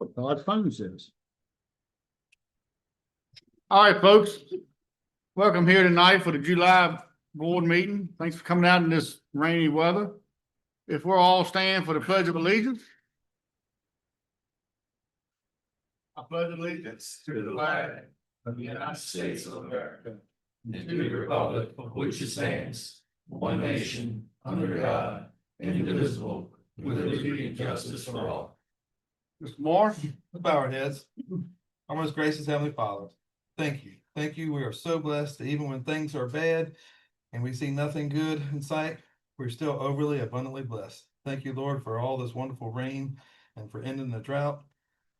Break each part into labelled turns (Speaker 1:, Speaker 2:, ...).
Speaker 1: what Todd's phone says. All right, folks. Welcome here tonight for the July board meeting. Thanks for coming out in this rainy weather. If we're all stand for the Pledge of Allegiance. I pledge allegiance
Speaker 2: to the flag of the United States of America, and to the republic for which it stands, one nation, under God, indivisible, with liberty and justice for all.
Speaker 1: Mr. Moore.
Speaker 3: Let's bow our heads. Our most gracious Heavenly Father, thank you. Thank you. We are so blessed that even when things are bad and we see nothing good in sight, we're still overly abundantly blessed. Thank you, Lord, for all this wonderful rain and for ending the drought.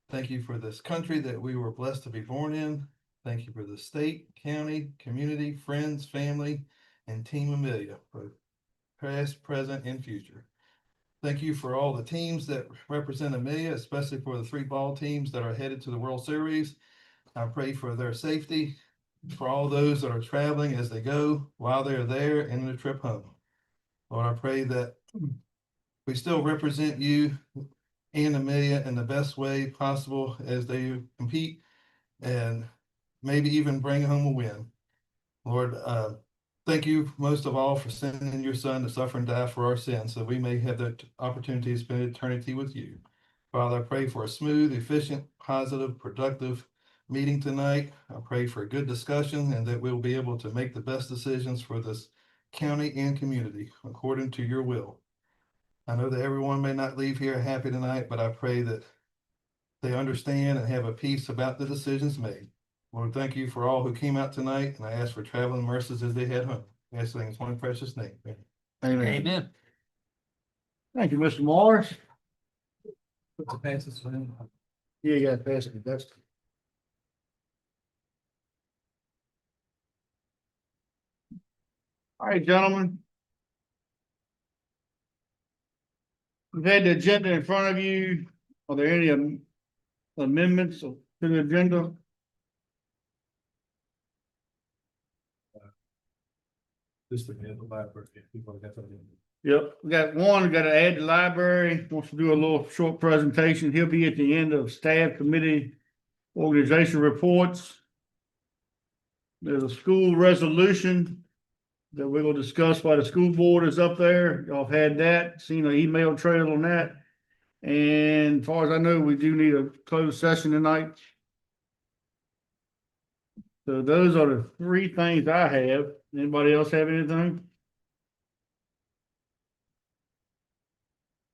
Speaker 3: Thank you for this country that we were blessed to be born in. Thank you for the state, county, community, friends, family, and Team Amelia, both past, present, and future. Thank you for all the teams that represent Amelia, especially for the 3 ball teams that are headed to the World Series. I pray for their safety, for all those that are traveling as they go, while they're there, and the trip home. Lord, I pray that we still represent you and Amelia in the best way possible as they compete and maybe even bring home a win. Lord, thank you most of all for sending your son to suffer and die for our sins so we may have the opportunity to spend eternity with you. Father, I pray for a smooth, efficient, positive, productive meeting tonight. I pray for a good discussion and that we'll be able to make the best decisions for this county and community according to your will. I know that everyone may not leave here happy tonight, but I pray that they understand and have a peace about the decisions made. Lord, thank you for all who came out tonight, and I ask for traveling mercies as they head home. I ask things in one precious name.
Speaker 1: Amen.
Speaker 2: Amen.
Speaker 1: Thank you, Mr. Morris.
Speaker 3: Put the passes for him.
Speaker 1: Yeah, you got to pass it. That's. All right, gentlemen. We've had the agenda in front of you. Are there any amendments to the agenda?
Speaker 3: Just the library. People got something.
Speaker 1: Yep, we got one, we got to add the library, wants to do a little short presentation. He'll be at the end of staff committee organization reports. There's a school resolution that we're gonna discuss while the school board is up there. Y'all have had that, seen an email trail on that. And as far as I know, we do need a closed session tonight. So those are the 3 things I have. Anybody else have anything?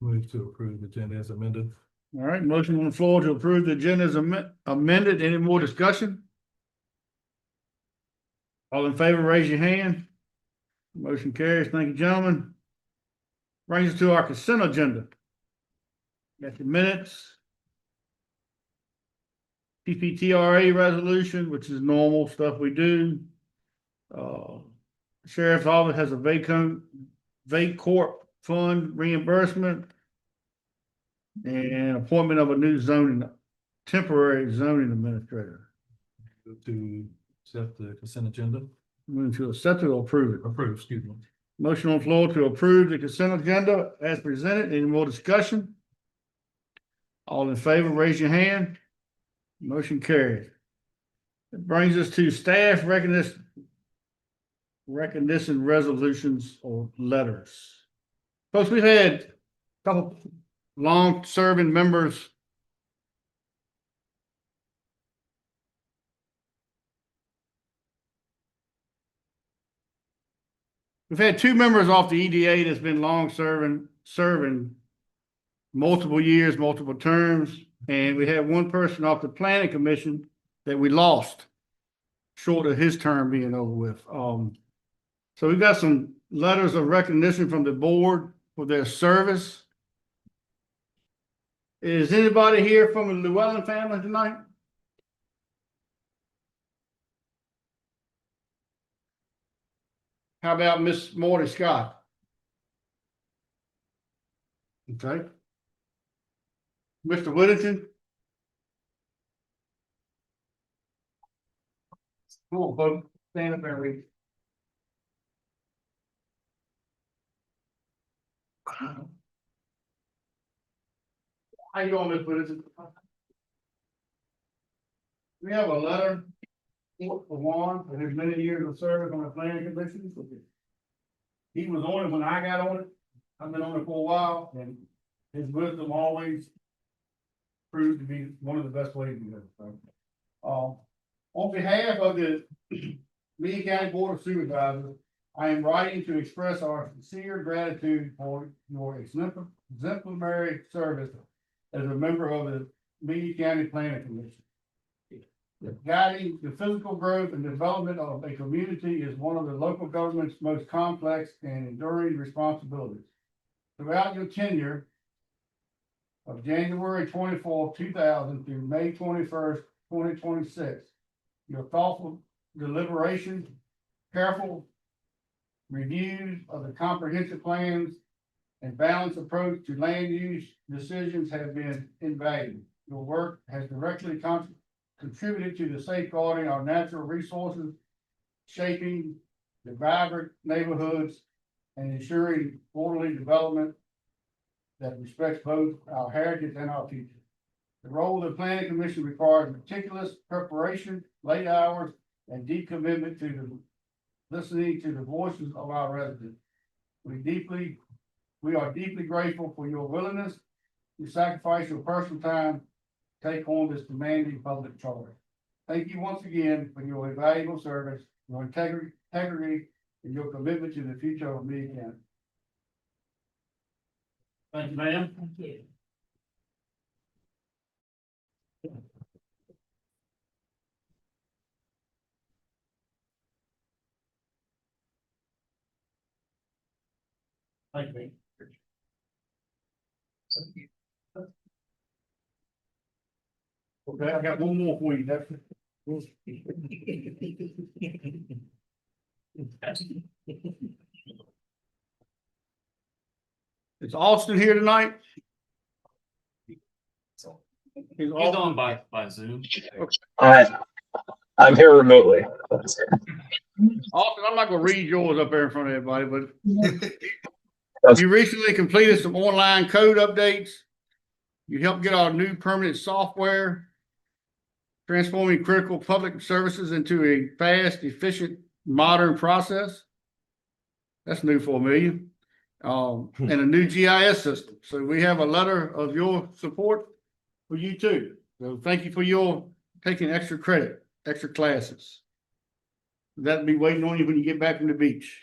Speaker 3: Move to approve the agenda as amended.
Speaker 1: All right, motion on the floor to approve the agenda as amended. Any more discussion? All in favor, raise your hand. Motion carries. Thank you, gentlemen. Brings us to our consent agenda. Got the minutes. PPTRA resolution, which is normal stuff we do. Sheriff's Office has a VACORP fund reimbursement. And appointment of a new temporary zoning administrator.
Speaker 3: To accept the consent agenda.
Speaker 1: Move to accept it or approve it.
Speaker 3: Approve, excuse me.
Speaker 1: Motion on the floor to approve the consent agenda as presented. Any more discussion? All in favor, raise your hand. Motion carries. It brings us to staff recognition resolutions or letters. Folks, we've had a couple long-serving members. We've had 2 members off the EDA that's been serving multiple years, multiple terms, and we have 1 person off the planning commission that we lost short of his term being over with. So we've got some letters of recognition from the board for their service. Is anybody here from the Llewellyn family tonight? How about Miss Morty Scott? Okay. Mr. Whittington? Come on, folks. Stand up there and read. How you doing, Miss Whittington? We have a letter for Juan for his many years of service on the planning commission. He was on it when I got on it. I've been on it for a while, and his wisdom always proved to be one of the best ways to do it. So, on behalf of the Lee County Board of Supervisors, I am writing to express our sincere gratitude for your exemplary service as a member of the Lee County Planning Commission. Guiding the physical growth and development of a community is one of the local government's most complex and enduring responsibilities. Throughout your tenure of January 24, 2000 through May 21st, 2026, your thoughtful deliberation, careful reviews of the comprehensive plans, and balanced approach to land use decisions have been invaluable. Your work has directly contributed to the safeguarding our natural resources, shaping the vibrant neighborhoods, and ensuring orderly development that respects both our heritage and our future. The role of the planning commission requires meticulous preparation, late hours, and deep commitment to listening to the voices of our residents. We are deeply grateful for your willingness to sacrifice your personal time, to take on this demanding public charge. Thank you once again for your invaluable service, your integrity, and your commitment to the future of Amelia County. Thank you, ma'am.
Speaker 4: Thank you.
Speaker 1: Thank you. Okay, I got one more for you. Is Austin here tonight? He's
Speaker 2: on by Zoom.
Speaker 5: I'm here remotely.
Speaker 1: Austin, I'm not gonna read yours up there in front of everybody, but you recently completed some online code updates. You helped get our new permanent software, transforming critical public services into a fast, efficient, modern process. That's new for Amelia. And a new GIS system. So we have a letter of your support for you too. So thank you for your taking extra credit, extra classes. That'll be waiting on you when you get back from the beach.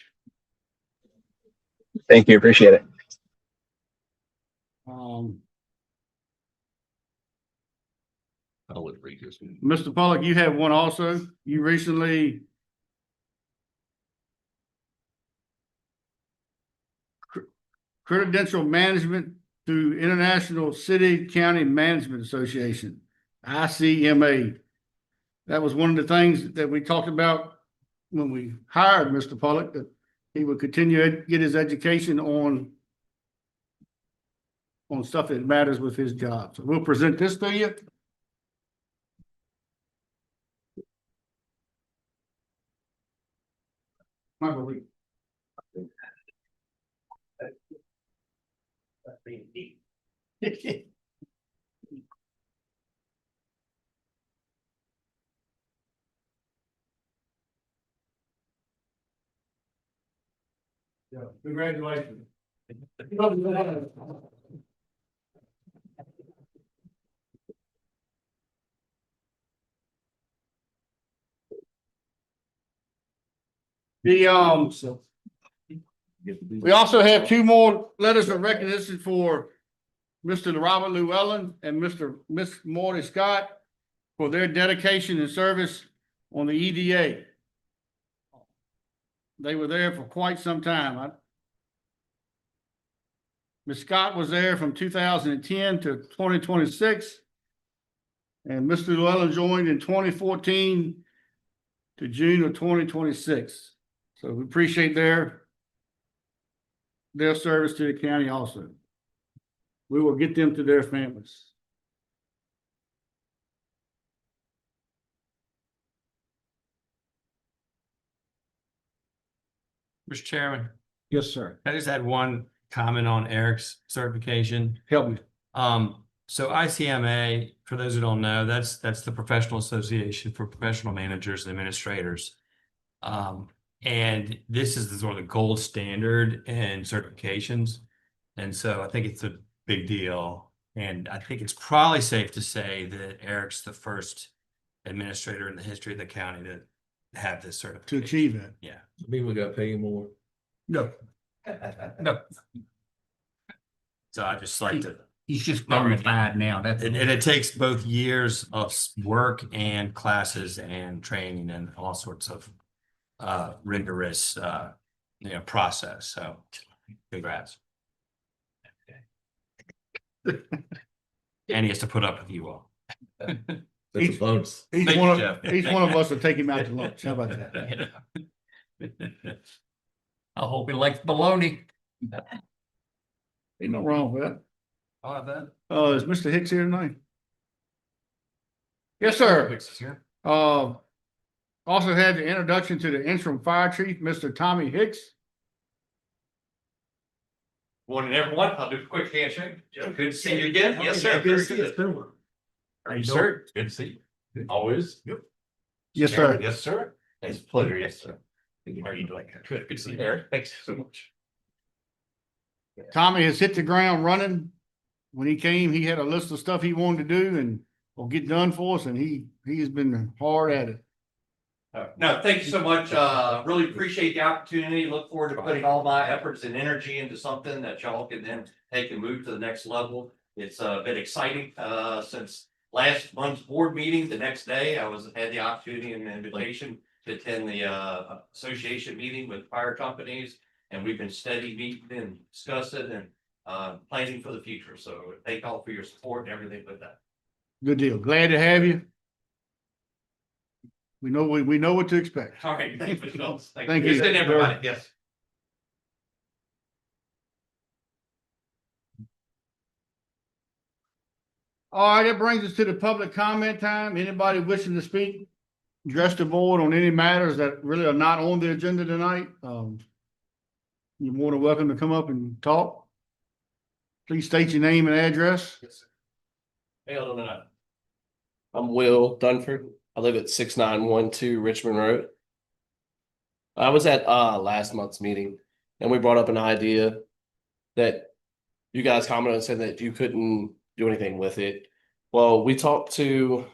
Speaker 5: Thank you. Appreciate it.
Speaker 2: I would read this one.
Speaker 1: Mr. Pollock, you have one also. You recently credential management through International City County Management Association, ICMA. That was one of the things that we talked about when we hired Mr. Pollock, that he would continue to get his education on stuff that matters with his job. So we'll present this to you. Marguerite. Yeah, congratulations. The we also have two more letters of recognition for Mr. Robert Llewellyn and Miss Morty Scott for their dedication and service on the EDA. They were there for quite some time. Ms. Scott was there from 2010 to 2026. And Mr. Llewellyn joined in 2014 to June of 2026. So we appreciate their service to the county also. We will get them to their families.
Speaker 6: Mr. Chairman,
Speaker 1: Yes, sir.
Speaker 6: I just had one comment on Eric's certification.
Speaker 1: Help me.
Speaker 4: So ICMA, for those who don't know, that's the Professional Association for Professional Managers and Administrators. And this is the sort of the gold standard in certifications. And so I think it's a big deal. And I think it's probably safe to say that Eric's the first administrator in the history of the county to have this
Speaker 1: To
Speaker 4: certification.
Speaker 1: achieve it.
Speaker 4: Yeah.
Speaker 2: I mean, we got paid more.
Speaker 1: No,
Speaker 4: No. So I just like to,
Speaker 5: He's just bonafide now, that's.
Speaker 4: and it takes both years of work and classes and training and all sorts of rigorous process. So congrats. And he has to put up with you all.
Speaker 2: That's a bonus.
Speaker 1: each
Speaker 4: Thank
Speaker 1: one
Speaker 4: you,
Speaker 1: of,
Speaker 4: Jeff.
Speaker 1: each one of us will take him out to lunch. How about that?
Speaker 5: I hope he likes bologna.
Speaker 1: Ain't no wrong with that.
Speaker 3: I'll have that.
Speaker 1: Is Mr. Hicks here tonight? Yes, sir. Also had the introduction to the interim fire chief, Mr. Tommy Hicks.
Speaker 6: Morning, everyone. I'll do a quick handshake. Good to see you again. Yes, sir. Very good. Are you, sir? Good to see you. Always. Yep.
Speaker 1: Yes, sir.
Speaker 6: Yes, sir. It's a pleasure. Yes, sir. How are you doing? Good. Good to see you, Eric. Thanks so much.
Speaker 1: Tommy has hit the ground running. When he came, he had a list of stuff he wanted to do and will get done for us, and he has been hard at it.
Speaker 6: No, thank you so much. Really appreciate the opportunity. Look forward to putting all my efforts and energy into something that y'all can then take and move to the next level. It's been exciting since last month's board meeting. The next day, I had the opportunity and invitation to attend the association meeting with fire companies, and we've been steady meeting and discussing and planning for the future. So thank all for your support and everything with that.
Speaker 1: Good deal. Glad to have you. We know what to expect.
Speaker 6: All right, thank you.
Speaker 1: Thank you.
Speaker 6: Good seeing everybody. Yes.
Speaker 1: All right, that brings us to the public comment time. Anybody wishing to speak, address the board on any matters that really are not on the agenda tonight. You're more than welcome to come up and talk. Please state your name and address.
Speaker 7: I'm Will Dunford. I live at 6912 Richmond Road. I was at last month's meeting and we brought up an idea that you guys commented and said that you couldn't do anything with it. Well, we talked to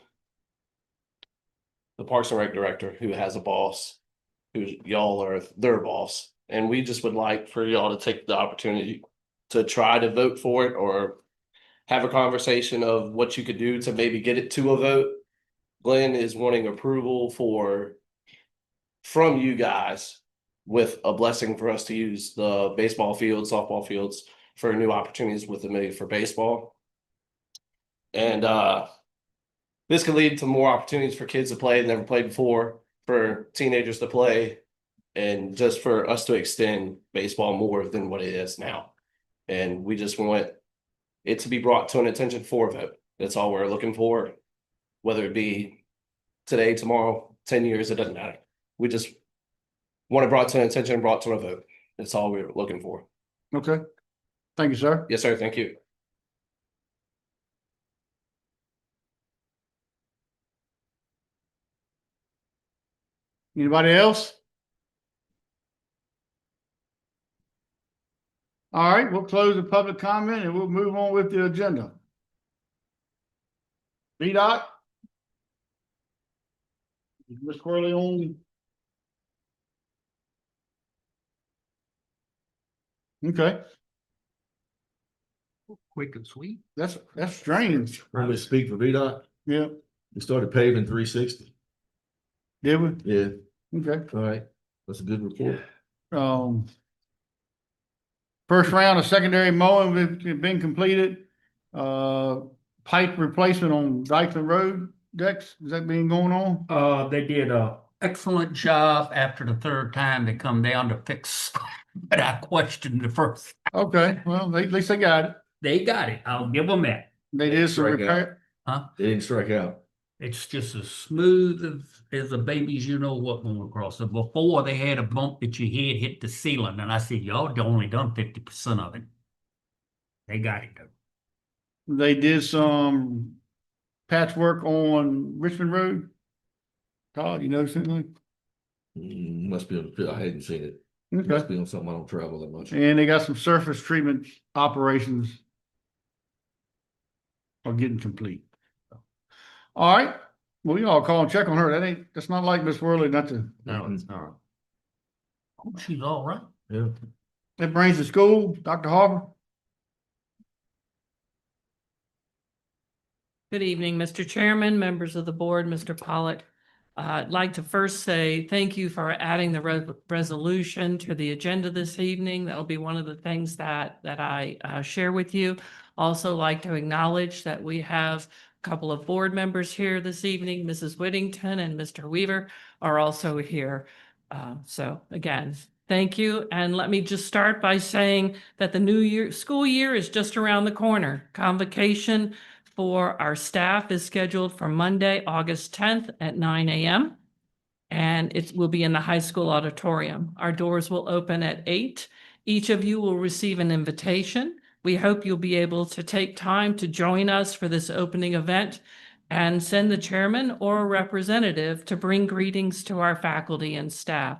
Speaker 7: the Parks and Rec director who has a boss, who y'all are their boss. And we just would like for y'all to take the opportunity to try to vote for it or have a conversation of what you could do to maybe get it to a vote. Glenn is wanting approval from you guys with a blessing for us to use the baseball fields, softball fields for new opportunities with Amelia for baseball. And this could lead to more opportunities for kids to play that never played before, for teenagers to play, and just for us to extend baseball more than what it is now. And we just want it to be brought to an attention for a vote. That's all we're looking for. Whether it be today, tomorrow, 10 years, it doesn't matter. We just want it brought to an attention, brought to a vote. That's all we're looking for.
Speaker 1: Okay. Thank you, sir.
Speaker 7: Yes, sir. Thank you.
Speaker 1: Anybody else? All right, we'll close the public comment and we'll move on with the agenda. VDOT? Is Ms. Corley on? Okay,
Speaker 5: Quick and sweet.
Speaker 1: that's strange.
Speaker 2: Remember to speak for VDOT?
Speaker 1: Yeah,
Speaker 2: We started paving 360.
Speaker 1: did we?
Speaker 2: Yeah,
Speaker 1: Okay.
Speaker 2: all right. That's a good report.
Speaker 1: First round of secondary mowing has been completed. Pipe replacement on Dykeman Road, Dex, is that being going on?
Speaker 5: They did a excellent job after the third time they come down to fix, but I questioned the first.
Speaker 1: Okay, well, at least they got it.
Speaker 5: They got it. I'll give them that.
Speaker 1: They did some
Speaker 2: Strike out.
Speaker 1: repair.
Speaker 2: They didn't strike out.
Speaker 5: It's just as smooth as a baby's you know what going across. So before they had a bump that your head hit the ceiling, and I said, y'all only done 50% of it. They got it though.
Speaker 1: They did some patchwork on Richmond Road. Todd, you notice anything?
Speaker 2: Must be on, I hadn't seen it. Must
Speaker 1: Okay.
Speaker 2: be on something I don't travel that much.
Speaker 1: And they got some surface treatment operations are getting complete. All right, well, you all call and check on her. That's not like Miss Worley, not to,
Speaker 5: No, it's not. Oh, she's all right.
Speaker 2: Yeah.
Speaker 1: that brings the school, Dr. Harper.
Speaker 8: Good evening, Mr. Chairman, members of the board, Mr. Pollitt. I'd like to first say thank you for adding the resolution to the agenda this evening. That'll be one of the things that I share with you. Also like to acknowledge that we have a couple of board members here this evening. Mrs. Whittington and Mr. Weaver are also here. So again, thank you. And let me just start by saying that the school year is just around the corner. Convocation for our staff is scheduled for Monday, August 10th at 9 a.m. And it will be in the high school auditorium. Our doors will open at 8. Each of you will receive an invitation. We hope you'll be able to take time to join us for this opening event and send the chairman or a representative to bring greetings to our faculty and staff.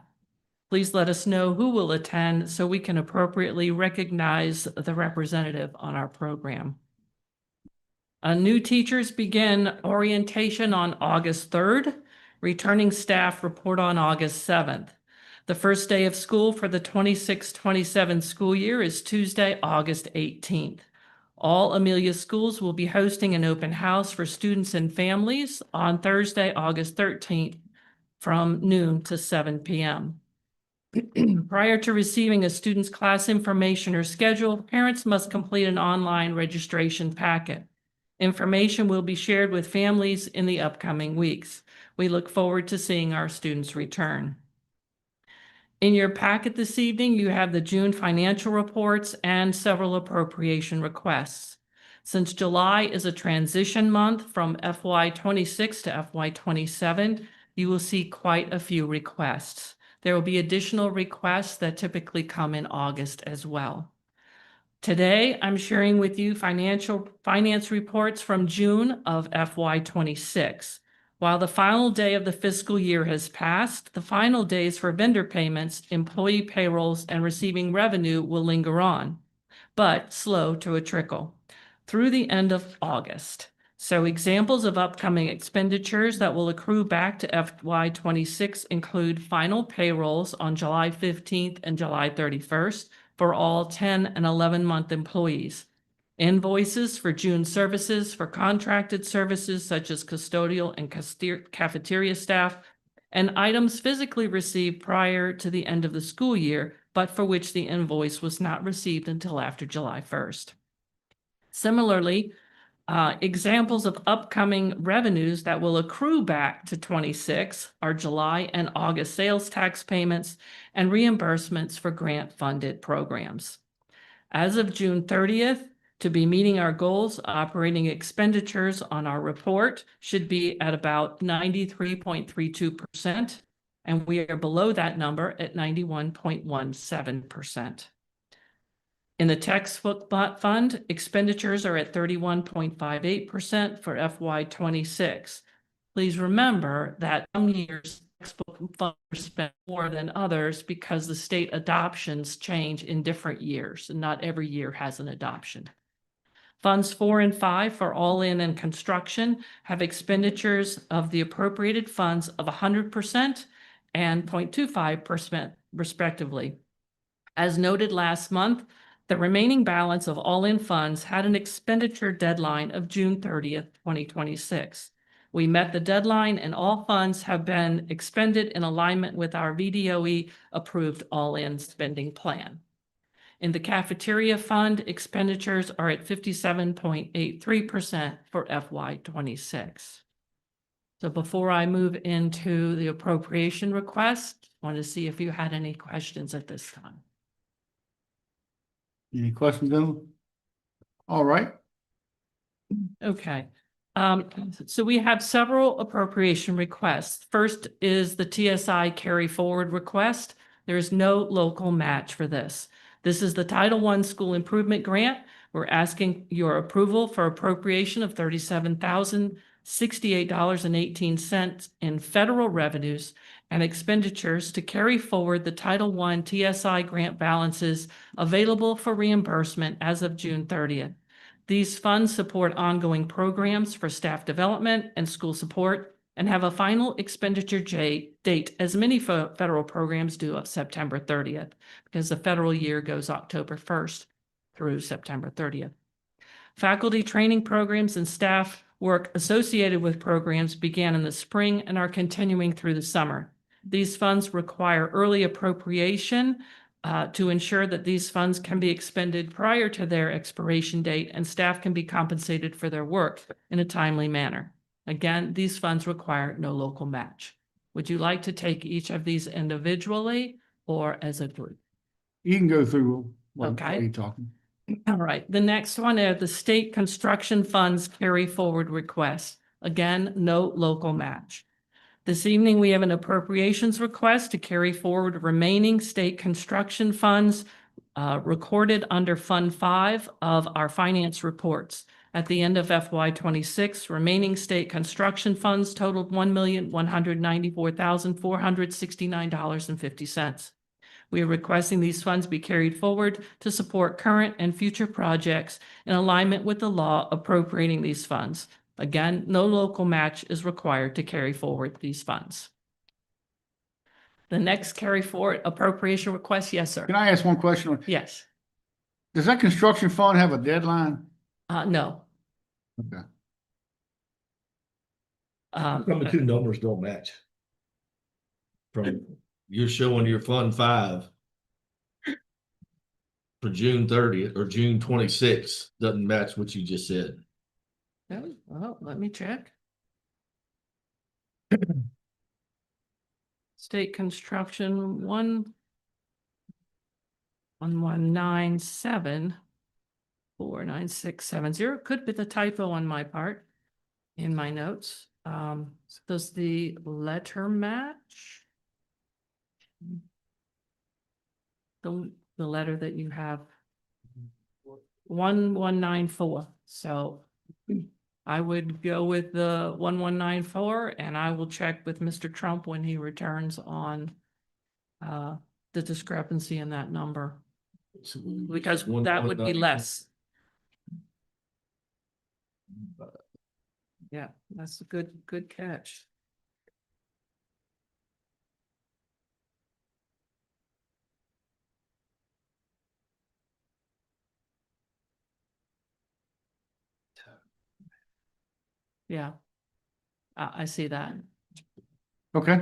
Speaker 8: Please let us know who will attend so we can appropriately recognize the representative on our program. New teachers begin orientation on August 3rd. Returning staff report on August 7th. The first day of school for the 26-27 school year is Tuesday, August 18th. All Amelia schools will be hosting an open house for students and families on Thursday, August 13th from noon to 7 p.m. Prior to receiving a student's class information or schedule, parents must complete an online registration packet. Information will be shared with families in the upcoming weeks. We look forward to seeing our students return. In your packet this evening, you have the June financial reports and several appropriation requests. Since July is a transition month from FY26 to FY27, you will see quite a few requests. There will be additional requests that typically come in August as well. Today, I'm sharing with you finance reports from June of FY26. While the final day of the fiscal year has passed, the final days for vendor payments, employee payrolls, and receiving revenue will linger on, but slow to a trickle through the end of August. So examples of upcoming expenditures that will accrue back to FY26 include final payrolls on July 15th and July 31st, for all 10 and 11-month employees. Invoices for June services for contracted services such as custodial and cafeteria staff, and items physically received prior to the end of the school year, but for which the invoice was not received until after July 1st. Similarly, examples of upcoming revenues that will accrue back to 26 are July and August sales tax payments and reimbursements for grant-funded programs. As of June 30th, to be meeting our goals, operating expenditures on our report should be at about 93.32%, and we are below that number at 91.17%. In the textbook fund, expenditures are at 31.58% for FY26. Please remember that some years textbook funds are spent more than others because the state adoptions change in different years, and not every year has an adoption. Funds 4 and 5 for all-in and construction have expenditures of the appropriated funds of 100% and 0.25% respectively. As noted last month, the remaining balance of all-in funds had an expenditure deadline of June 30th, 2026. We met the deadline and all funds have been expended in alignment with our VDOE approved all-in spending plan. In the cafeteria fund, expenditures are at 57.83% for FY26. So before I move into the appropriation request, I want to see if you had any questions at this time.
Speaker 1: Any questions, gentlemen? All right.
Speaker 8: Okay. So we have several appropriation requests. First is the TSI carry forward request. There is no local match for this. This is the Title I School Improvement Grant We're asking your approval for appropriation of $37,068.18 in federal revenues and expenditures to carry forward the Title I TSI grant balances available for reimbursement as of June 30th. These funds support ongoing programs for staff development and school support and have a final expenditure date, as many federal programs do, of September 30th, because the federal year goes October 1st through September 30th. Faculty training programs and staff work associated with programs began in the spring and are continuing through the summer. These funds require early appropriation to ensure that these funds can be expended prior to their expiration date and staff can be compensated for their work in a timely manner. Again, these funds require no local match. Would you like to take each of these individually or as a group?
Speaker 1: You can go through while
Speaker 8: Okay.
Speaker 1: you're talking.
Speaker 8: All right, the next one are the state construction funds carry forward requests. Again, no local match. This evening, we have an appropriations request to carry forward remaining state construction funds recorded under Fund 5 of our finance reports. At the end of FY 26, remaining state construction funds totaled $1,194,469.50. We are requesting these funds be carried forward to support current and future projects in alignment with the law appropriating these funds. Again, no local match is required to carry forward these funds. The next carry forward appropriation request, yes, sir.
Speaker 1: Can I ask one question?
Speaker 8: Yes,
Speaker 1: Does that construction fund have a deadline?
Speaker 8: no.
Speaker 1: Okay.
Speaker 2: How come the two numbers don't match? From, you're showing your Fund 5 for June 30th or June 26th, doesn't match what you just said.
Speaker 8: No, well, let me check. State construction 1197 49670 could be the typo on my part in my notes. Does the letter match? The letter that you have 1194. So I would go with the 1194 and I will check with Mr. Trump when he returns on the discrepancy in that number, because that would be less. Yeah, that's a good catch. Yeah, I see that.
Speaker 1: Okay.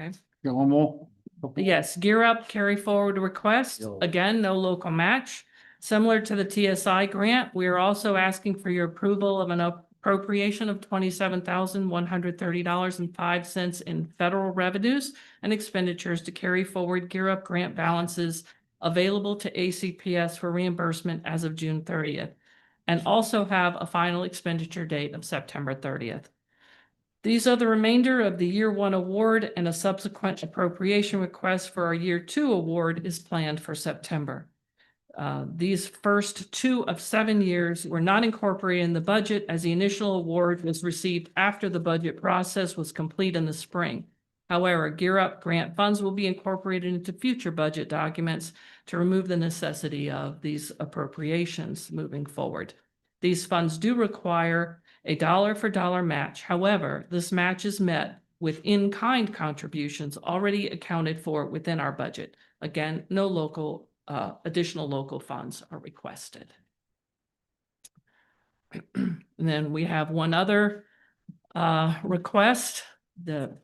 Speaker 8: Okay.
Speaker 1: Got one more?
Speaker 8: Yes, Gear Up carry forward request. Again, no local match. Similar to the TSI grant, we are also asking for your approval of an appropriation of $27,130.05 in federal revenues and expenditures to carry forward Gear Up grant balances available to ACPS for reimbursement as of June 30th, and also have a final expenditure date of September 30th. These are the remainder of the Year 1 award, and a subsequent appropriation request for our Year 2 award is planned for September. These first 2 of 7 years were not incorporated in the budget, as the initial award was received after the budget process was complete in the spring. However, Gear Up grant funds will be incorporated into future budget documents to remove the necessity of these appropriations moving forward. These funds do require a dollar-for-dollar match. However, this match is met with in-kind contributions already accounted for within our budget. Again, no local additional local funds are requested. And then we have one other request, the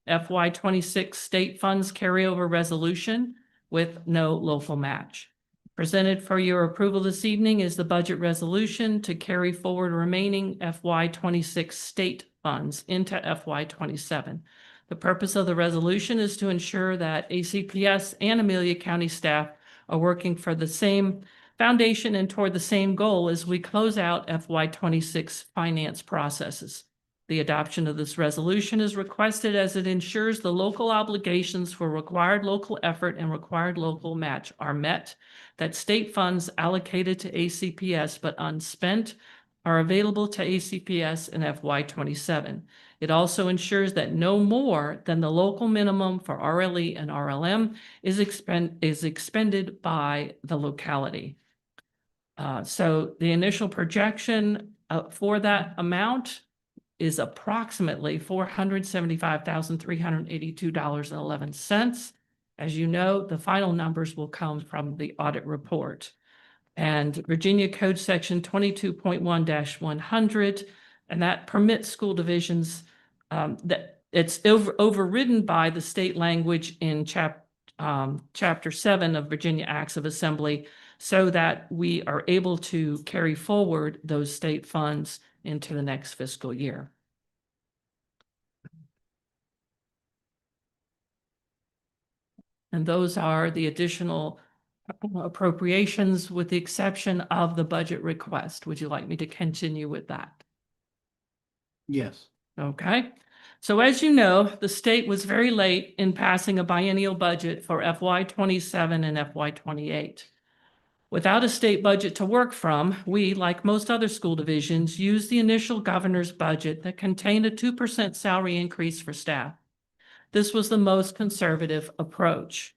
Speaker 8: FY 26 state funds carryover resolution with no local match. Presented for your approval this evening is the budget resolution to carry forward remaining FY 26 state funds into FY 27. The purpose of the resolution is to ensure that ACPS and Amelia County staff are working for the same foundation and toward the same goal as we close out FY 26 finance processes. The adoption of this resolution is requested as it ensures the local obligations for required local effort and required local match are met, that state funds allocated to ACPS but unspent are available to ACPS in FY '27. It also ensures that no more than the local minimum for RLE and RLM is expended by the locality. So the initial projection for that amount is approximately $475,382.11. As you know, the final numbers will come from the audit report. And Virginia Code Section 22.1-100, and that permits school divisions that it's overridden by the state language in Chapter 7 of Virginia Acts of Assembly, so that we are able to carry forward those state funds into the next fiscal year. And those are the additional appropriations with the exception of the budget request. Would you like me to continue with that?
Speaker 1: Yes.
Speaker 8: Okay. So as you know, the state was very late in passing a biennial budget for FY '27 and FY '28. Without a state budget to work from, we, like most other school divisions, used the initial governor's budget that contained a 2% salary increase for staff. This was the most conservative approach.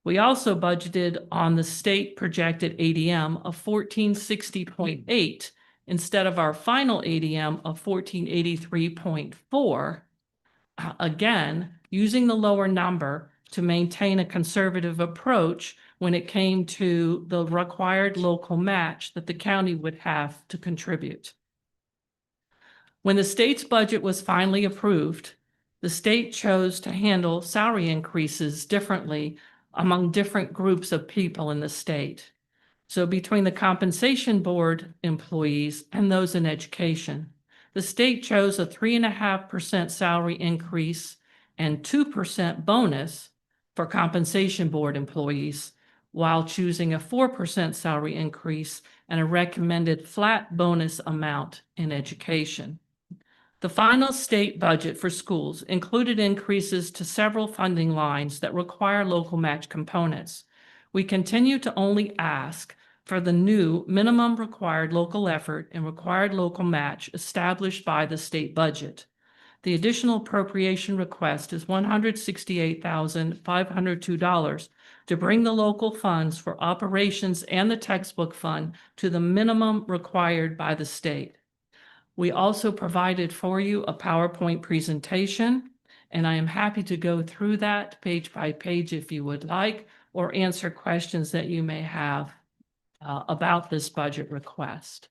Speaker 8: We also budgeted on the state projected ADM of 1460.8 instead of our final ADM of 1483.4. Again, using the lower number to maintain a conservative approach when it came to the required local match that the county would have to contribute. When the state's budget was finally approved, the state chose to handle salary increases differently among different groups of people in the state. So between the compensation board employees and those in education, the state chose a 3.5% salary increase and 2% bonus for compensation board employees, while choosing a 4% salary increase and a recommended flat bonus amount in education. The final state budget for schools included increases to several funding lines that require local match components. We continue to only ask for the new minimum required local effort and required local match established by the state budget. The additional appropriation request is $168,502 to bring the local funds for operations and the textbook fund to the minimum required by the state. We also provided for you a PowerPoint presentation, and I am happy to go through that page by page if you would like, or answer questions that you may have about this budget request.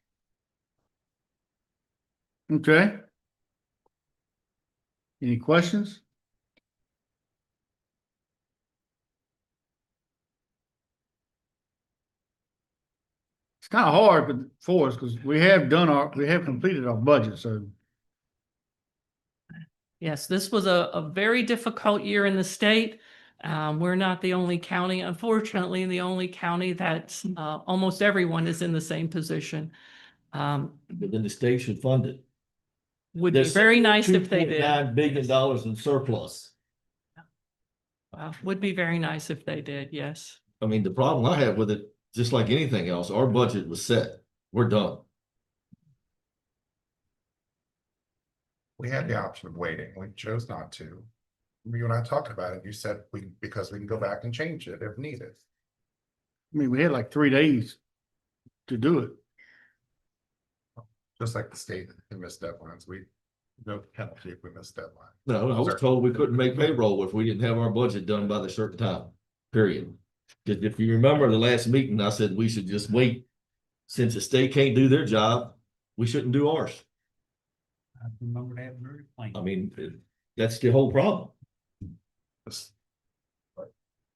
Speaker 1: Okay. Any questions? It's kind of hard for us because we have completed our budget, so.
Speaker 8: Yes, this was a very difficult year in the state. We're not the only county, unfortunately, the only county that's almost everyone is in the same position.
Speaker 2: But then the state should fund it.
Speaker 8: Would be very nice if they did.
Speaker 2: $2.9 billion in surplus.
Speaker 8: Well, would be very nice if they did, yes.
Speaker 2: I mean, the problem I have with it, just like anything else, our budget was set. We're done.
Speaker 9: We had the option of waiting. We chose not to. You and I talked about it. You said because we can go back and change it if needed.
Speaker 1: I mean, we had like 3 days to do it.
Speaker 9: Just like the state can miss deadlines. We no penalty if we miss deadline.
Speaker 2: No, I was told we couldn't make payroll if we didn't have our budget done by the certain time, period. Because if you remember the last meeting, I said we should just wait. Since the state can't do their job, we shouldn't do ours.
Speaker 5: I remember that very plainly.
Speaker 2: I mean, that's the whole problem.
Speaker 9: I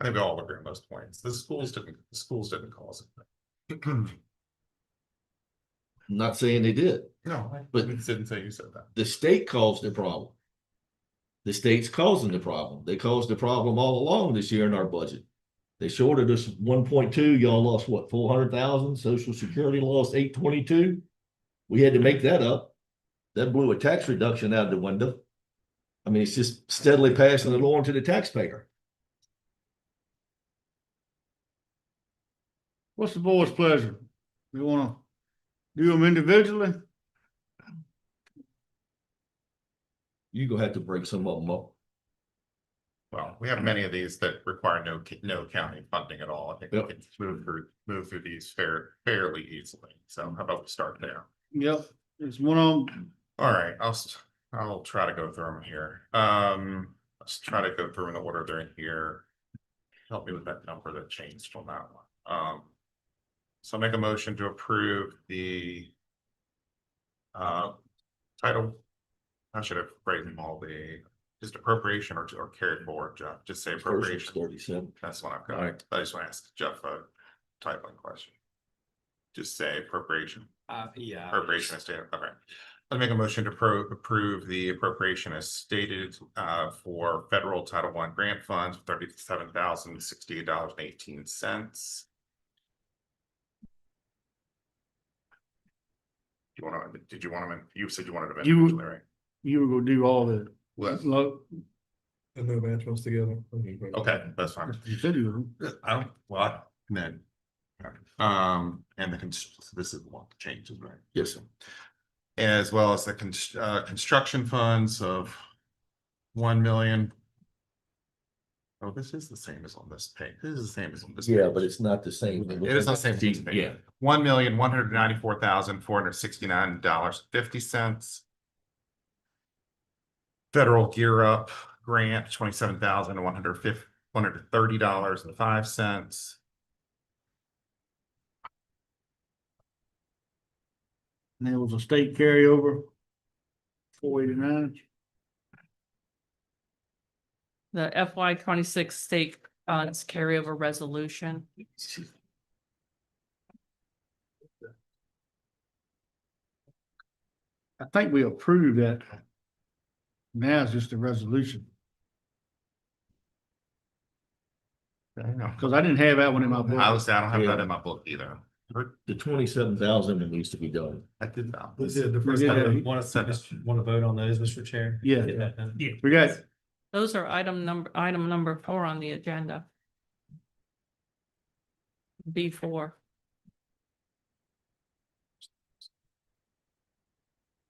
Speaker 9: think we all agree on those points. The schools didn't cause it.
Speaker 2: I'm not saying they did.
Speaker 9: No,
Speaker 2: But-
Speaker 9: I didn't say you said that.
Speaker 2: The state caused the problem. The state's causing the problem. They caused the problem all along this year in our budget. They shorted us 1.2. Y'all lost what, 400,000? Social Security lost 822. We had to make that up. that blew a tax reduction out the window. I mean, it's just steadily passing it on to the taxpayer.
Speaker 1: What's the board's pleasure? We wanna do them individually?
Speaker 2: You gonna have to break some of them up.
Speaker 9: Well, we have many of these that require no county funding at all. I think we
Speaker 2: Yep.
Speaker 9: can move through these fairly easily. So how about we start there?
Speaker 1: Yep, it's one on,
Speaker 9: All right, I'll try to go through them here. Let's try to go through in the order they're in here. Help me with that number that changed from that one. So I'll make a motion to approve the title. I should have phrased them all, the just appropriation or carried forward, Jeff, just say appropriation.
Speaker 2: 37.
Speaker 9: That's what I've got.
Speaker 2: Alright.
Speaker 9: I just want to ask Jeff a typing question. Just say appropriation.
Speaker 4: Yeah.
Speaker 9: Appropriation is stated, okay. I'll make a motion to approve the appropriation as stated for federal Title I grant funds, $37,068.18. Did you want them, you said you wanted them
Speaker 1: You-
Speaker 9: individually, right?
Speaker 1: you were gonna do all the,
Speaker 9: Well,
Speaker 3: And no match ones together.
Speaker 9: okay, that's fine.
Speaker 1: you said you were.
Speaker 9: I don't, well, then. And this is the one that changes, right?
Speaker 2: Yes, sir.
Speaker 9: As well as the construction funds of 1 million. Oh, this is the same as on this page. This is the same as on this.
Speaker 2: Yeah,
Speaker 9: page.
Speaker 2: but it's not the same.
Speaker 9: It is not the same. as this page.
Speaker 2: Yeah.
Speaker 9: $1,194,469.50. Federal Gear Up grant, $27,130.05.
Speaker 1: And there was a state carryover, 489.
Speaker 8: The FY 26 state funds carryover resolution.
Speaker 1: I think we approved that. Now it's just a resolution,
Speaker 9: I know.
Speaker 1: because I didn't have that one in my book.
Speaker 9: I don't have that in my book either.
Speaker 2: The 27,000 that needs to be done.
Speaker 9: I did not.
Speaker 1: We did the first time.
Speaker 4: Want to vote on those, Mr. Chair?
Speaker 1: Yeah, we got,
Speaker 8: Those are item number 4 on the agenda. B4.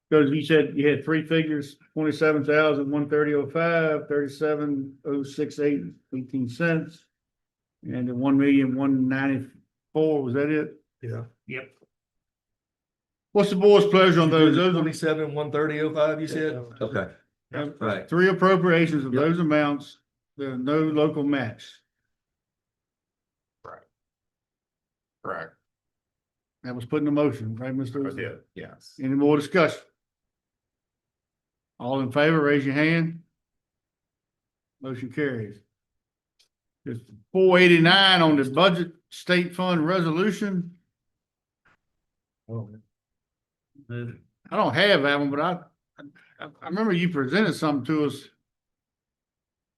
Speaker 1: because you said you had three figures, 27,130.05, 37,068.18. And the 1,194,000, was that it?
Speaker 3: Yeah.
Speaker 1: Yep. What's the board's pleasure on those? Those are
Speaker 2: 27, 130.05, you said? Okay. Right.
Speaker 1: three appropriations of
Speaker 2: Yep.
Speaker 1: those amounts. There are no local match.
Speaker 9: Correct.
Speaker 1: That was put in the motion, right, Mr.
Speaker 9: I did, yes.
Speaker 1: Any more discussion? All in favor, raise your hand. Motion carries. It's 489 on the budget state fund resolution.
Speaker 3: Oh,
Speaker 1: I don't have that one, but I remember you presented something to us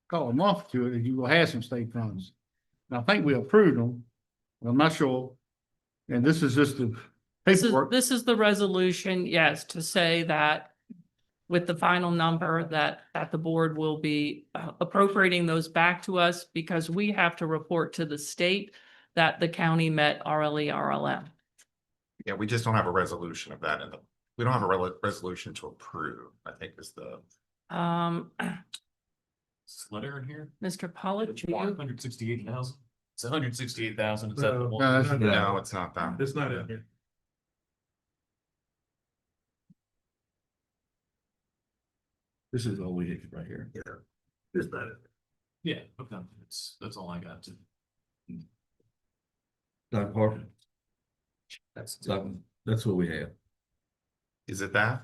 Speaker 1: call a month to it, that you will have some state funds. And I think we approved them. I'm not sure. And this is just the paperwork.
Speaker 8: This is the resolution, yes, to say that with the final number that the board will be appropriating those back to us because we have to report to the state that the county met RLE, RLM.
Speaker 9: Yeah, we just don't have a resolution of that we don't have a resolution to approve, I think is the.
Speaker 4: Letter in here,
Speaker 8: Mr. Pollitt, do you?
Speaker 4: 168,000. It's 168,000. Is
Speaker 3: No.
Speaker 4: that the one?
Speaker 1: No, that's-
Speaker 9: No, it's not that.
Speaker 3: It's not in here.
Speaker 2: This is all we have right here.
Speaker 3: It's not in.
Speaker 4: Yeah, okay, that's all I got to.
Speaker 2: Dr. Harper, that's what we have.
Speaker 9: Is it that?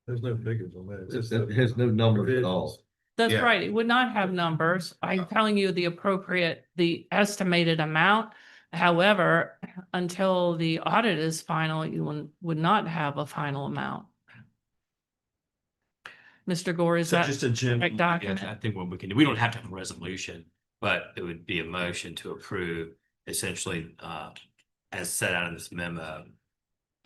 Speaker 3: There's no figures on that.
Speaker 2: It has no numbers at all.
Speaker 8: That's
Speaker 9: Yeah.
Speaker 8: right. It would not have numbers. I'm telling you the estimated amount. However, until the audit is final, you would not have a final amount. Mr. Gore, is
Speaker 4: So
Speaker 8: that
Speaker 4: just a general,
Speaker 8: correct document?
Speaker 4: I think what we can do, we don't have to have a resolution, but it would be a motion to approve essentially, as set out in this memo,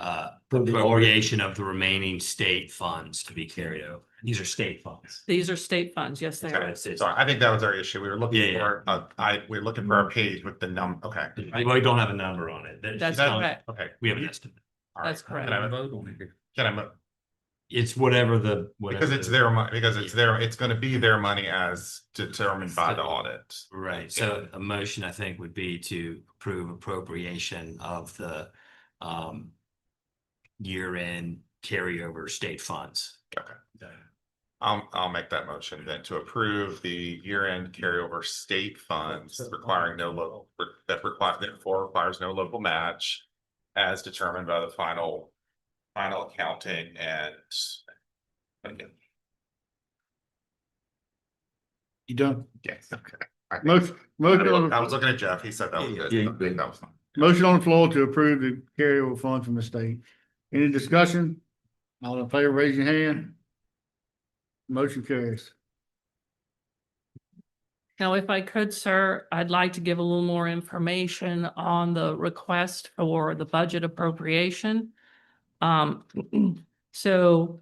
Speaker 2: For the audit.
Speaker 4: appropriation of the remaining state funds to be carried over. These are state funds.
Speaker 8: These are state funds. Yes, they
Speaker 9: Sorry,
Speaker 8: are.
Speaker 9: sorry, I think that was our issue. We were looking
Speaker 4: Yeah,
Speaker 9: for, we're looking for a page with the okay.
Speaker 4: We don't have a number on it.
Speaker 8: That's
Speaker 9: That-
Speaker 8: correct.
Speaker 9: Okay.
Speaker 4: We have an estimate.
Speaker 9: All right.
Speaker 8: That's correct.
Speaker 9: Can I
Speaker 5: Vote on it.
Speaker 9: can I move?
Speaker 4: It's whatever
Speaker 9: Because it's their money, because it's gonna be their money as determined by the audit.
Speaker 4: Right, so a motion, I think, would be to approve appropriation of the year-end carryover state funds.
Speaker 9: Okay. I'll make that motion then to approve the year-end carryover state funds requiring no local, therefore requires no local match as determined by the final accounting and again,
Speaker 1: You done?
Speaker 9: yes, okay. I
Speaker 1: Motion,
Speaker 9: I was looking at Jeff, he said that was good.
Speaker 2: Yeah,
Speaker 9: I think that was fine.
Speaker 1: motion on the floor to approve the carryover fund from the state. Any discussion? All in favor, raise your hand. Motion carries.
Speaker 8: Now, if I could, sir, I'd like to give a little more information on the request for the budget appropriation. So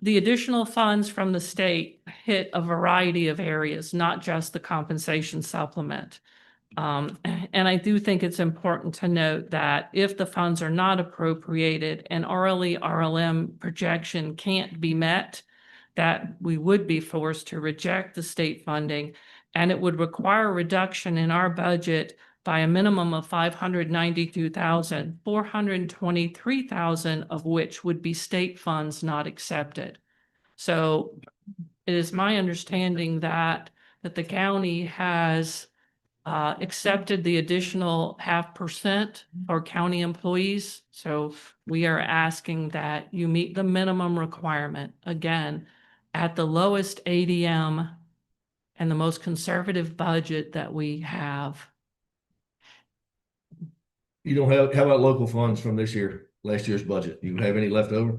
Speaker 8: the additional funds from the state hit a variety of areas, not just the compensation supplement. And I do think it's important to note that if the funds are not appropriated and RLE, RLM projection can't be met, that we would be forced to reject the state funding, and it would require a reduction in our budget by a minimum of $592,000, $423,000 of which would be state funds not accepted. So it is my understanding that the county has accepted the additional 0.5% for county employees. So we are asking that you meet the minimum requirement, again, at the lowest ADM and the most conservative budget that we have.
Speaker 2: You don't have, how about local funds from last year's budget? You have any left over?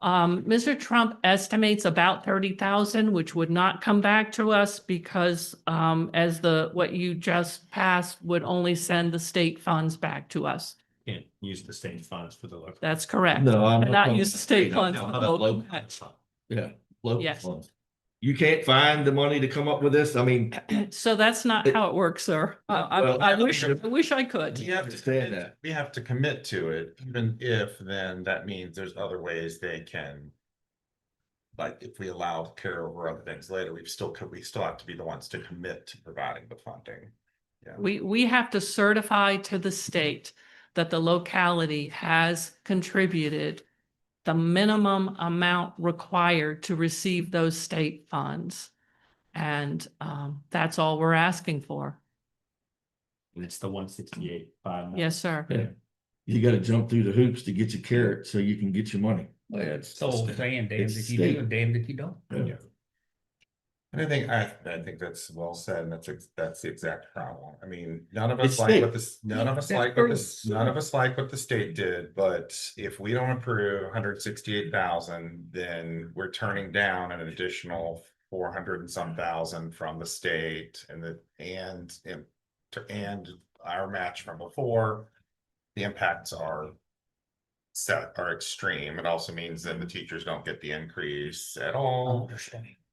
Speaker 8: Mr. Trump estimates about 30,000, which would not come back to us because as what you just passed would only send the state funds back to us.
Speaker 4: Can't use the state funds for the local.
Speaker 8: That's correct.
Speaker 2: No, I'm
Speaker 8: Not use the state
Speaker 2: No,
Speaker 8: funds.
Speaker 2: no,
Speaker 8: for
Speaker 2: how
Speaker 8: the
Speaker 2: about
Speaker 8: local
Speaker 2: local?
Speaker 8: match.
Speaker 2: Yeah, local
Speaker 8: Yes.
Speaker 2: funds. You can't find the money to come up with this? I mean,
Speaker 8: So that's not how it works, sir.
Speaker 2: Well,
Speaker 8: I wish I could.
Speaker 9: You have to
Speaker 2: Understand
Speaker 9: commit-
Speaker 2: that.
Speaker 9: We have to commit to it, even if then that means there's other ways they can. Like if we allow carryover other things later, we still have to be the ones to commit to providing the funding. Yeah.
Speaker 8: We have to certify to the state that the locality has contributed the minimum amount required to receive those state funds. And that's all we're asking for.
Speaker 4: And it's the 168.5.
Speaker 8: Yes, sir.
Speaker 2: yeah, you gotta jump through the hoops to get your carrot so you can get your money.
Speaker 5: Well, it's the old saying, damned
Speaker 2: It's
Speaker 5: if you
Speaker 2: state.
Speaker 5: do, and damned if you don't.
Speaker 2: Yeah.
Speaker 9: And I think that's well said, and that's the exact problem. I mean, none of us
Speaker 2: It's
Speaker 9: like
Speaker 2: state.
Speaker 9: what this, none of us like what this, none of us like what the state did, but if we don't approve 168,000, then we're turning down an additional 400 and some thousand from the state and our match from before. The impacts are extreme. It also means that the teachers don't get the increase at all.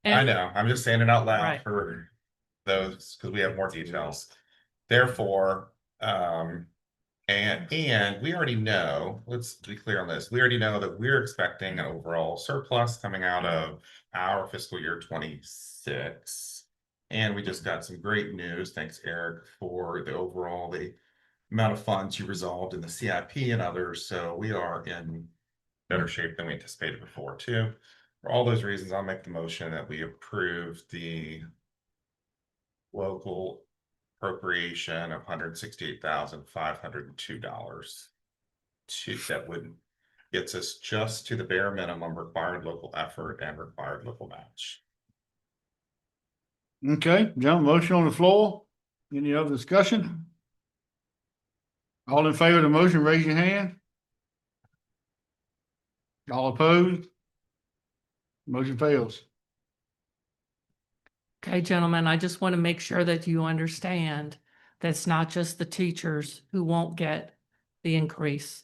Speaker 9: I
Speaker 8: And
Speaker 9: know, I'm just saying it out loud
Speaker 8: Right.
Speaker 9: for those, because we have more details. Therefore, and we already know, let's be clear on this, we already know that we're expecting an overall surplus coming out of our fiscal year 26. And we just got some great news, thanks Eric, for the amount of funds you resolved in the CIP and others, so we are in better shape than we anticipated before too. For all those reasons, I'll make the motion that we approve the local appropriation of $168,502. That would gets us just to the bare minimum required local effort and required local match.
Speaker 1: Okay, John, motion on the floor. Any other discussion? All in favor of the motion, raise your hand. All opposed? Motion fails.
Speaker 8: okay, gentlemen, I just want to make sure that you understand that's not just the teachers who won't get the increase.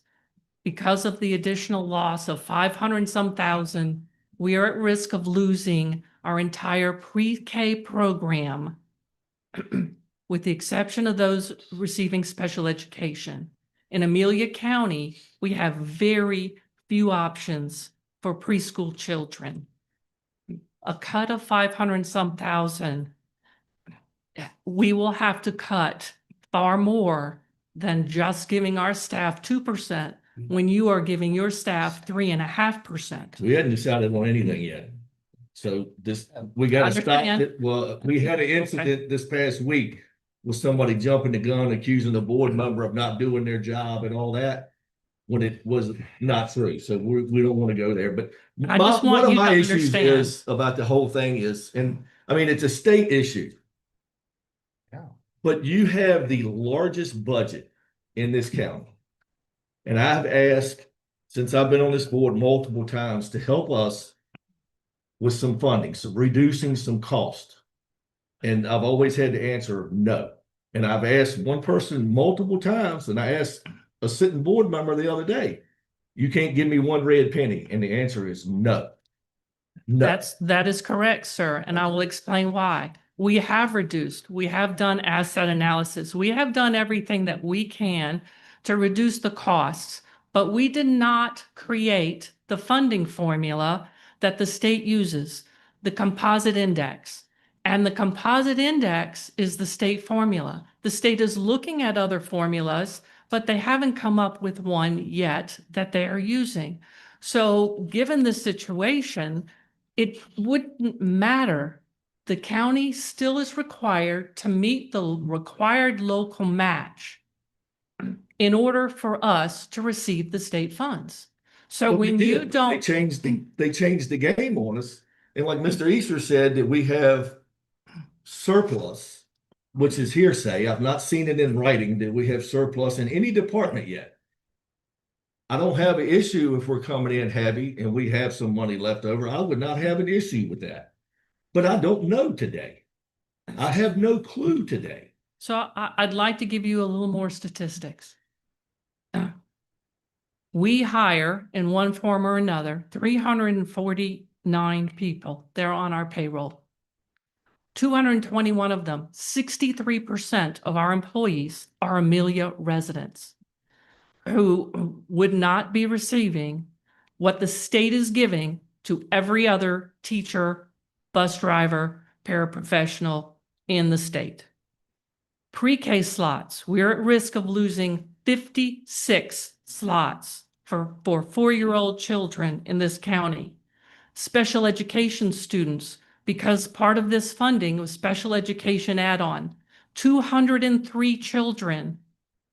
Speaker 8: because of the additional loss of 500 and some thousand, we are at risk of losing our entire pre-K program, with the exception of those receiving special education. In Amelia County, we have very few options for preschool children. A cut of 500 and some thousand, we will have to cut far more than just giving our staff 2% when you are giving your staff 3.5%.
Speaker 2: We hadn't decided on anything yet. So this, we gotta stop
Speaker 8: Understand.
Speaker 2: it. Well, we had an incident this past week with somebody jumping the gun, accusing the board member of not doing their job and all that, when it was not true. So we don't want to go there, but
Speaker 8: I just
Speaker 2: one
Speaker 8: want
Speaker 2: of
Speaker 8: you to
Speaker 2: my issues
Speaker 8: understand.
Speaker 2: is about the whole thing is, and I mean, it's a state issue. But you have the largest budget in this county. And I've asked, since I've been on this board multiple times, to help us with some funding, some reducing some cost. And I've always had to answer no. And I've asked one person multiple times, and I asked a sitting board member the other day, you can't give me one red penny. And the answer is no. No.
Speaker 8: That is correct, sir, and I will explain why. We have reduced, we have done asset analysis, we have done everything that we can to reduce the costs, but we did not create the funding formula that the state uses, the composite index. And the composite index is the state formula. The state is looking at other formulas, but they haven't come up with one yet that they are using. So given the situation, it wouldn't matter. The county still is required to meet the required local match in order for us to receive the state funds. So
Speaker 2: But we
Speaker 8: when you
Speaker 2: did.
Speaker 8: don't.
Speaker 2: They changed the game on us. And like Mr. Easter said, that we have surplus, which is hearsay. I've not seen it in writing that we have surplus in any department yet. I don't have an issue if we're coming in heavy and we have some money left over. I would not have an issue with that. But I don't know today. I have no clue today.
Speaker 8: So I'd like to give you a little more statistics. We hire in one form or another 349 people. They're on our payroll. 221 of them, 63% of our employees are Amelia residents who would not be receiving what the state is giving to every other teacher, bus driver, paraprofessional in the state. Pre-K slots, we're at risk of losing 56 slots for 4-year-old children in this county. Special education students, because part of this funding was special education add-on, 203 children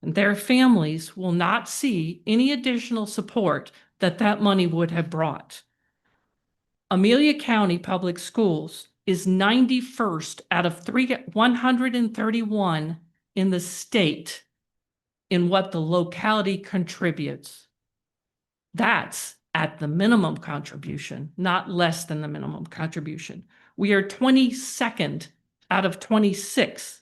Speaker 8: and their families will not see any additional support that money would have brought. Amelia County Public Schools is 91st out of 131 in the state in what the locality contributes. That's at the minimum contribution, not less than the minimum contribution. We are 22nd out of 26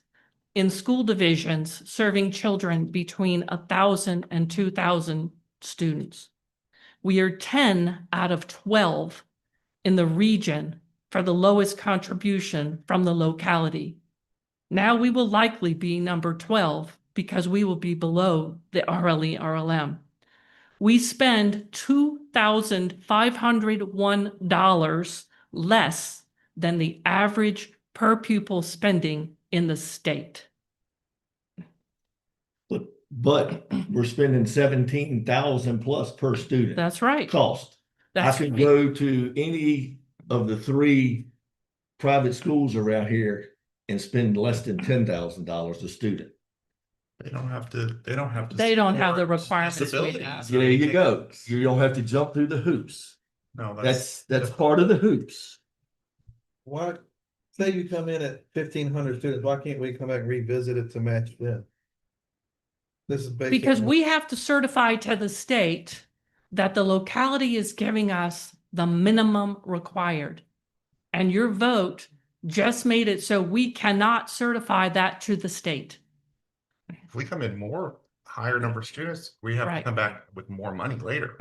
Speaker 8: in school divisions serving children between 1,000 and 2,000 students. We are 10 out of 12 in the region for the lowest contribution from the locality. Now we will likely be number 12 because we will be below the RLE RLM. We spend $2,501 less than the average per pupil spending in the state.
Speaker 2: But we're spending 17,000 plus per student.
Speaker 8: That's right.
Speaker 2: Cost.
Speaker 8: That's
Speaker 2: I can
Speaker 8: right.
Speaker 2: go to any of the 3 private schools around here and spend less than $10,000 a student.
Speaker 9: They don't have to. They don't have to.
Speaker 8: They don't have the
Speaker 9: support
Speaker 8: requirements we
Speaker 9: disabilities
Speaker 8: have.
Speaker 9: or
Speaker 2: There you
Speaker 9: anything
Speaker 2: go.
Speaker 9: else.
Speaker 2: You don't have to jump through the hoops.
Speaker 9: No,
Speaker 2: That's part of the hoops.
Speaker 3: Why, say you come in at 1,500 students, why can't we come back and revisit it to match them? This is basically.
Speaker 8: Because we have to certify to the state that the locality is giving us the minimum required. And your vote just made it so we cannot certify that to the state.
Speaker 9: If we come in more, higher number of students, we have to
Speaker 8: Right.
Speaker 9: come back with more money later.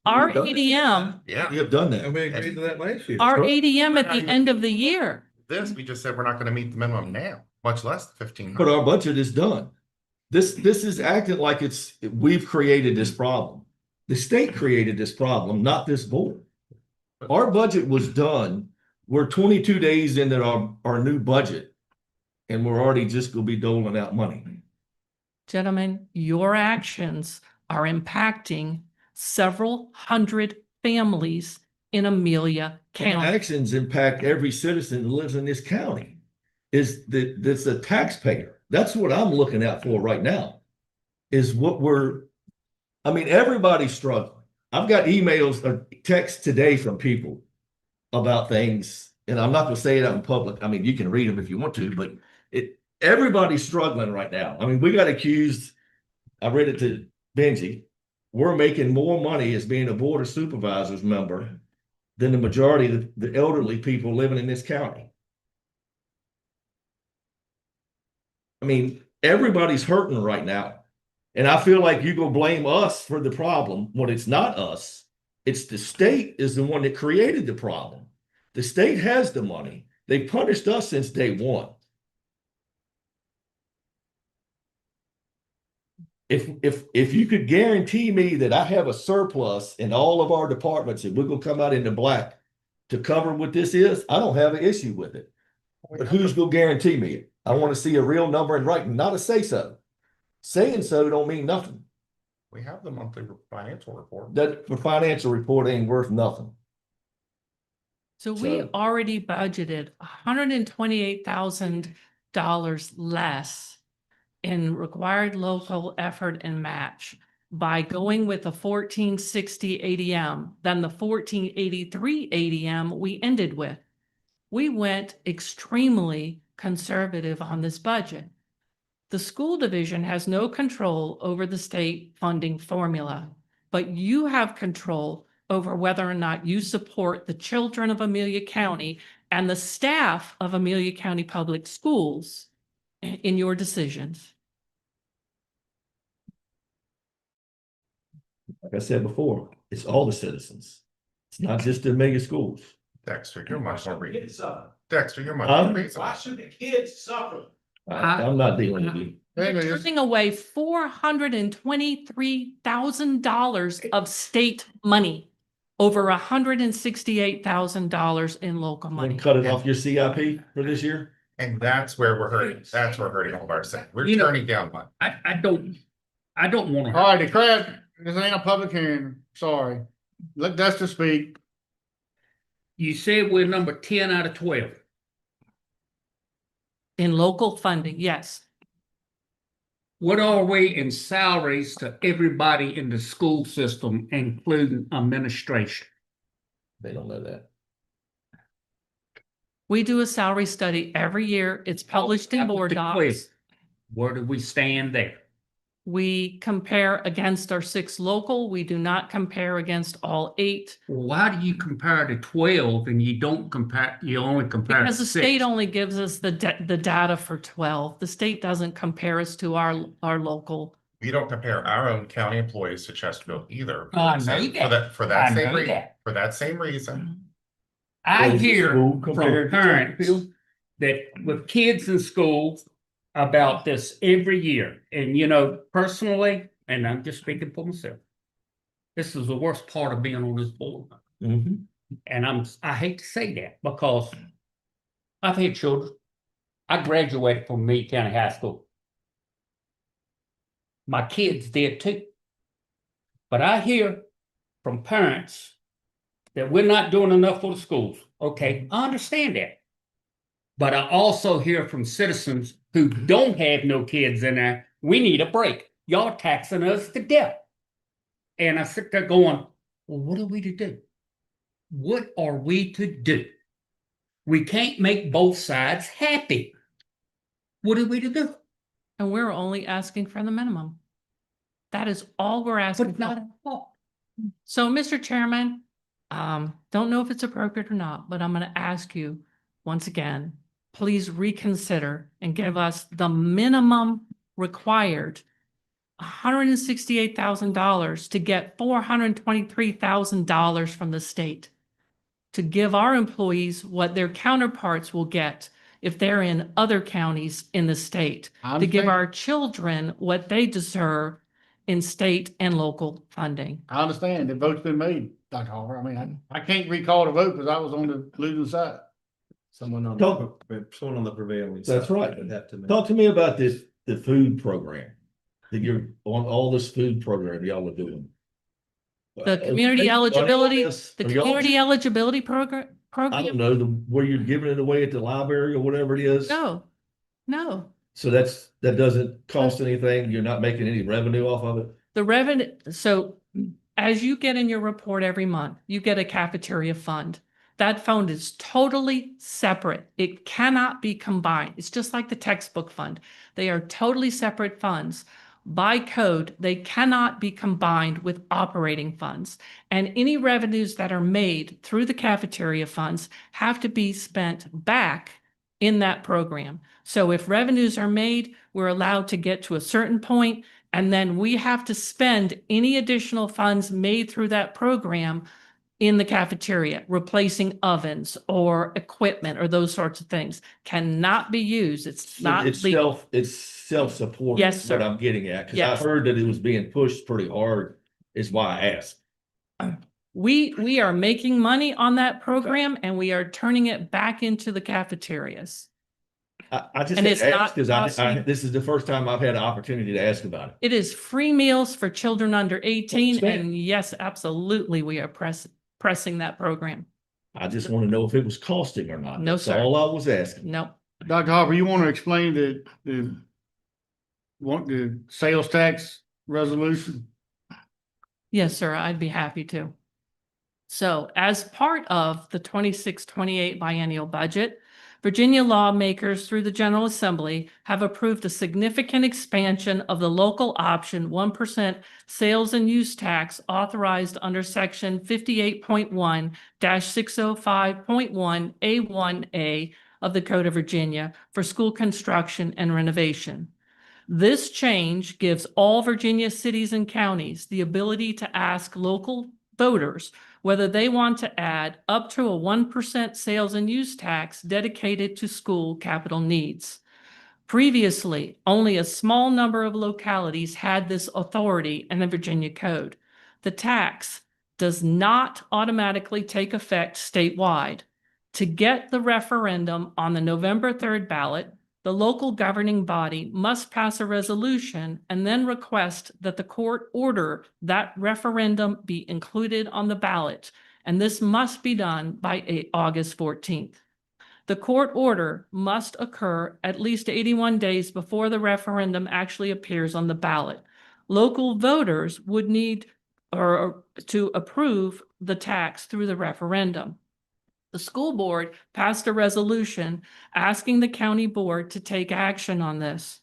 Speaker 8: Our
Speaker 2: We've done it.
Speaker 8: ADM,
Speaker 9: Yeah,
Speaker 2: We have done
Speaker 3: And
Speaker 2: that.
Speaker 3: we agreed to that last year.
Speaker 8: our ADM at the end of the year.
Speaker 9: this, we just said we're not gonna meet the minimum now, much less 15.
Speaker 2: But our budget is done. This is acting like we've created this problem. The state created this problem, not this board. Our budget was done. We're 22 days into our new budget. And we're already just gonna be doling out money.
Speaker 8: Gentlemen, your actions are impacting several hundred families in Amelia County.
Speaker 2: Actions impact every citizen who lives in this county. That's a taxpayer. That's what I'm looking out for right now. Everybody's struggling. I've got emails or texts today from people about things, and I'm not gonna say it out in public. I mean, you can read them if you want to, but everybody's struggling right now. I mean, we got accused. I read it to Benji. We're making more money as being a board of supervisors member than the majority of the elderly people living in this county. I mean, everybody's hurting right now. And I feel like you go blame us for the problem when it's not us. It's the state is the one that created the problem. The state has the money. They punished us since day one. If you could guarantee me that I have a surplus in all of our departments and we're gonna come out in the black to cover what this is, I don't have an issue with it. But who's gonna guarantee me it? I want to see a real number in writing, not a say so. Saying so don't mean nothing.
Speaker 9: We have the monthly financial report.
Speaker 2: That the financial report ain't worth nothing.
Speaker 8: So we
Speaker 2: So-
Speaker 8: already budgeted $128,000 less in required local effort and match by going with the 1460 ADM than the 1483 ADM we ended with. We went extremely conservative on this budget. The school division has no control over the state funding formula, but you have control over whether or not you support the children of Amelia County and the staff of Amelia County Public Schools in your decisions.
Speaker 2: Like I said before, it's all the citizens. It's not just the mega schools.
Speaker 9: Dexter, you're much more reasonable.
Speaker 10: Kids suffer.
Speaker 9: Dexter, you're much
Speaker 2: Huh?
Speaker 9: more reasonable.
Speaker 10: Why should the kids suffer?
Speaker 2: I'm not dealing with you.
Speaker 8: We're turning away $423,000 of state money, over $168,000 in local
Speaker 2: Want
Speaker 8: money.
Speaker 2: to cut it off your CIP for this year?
Speaker 9: And that's where we're hurting. That's where we're hurting all of our stuff. We're
Speaker 5: You know-
Speaker 9: turning down money.
Speaker 5: I don't want
Speaker 1: All right, declare, this ain't a public hearing, sorry. Let Dexter speak.
Speaker 5: you said we're number 10 out of 12.
Speaker 8: In local funding, yes.
Speaker 5: What are we in salaries to everybody in the school system, including administration?
Speaker 2: They don't know that.
Speaker 8: We do a salary study every year. It's published in
Speaker 5: That was
Speaker 8: board
Speaker 5: the
Speaker 8: docs.
Speaker 5: question. Where do we stand there?
Speaker 8: We compare against our 6 local. We do not compare against all 8
Speaker 5: Well, why do you compare to 12 and you don't compare, you only compare
Speaker 8: because
Speaker 5: to
Speaker 8: the state
Speaker 5: 6?
Speaker 8: only gives us the data for 12. The state doesn't compare us to our local.
Speaker 9: We don't compare our own county employees to Chesterfield either.
Speaker 5: I know
Speaker 9: So
Speaker 5: that.
Speaker 9: For that
Speaker 5: I
Speaker 9: same
Speaker 5: know
Speaker 9: reason,
Speaker 5: that.
Speaker 9: for that same reason,
Speaker 5: I
Speaker 2: What is the
Speaker 5: hear
Speaker 2: school
Speaker 5: from
Speaker 2: compared to
Speaker 5: parents
Speaker 2: Chesterfield?
Speaker 5: that with kids in school about this every year. And personally, and I'm just speaking for myself, this is the worst part of being on this board.
Speaker 2: Mhm.
Speaker 5: And I hate to say that because I've had children. I graduated from Meade County High School. My kids did too. But I hear from parents that we're not doing enough for the schools. Okay, I understand that. But I also hear from citizens who don't have no kids in there, we need a break. Y'all taxing us to death. And I sit there going, well, what are we to do? What are we to do? We can't make both sides happy. What are we to do?
Speaker 8: And we're only asking for the minimum. That is all we're asking
Speaker 5: But not
Speaker 8: for.
Speaker 5: at all.
Speaker 8: So, Mr. Chairman, don't know if it's appropriate or not, but I'm going to ask you once again, please reconsider and give us the minimum required $168,000 to get $423,000 from the state to give our employees what their counterparts will get if they're in other counties in the state,
Speaker 1: I
Speaker 8: to give
Speaker 1: understand.
Speaker 8: our children what they deserve in state and local funding.
Speaker 1: I understand the vote's been made, Dr. Harper. I mean, I can't recall the vote because I was on the losing side.
Speaker 2: Someone on
Speaker 10: Talk-
Speaker 2: someone on the prevailing.
Speaker 10: That's
Speaker 2: side
Speaker 10: right.
Speaker 2: would have to make-
Speaker 10: Talk to me about the food program. That you're on all this food program y'all are doing.
Speaker 8: The community eligibility, the
Speaker 10: Are y'all-
Speaker 8: community eligibility program.
Speaker 10: I don't know, where you're giving it away at the library or whatever it is.
Speaker 8: No, no.
Speaker 10: So that doesn't cost anything. You're not making any revenue off of it.
Speaker 8: The revenue, so as you get in your report every month, you get a cafeteria fund. That fund is totally separate. It cannot be combined. It's just like the textbook fund. They are totally separate funds. By code, they cannot be combined with operating funds. And any revenues that are made through the cafeteria funds have to be spent back in that program. So if revenues are made, we're allowed to get to a certain point, and then we have to spend any additional funds made through that program in the cafeteria, replacing ovens or equipment or those sorts of things. Cannot be used. It's not legal.
Speaker 10: It's self-supporting.
Speaker 8: Yes, sir.
Speaker 10: What I'm getting at, because
Speaker 8: Yes.
Speaker 10: I heard that it was being pushed pretty hard, is why I asked.
Speaker 8: We are making money on that program and we are turning it back into the cafeterias.
Speaker 10: I just
Speaker 8: And
Speaker 10: had
Speaker 8: it's
Speaker 10: to
Speaker 8: not
Speaker 10: ask because I
Speaker 8: costing-
Speaker 10: this is the first time I've had an opportunity to ask about it.
Speaker 8: It is free meals for children under 18,
Speaker 10: Understand.
Speaker 8: and yes, absolutely, we are pressing that program.
Speaker 10: I just want to know if it was costing or not.
Speaker 8: No,
Speaker 10: That's
Speaker 8: sir.
Speaker 10: all I was asking.
Speaker 8: No,
Speaker 1: Dr. Harper, you want to explain the sales tax resolution?
Speaker 8: yes, sir, I'd be happy to. So as part of the 26-28 biennial budget, Virginia lawmakers through the General Assembly have approved a significant expansion of the local option 1% sales and use tax authorized under section 58.1-605.1A1A of the Code of Virginia for school construction and renovation. This change gives all Virginia cities and counties the ability to ask local voters whether they want to add up to a 1% sales and use tax dedicated to school capital needs. Previously, only a small number of localities had this authority in the Virginia Code. The tax does not automatically take effect statewide. To get the referendum on the November 3rd ballot, the local governing body must pass a resolution and then request that the court order that referendum be included on the ballot, and this must be done by August 14th. The court order must occur at least 81 days before the referendum actually appears on the ballot. Local voters would need to approve the tax through the referendum. The school board passed a resolution asking the county board to take action on this.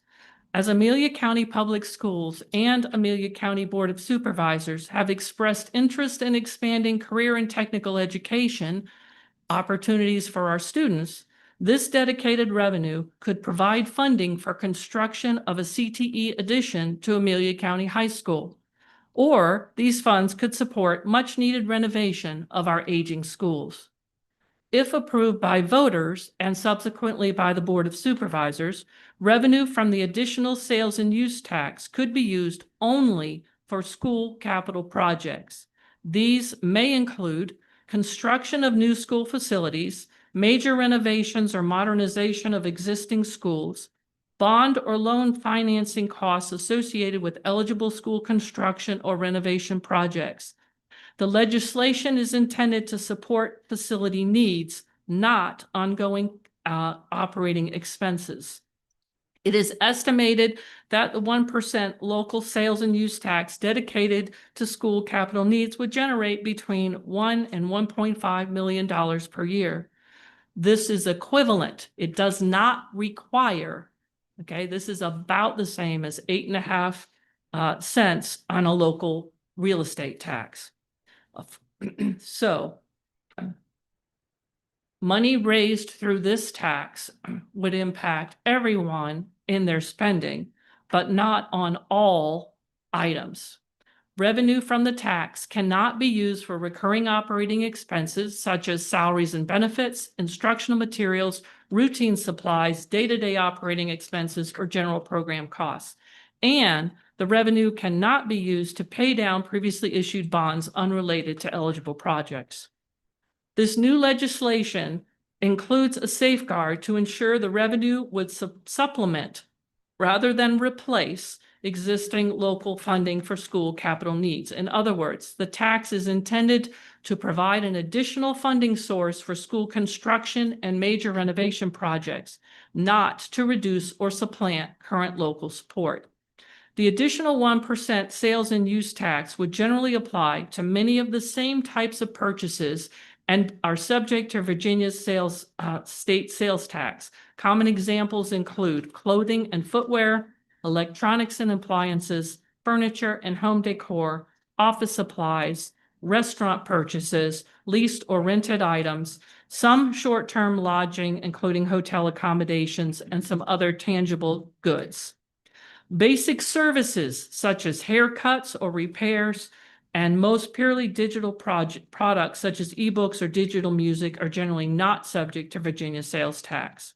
Speaker 8: As Amelia County Public Schools and Amelia County Board of Supervisors have expressed interest in expanding career and technical education opportunities for our students, this dedicated revenue could provide funding for construction of a CTE addition to Amelia County High School. Or these funds could support much-needed renovation of our aging schools. If approved by voters and subsequently by the Board of Supervisors, revenue from the additional sales and use tax could be used only for school capital projects. These may include construction of new school facilities, major renovations or modernization of existing schools, bond or loan financing costs associated with eligible school construction or renovation projects. The legislation is intended to support facility needs, not ongoing operating expenses. It is estimated that the 1% local sales and use tax dedicated to school capital needs would generate between $1 and $1.5 million per year. This is equivalent. It does not require, okay, this is about the same as 8.5 cents on a local real estate tax. So money raised through this tax would impact everyone in their spending, but not on all items. Revenue from the tax cannot be used for recurring operating expenses such as salaries and benefits, instructional materials, routine supplies, day-to-day operating expenses, or general program costs. And the revenue cannot be used to pay down previously issued bonds unrelated to eligible projects. This new legislation includes a safeguard to ensure the revenue would supplement rather than replace existing local funding for school capital needs. In other words, the tax is intended to provide an additional funding source for school construction and major renovation projects, not to reduce or supplant current local support. The additional 1% sales and use tax would generally apply to many of the same types of purchases and are subject to Virginia's state sales tax. Common examples include clothing and footwear, electronics and appliances, furniture and home decor, office supplies, restaurant purchases, leased or rented items, some short-term lodging, including hotel accommodations, and some other tangible goods. Basic services such as haircuts or repairs and most purely digital products such as ebooks or digital music are generally not subject to Virginia sales tax.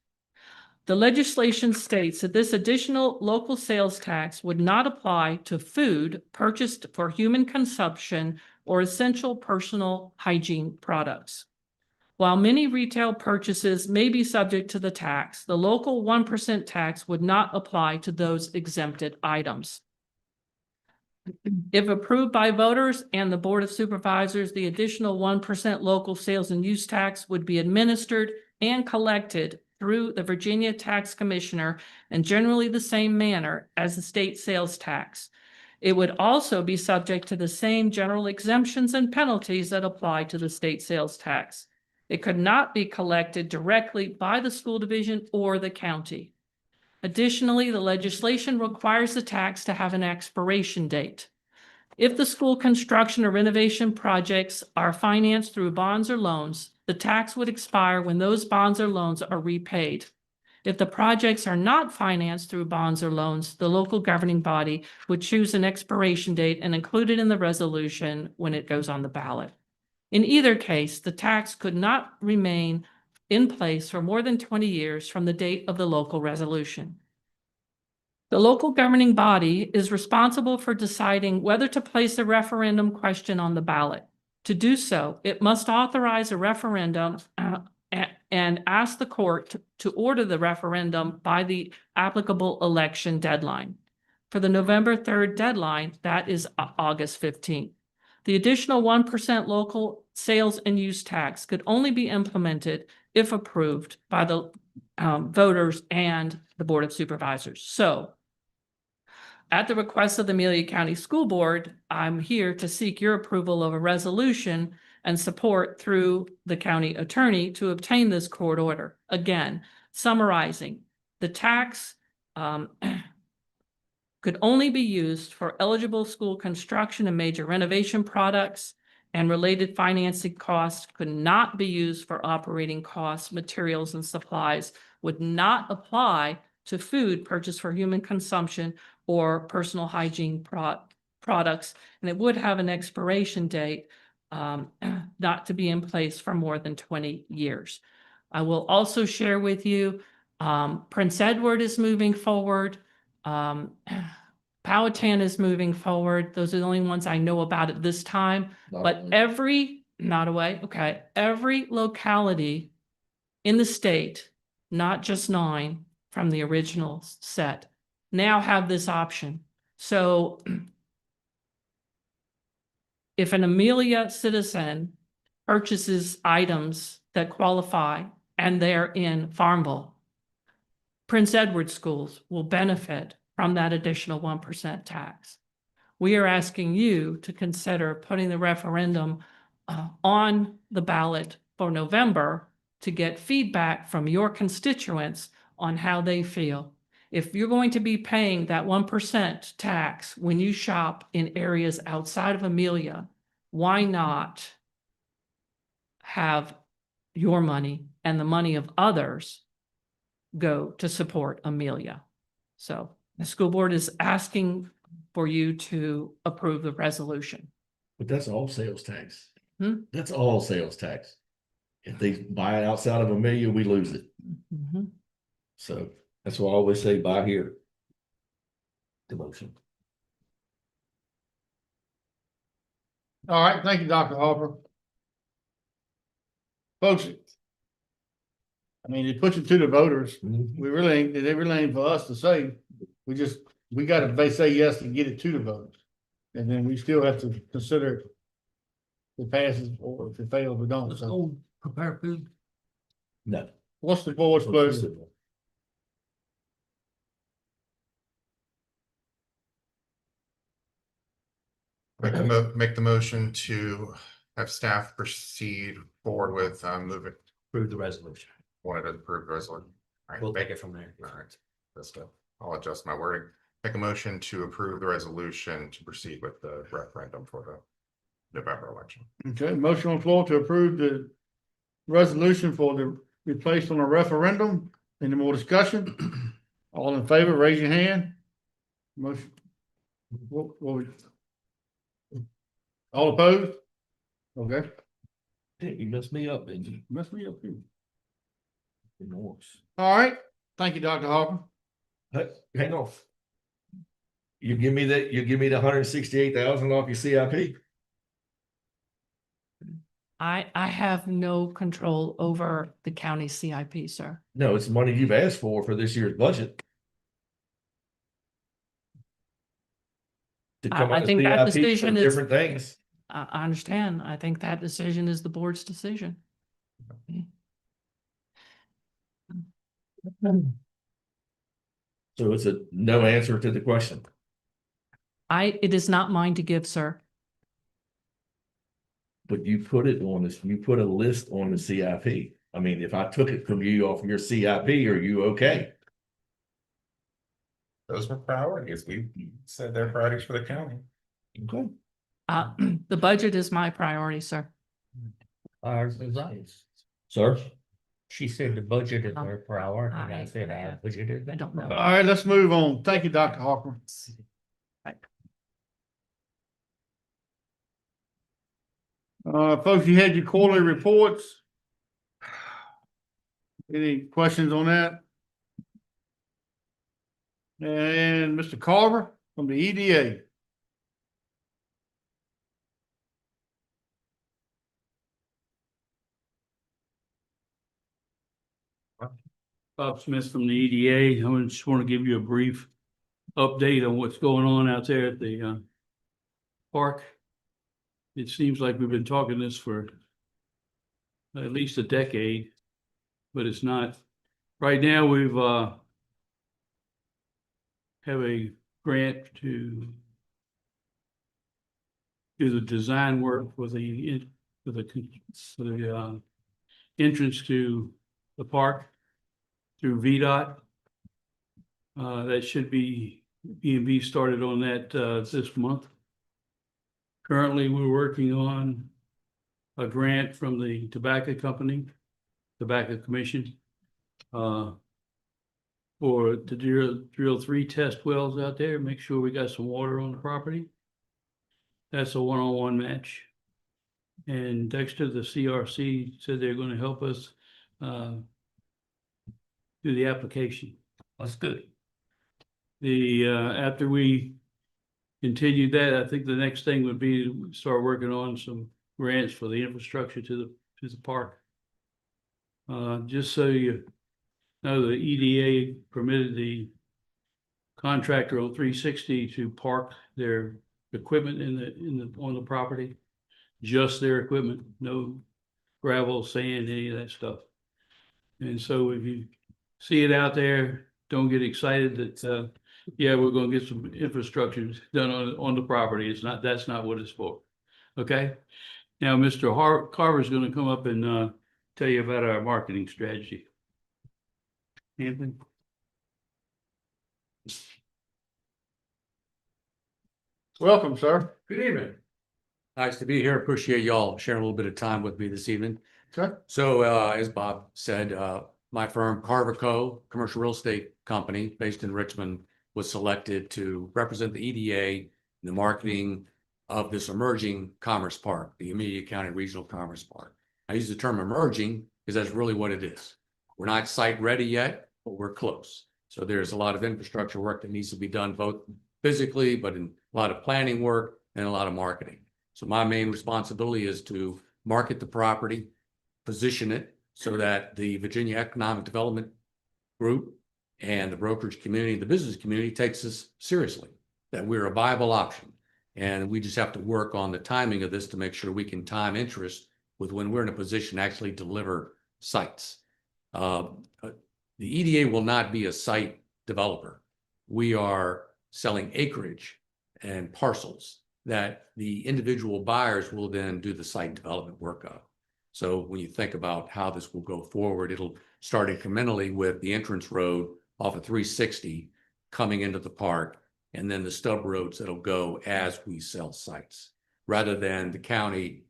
Speaker 8: The legislation states that this additional local sales tax would not apply to food purchased for human consumption or essential personal hygiene products. While many retail purchases may be subject to the tax, the local 1% tax would not apply to those exempted items. If approved by voters and the Board of Supervisors, the additional 1% local sales and use tax would be administered and collected through the Virginia Tax Commissioner in generally the same manner as the state sales tax. It would also be subject to the same general exemptions and penalties that apply to the state sales tax. It could not be collected directly by the school division or the county. Additionally, the legislation requires the tax to have an expiration date. If the school construction or renovation projects are financed through bonds or loans, the tax would expire when those bonds or loans are repaid. If the projects are not financed through bonds or loans, the local governing body would choose an expiration date and include it in the resolution when it goes on the ballot. In either case, the tax could not remain in place for more than 20 years from the date of the local resolution. The local governing body is responsible for deciding whether to place a referendum question on the ballot. To do so, it must authorize a referendum and ask the court to order the referendum by the applicable election deadline. For the November 3rd deadline, that is August 15th. The additional 1% local sales and use tax could only be implemented if approved by the voters and the Board of Supervisors. So, at the request of the Amelia County School Board, I'm here to seek your approval of a resolution and support through the county attorney to obtain this court order. Again, summarizing, the tax could only be used for eligible school construction and major renovation products, and related financing costs could not be used for operating costs, materials, and supplies, would not apply to food purchased for human consumption or personal hygiene products, and it would have an expiration date not to be in place for more than 20 years. I will also share with you, Prince Edward is moving forward. Powhatan is moving forward. Those are the only ones I know about at this time. But every locality in the state, not just 9 from the original set, now have this option. So if an Amelia citizen purchases items that qualify and they're in Farmville, Prince Edward schools will benefit from that additional 1% tax. We are asking you to consider putting the referendum on the ballot for November to get feedback from your constituents on how they feel. If you're going to be paying that 1% tax when you shop in areas outside of Amelia, why not have your money and the money of others go to support Amelia? So the school board is asking for you to approve the resolution.
Speaker 10: But that's all sales tax.
Speaker 8: Hmm?
Speaker 10: That's all sales tax. If they buy it outside of Amelia, we lose it.
Speaker 8: Mhm.
Speaker 10: So that's why I always say buy here. The motion.
Speaker 1: All right, thank you, Dr. Harper. Folks, I mean, it puts it to the voters. We really ain't, they really ain't for us to say. We gotta, they say yes to get it to the voters. And then we still have to consider if it passes or if it fails, we don't. So
Speaker 5: Prepare food.
Speaker 10: No.
Speaker 1: what's the board's pleasure?
Speaker 9: Make the motion to have staff proceed forward with, moving,
Speaker 5: Approve the resolution.
Speaker 9: wanted to approve the resolution. All right,
Speaker 5: We'll take it from there.
Speaker 9: All right, let's go. I'll adjust my wording. Make a motion to approve the resolution to proceed with the referendum for the November election.
Speaker 1: Okay, motion on the floor to approve the resolution for the be placed on a referendum. Any more discussion? All in favor, raise your hand. Motion. All opposed? Okay.
Speaker 10: Hey, you messed me up, didn't you?
Speaker 1: Mess me up here.
Speaker 10: Remorse.
Speaker 1: All right, thank you, Dr. Harper.
Speaker 10: Hey, hang on. You give me that, you give me the 168,000 off your CIP?
Speaker 8: I have no control over the county CIP, sir.
Speaker 10: No, it's money you've asked for this year's budget. To come
Speaker 8: I
Speaker 10: out of
Speaker 8: think that
Speaker 10: CIP for
Speaker 8: decision is-
Speaker 10: different things.
Speaker 8: I understand. I think that decision is the board's decision.
Speaker 10: So it's a no answer to the question.
Speaker 8: It is not mine to give, sir.
Speaker 10: But you put it on this, you put a list on the CIP. I mean, if I took it from you off your CIP, are you okay?
Speaker 9: Those were priorities. We said they're priorities for the county.
Speaker 10: Okay.
Speaker 8: The budget is my priority, sir.
Speaker 5: Ours is ours.
Speaker 10: Sir?
Speaker 5: She said the budget is her priority.
Speaker 8: I-
Speaker 5: I said our budget is.
Speaker 8: I don't know.
Speaker 1: All right, let's move on. Thank you, Dr. Harper. Folks, you had your quarterly reports. Any questions on that? And Mr. Carver from the EDA.
Speaker 11: Bob Smith from the EDA. I just want to give you a brief update on what's going on out there at the park. It seems like we've been talking this for at least a decade, but it's not. Right now, we've have a grant to do the design work for the entrance to the park through VDOT. That should be B&B started on that this month. Currently, we're working on a grant from the Tobacco Company, Tobacco Commission, to drill 3 test wells out there, make sure we got some water on the property. That's a one-on-one match. And Dexter, the CRC, said they're going to help us do the application.
Speaker 5: That's good.
Speaker 11: After we continued that, I think the next thing would be to start working on some grants for the infrastructure to the park. Just so you know, the EDA permitted the contractor on 360 to park their equipment on the property, just their equipment, no gravel, sand, any of that stuff. And so if you see it out there, don't get excited that yeah, we're gonna get some infrastructure done on the property. That's not what it's for. Okay? Now, Mr. Carver is gonna come up and tell you about our marketing strategy. Anthony?
Speaker 1: Welcome, sir.
Speaker 12: Good evening. Nice to be here. Appreciate y'all sharing a little bit of time with me this evening.
Speaker 1: Okay.
Speaker 12: So, as Bob said, my firm Carver Co., commercial real estate company based in Richmond, was selected to represent the EDA in the marketing of this emerging commerce park, the Amelia County Regional Commerce Park. I use the term emerging because that's really what it is. We're not site ready yet, but we're close. So there's a lot of infrastructure work that needs to be done, both physically, but in a lot of planning work and a lot of marketing. So my main responsibility is to market the property, position it so that the Virginia Economic Development Group and the brokerage community, the business community takes us seriously, that we're a viable option. And we just have to work on the timing of this to make sure we can time interest with when we're in a position to actually deliver sites. The EDA will not be a site developer. We are selling acreage and parcels that the individual buyers will then do the site development work of. So when you think about how this will go forward, it'll start incrementally with the entrance road off of 360 coming into the park, and then the stub roads that'll go as we sell sites, rather than the county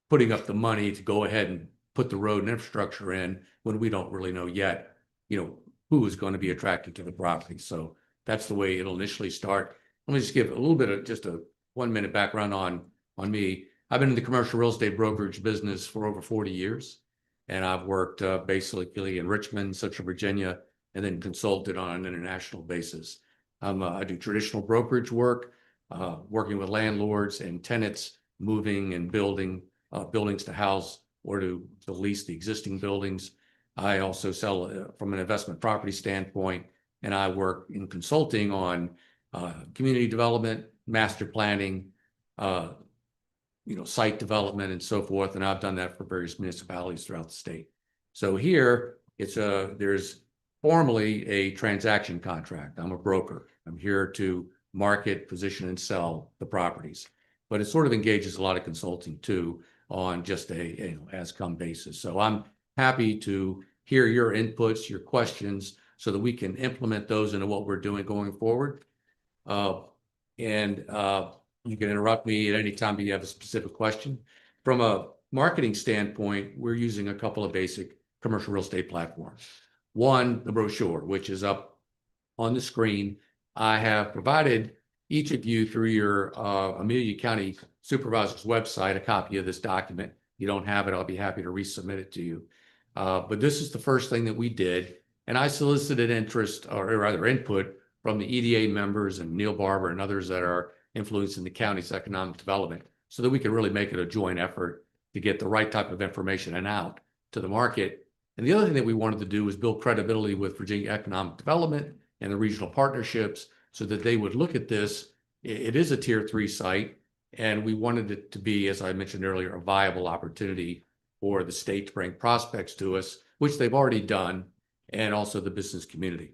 Speaker 12: putting up the money to go ahead and put the road and infrastructure in when we don't really know yet, who is going to be attracted to the property. So that's the way it'll initially start. Let me just give a little bit of just a 1 minute background on me. I've been in the commercial real estate brokerage business for over 40 years, and I've worked basically in Richmond, Central Virginia, and then consulted on an international basis. I do traditional brokerage work, working with landlords and tenants, moving and building buildings to house or to lease the existing buildings. I also sell from an investment property standpoint, and I work in consulting on community development, master planning, site development and so forth. And I've done that for various municipalities throughout the state. So here there's formally a transaction contract. I'm a broker. I'm here to market, position, and sell the properties. But it sort of engages a lot of consulting too on just a as-come basis. So I'm happy to hear your inputs, your questions, so that we can implement those into what we're doing going forward. You can interrupt me at any time if you have a specific question. From a marketing standpoint, we're using a couple of basic commercial real estate platforms. One, the brochure, which is up on the screen. I have provided each of you through your Amelia County Supervisors website a copy of this document. If you don't have it, I'll be happy to resubmit it to you. But this is the first thing that we did, and I solicited interest, or rather input, from the EDA members and Neil Barber and others that are influencing the county's economic development, so that we can really make it a joint effort to get the right type of information and out to the market. And the other thing that we wanted to do was build credibility with Virginia Economic Development and the regional partnerships, so that they would look at this. It is a tier 3 site, and we wanted it to be, as I mentioned earlier, a viable opportunity for the state to bring prospects to us, which they've already done, and also the business community.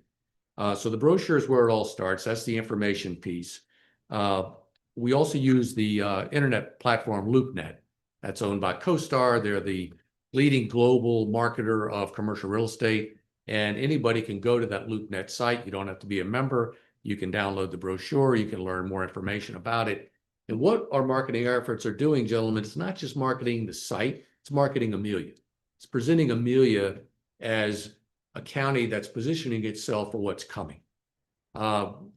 Speaker 12: So the brochure is where it all starts. That's the information piece. We also use the internet platform LoopNet. That's owned by CoStar. They're the leading global marketer of commercial real estate, and anybody can go to that LoopNet site. You don't have to be a member. You can download the brochure. You can learn more information about it. And what our marketing efforts are doing, gentlemen, it's not just marketing the site, it's marketing Amelia. It's presenting Amelia as a county that's positioning itself for what's coming.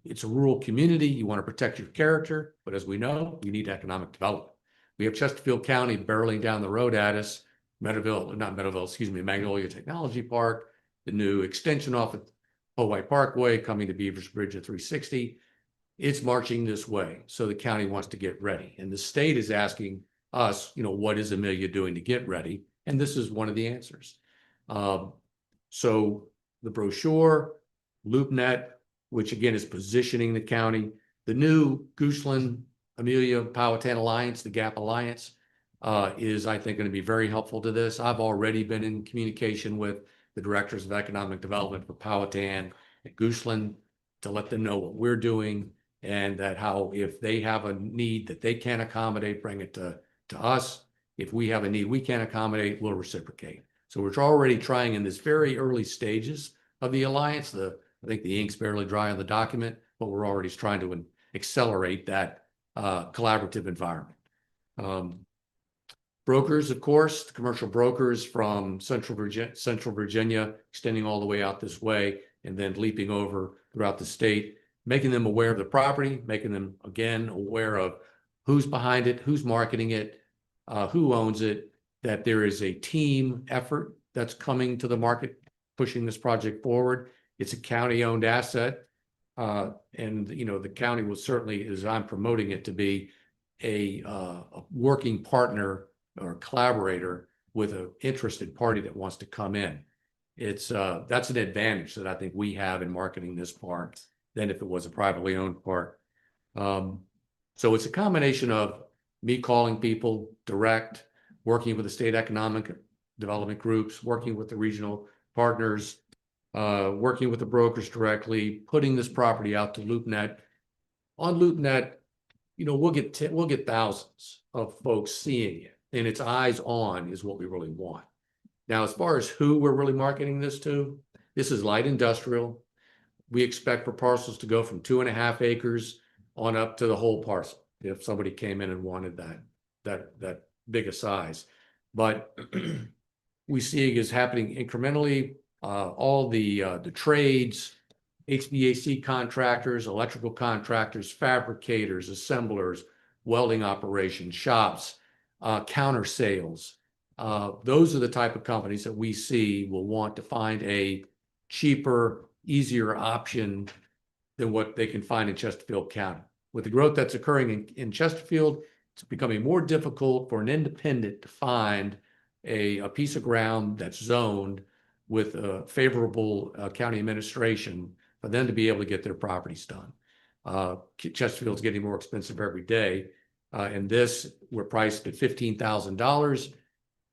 Speaker 12: It's a rural community. You want to protect your character, but as we know, you need economic development. We have Chesterfield County barreling down the road at us, Magnolia Technology Park, the new extension off of Powhite Parkway coming to Beavers Bridge at 360. It's marching this way. So the county wants to get ready. And the state is asking us, what is Amelia doing to get ready? And this is one of the answers. So the brochure, LoopNet, which again is positioning the county, the new Goochland, Amelia, Powhatan Alliance, the GAP Alliance, is, I think, going to be very helpful to this. I've already been in communication with the directors of economic development for Powhatan and Goochland to let them know what we're doing, and that how, if they have a need that they can't accommodate, bring it to us. If we have a need we can't accommodate, we'll reciprocate. So we're already trying in this very early stages of the alliance. I think the ink's barely dry on the document, but we're already trying to accelerate that collaborative environment. Brokers, of course, the commercial brokers from Central Virginia, extending all the way out this way, and then leaping over throughout the state. making them aware of the property, making them again aware of who's behind it, who's marketing it, who owns it, that there is a team effort that's coming to the market, pushing this project forward. It's a county-owned asset. And, you know, the county will certainly, as I'm promoting it, to be a working partner or collaborator with an interested party that wants to come in. It's that's an advantage that I think we have in marketing this park than if it was a privately owned park. So it's a combination of me calling people direct, working with the state economic development groups, working with the regional partners, working with the brokers directly, putting this property out to LoopNet. On LoopNet, you know, we'll get thousands of folks seeing it, and it's eyes on is what we really want. Now, as far as who we're really marketing this to, this is light industrial. We expect for parcels to go from 2.5 acres on up to the whole parcel if somebody came in and wanted that big a size. But we see it as happening incrementally. All the trades, HVAC contractors, electrical contractors, fabricators, assemblers, welding operations, shops, counter sales. Those are the type of companies that we see will want to find a cheaper, easier option than what they can find in Chesterfield County. With the growth that's occurring in Chesterfield, it's becoming more difficult for an independent to find a piece of ground that's zoned with a favorable county administration for them to be able to get their properties done. Chesterfield's getting more expensive every day. And this, we're priced at $15,000.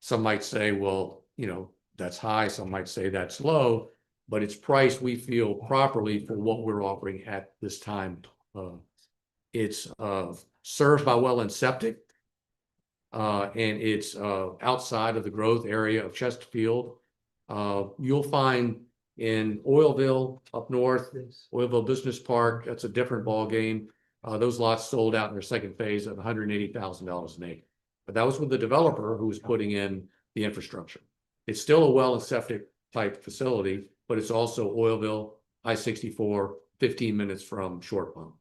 Speaker 12: Some might say, well, you know, that's high. Some might say that's low, but it's priced, we feel, properly for what we're offering at this time. It's served by well and septic, and it's outside of the growth area of Chesterfield. You'll find in Oilville up north, Oilville Business Park, that's a different ball game. Those lots sold out in their second phase at $180,000 an acre. But that was with the developer who was putting in the infrastructure. It's still a well and septic type facility, but it's also Oilville, I-64, 15 minutes from Short Pump.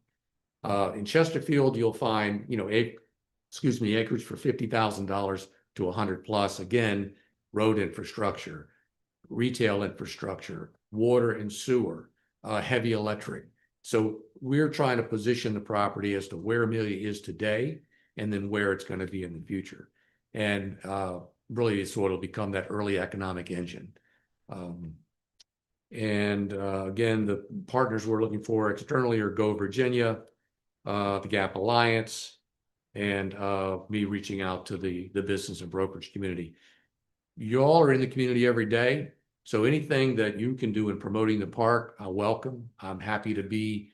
Speaker 12: In Chesterfield, you'll find, you know, acreage for $50,000 to $100,000+. Again, road infrastructure, retail infrastructure, water and sewer, heavy electric. So we're trying to position the property as to where Amelia is today and then where it's going to be in the future. And really it's what will become that early economic engine. Again, the partners we're looking for externally are Go Virginia, the Gap Alliance, and me reaching out to the business and brokerage community. Y'all are in the community every day. So anything that you can do in promoting the park, I welcome. I'm happy to be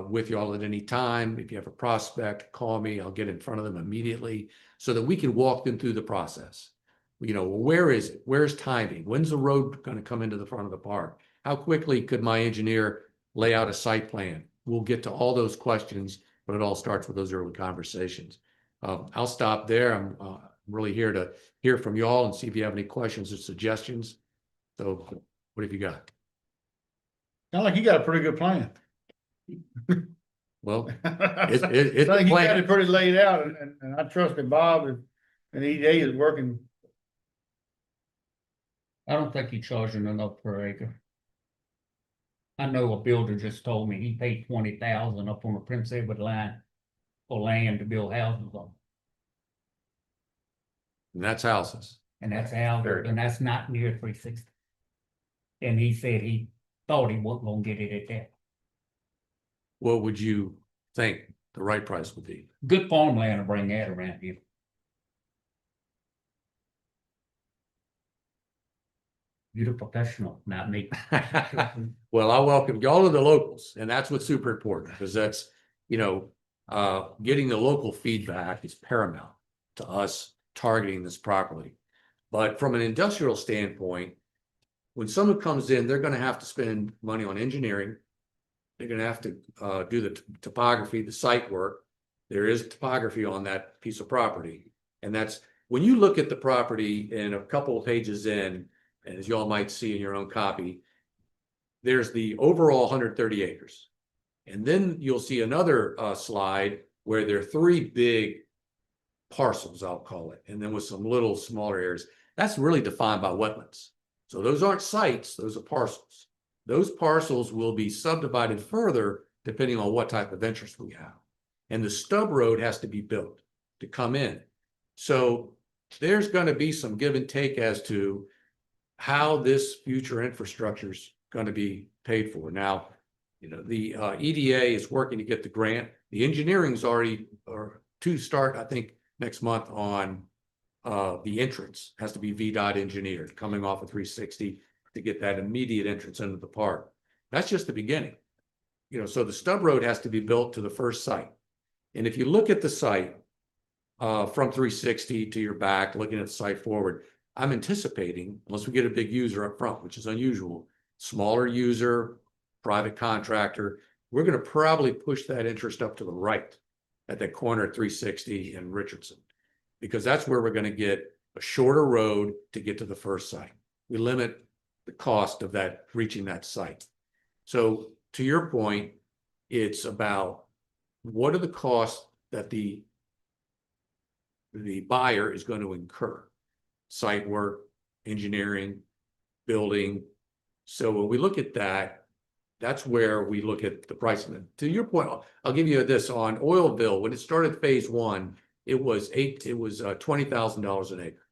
Speaker 12: with y'all at any time. If you have a prospect, call me. I'll get in front of them immediately so that we can walk them through the process. You know, where is it? Where's timing? When's the road going to come into the front of the park? How quickly could my engineer lay out a site plan? We'll get to all those questions, but it all starts with those early conversations. I'll stop there. I'm really here to hear from y'all and see if you have any questions or suggestions. So what have you got?
Speaker 1: Sound like you got a pretty good plan.
Speaker 12: Well,
Speaker 1: it's
Speaker 12: it's
Speaker 1: like you got
Speaker 12: plan.
Speaker 1: it pretty laid out, and I trust that Bob and EDA is working.
Speaker 5: I don't think he's charging enough per acre. I know a builder just told me he paid $20,000 up on the Prince Edward line for land to build houses on.
Speaker 12: And that's houses.
Speaker 5: And that's houses, and that's not near 360. And he said he thought he wasn't gonna get it at that.
Speaker 12: What would you think the right price would be?
Speaker 5: Good farmland to bring that around here. You're the professional, not me.
Speaker 12: Well, I welcome y'all are the locals, and that's what's super important because that's, you know, getting the local feedback is paramount to us targeting this properly. But from an industrial standpoint, when someone comes in, they're going to have to spend money on engineering. They're going to have to do the topography, the site work. There is topography on that piece of property. And that's when you look at the property in a couple of pages in, and as y'all might see in your own copy, there's the overall 130 acres. And then you'll see another slide where there are three big parcels, I'll call it, and then with some little smaller areas. That's really defined by wetlands. So those aren't sites, those are parcels. Those parcels will be subdivided further depending on what type of interest we have. And the stub road has to be built to come in. So there's going to be some give and take as to how this future infrastructure is going to be paid for. Now, you know, the EDA is working to get the grant. The engineering's already to start, I think, next month on the entrance. Has to be VDOT engineered coming off of 360 to get that immediate entrance into the park. That's just the beginning. You know, so the stub road has to be built to the first site. And if you look at the site from 360 to your back, looking at the site forward, I'm anticipating, unless we get a big user up front, which is unusual, smaller user, private contractor, we're going to probably push that interest up to the right at that corner at 360 and Richardson, because that's where we're going to get a shorter road to get to the first site. We limit the cost of that, reaching that site. So to your point, it's about what are the costs that the buyer is going to incur? Site work, engineering, building. So when we look at that, that's where we look at the price. To your point, I'll give you this on Oilville. When it started phase one, it was $20,000 an acre.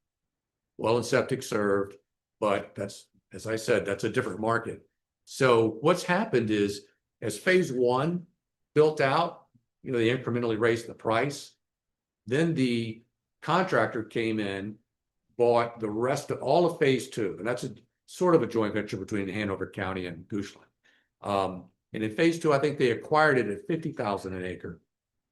Speaker 12: Well, and septic served, but that's, as I said, that's a different market. So what's happened is, as phase one built out, you know, they incrementally raised the price. Then the contractor came in, bought the rest of all of phase two, and that's a sort of a joint venture between Hanover County and Goochland. And in phase two, I think they acquired it at $50,000 an acre.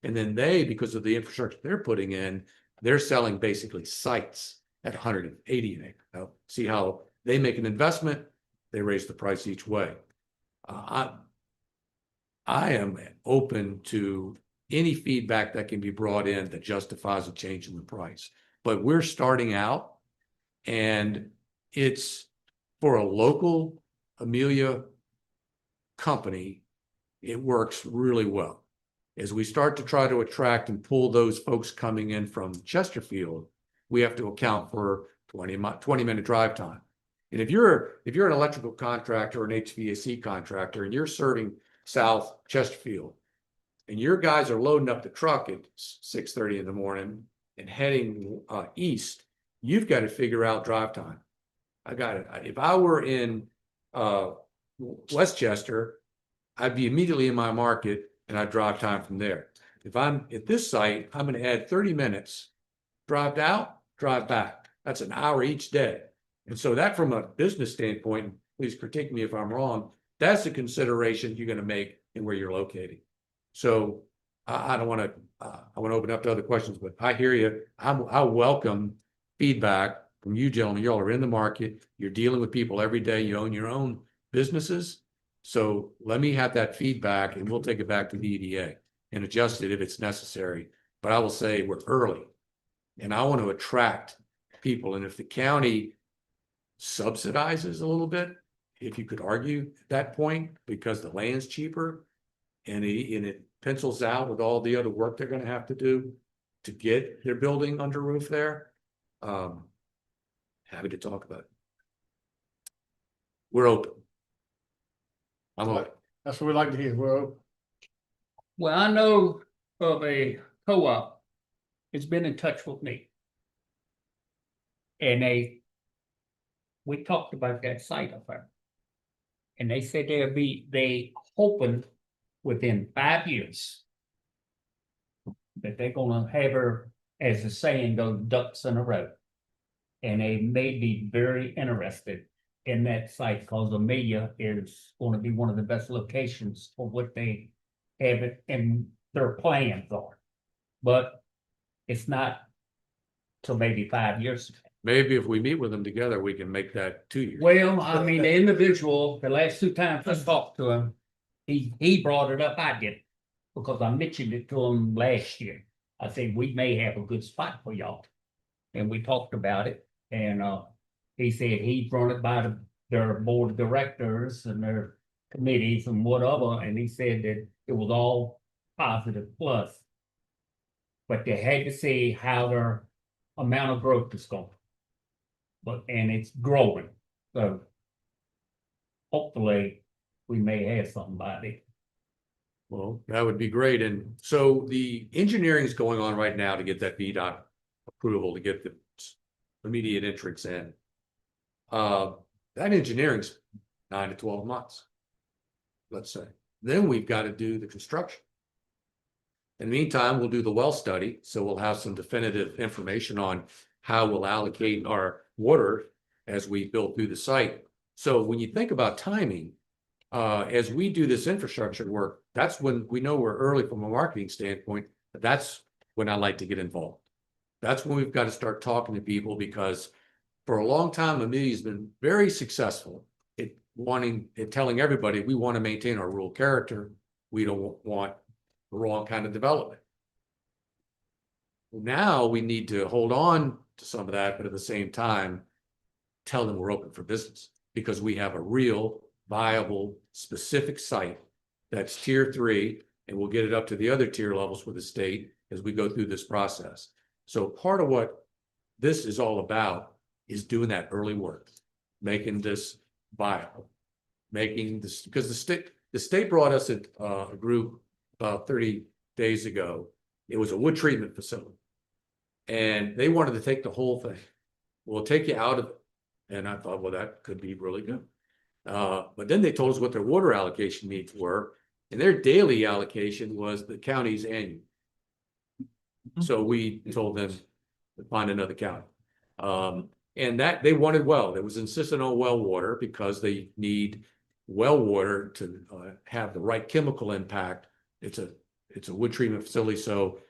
Speaker 12: And then they, because of the infrastructure they're putting in, they're selling basically sites at $180 an acre. Now, see how they make an investment, they raise the price each way. I am open to any feedback that can be brought in that justifies a change in the price. But we're starting out, and it's for a local Amelia company, it works really well. As we start to try to attract and pull those folks coming in from Chesterfield, we have to account for 20-minute drive time. And if you're an electrical contractor or an HVAC contractor and you're serving South Chesterfield, and your guys are loading up the truck at 6:30 in the morning and heading east, you've got to figure out drive time. I got it. If I were in Westchester, I'd be immediately in my market and I'd drive time from there. If I'm at this site, I'm going to add 30 minutes, drive out, drive back. That's an hour each day. And so that, from a business standpoint, please critique me if I'm wrong, that's a consideration you're going to make in where you're located. So I don't want to, I want to open up to other questions, but I hear you. I welcome feedback from you gentlemen. You all are in the market. You're dealing with people every day. You own your own businesses. So let me have that feedback and we'll take it back to the EDA and adjust it if it's necessary. But I will say we're early and I want to attract people. And if the county subsidizes a little bit, if you could argue at that point, because the land's cheaper and it pencils out with all the other work they're going to have to do to get their building under roof there, happy to talk about it. We're open. I'm open.
Speaker 1: That's what we like to hear. We're open.
Speaker 5: Well, I know of a co-op that's been in touch with me. And we talked about that site up there. And they said they hoping within 5 years that they're gonna have her, as the saying goes, ducks in a row. And they may be very interested in that site because Amelia is going to be one of the best locations for what they have it and their plans are. But it's not till maybe 5 years.
Speaker 12: Maybe if we meet with them together, we can make that 2 years.
Speaker 5: Well, I mean, the individual, the last 2 times I talked to him, he brought it up, I didn't, because I mentioned it to him last year. I said, we may have a good spot for y'all. And we talked about it, and he said he'd run it by their board of directors and committees and whatever, and he said that it was all positive plus. But they had to see how their amount of growth is going. And it's growing, so hopefully we may have something by then.
Speaker 12: Well, that would be great. And so the engineering is going on right now to get that VDOT approval to get the immediate entrance in. That engineering's 9 to 12 months, let's say. Then we've got to do the construction. In the meantime, we'll do the well study, so we'll have some definitive information on how we'll allocate our water as we build through the site. So when you think about timing, as we do this infrastructure work, that's when we know we're early from a marketing standpoint. But that's when I like to get involved. That's when we've got to start talking to people, because for a long time, Amelia's been very successful at telling everybody we want to maintain our rural character. We don't want the wrong kind of development. Now we need to hold on to some of that, but at the same time, tell them we're open for business, because we have a real viable, specific site that's tier 3, and we'll get it up to the other tier levels with the state as we go through this process. So part of what this is all about is doing that early work, making this viable, making this, because the state brought us a group about 30 days ago. It was a wood treatment facility, and they wanted to take the whole thing. We'll take you out of it. And I thought, well, that could be really good. But then they told us what their water allocation needs were, and their daily allocation was the county's annual. So we told them to find another county. And that they wanted well. It was insistent on well water, because they need well water to have the right chemical impact. It's a wood treatment facility, so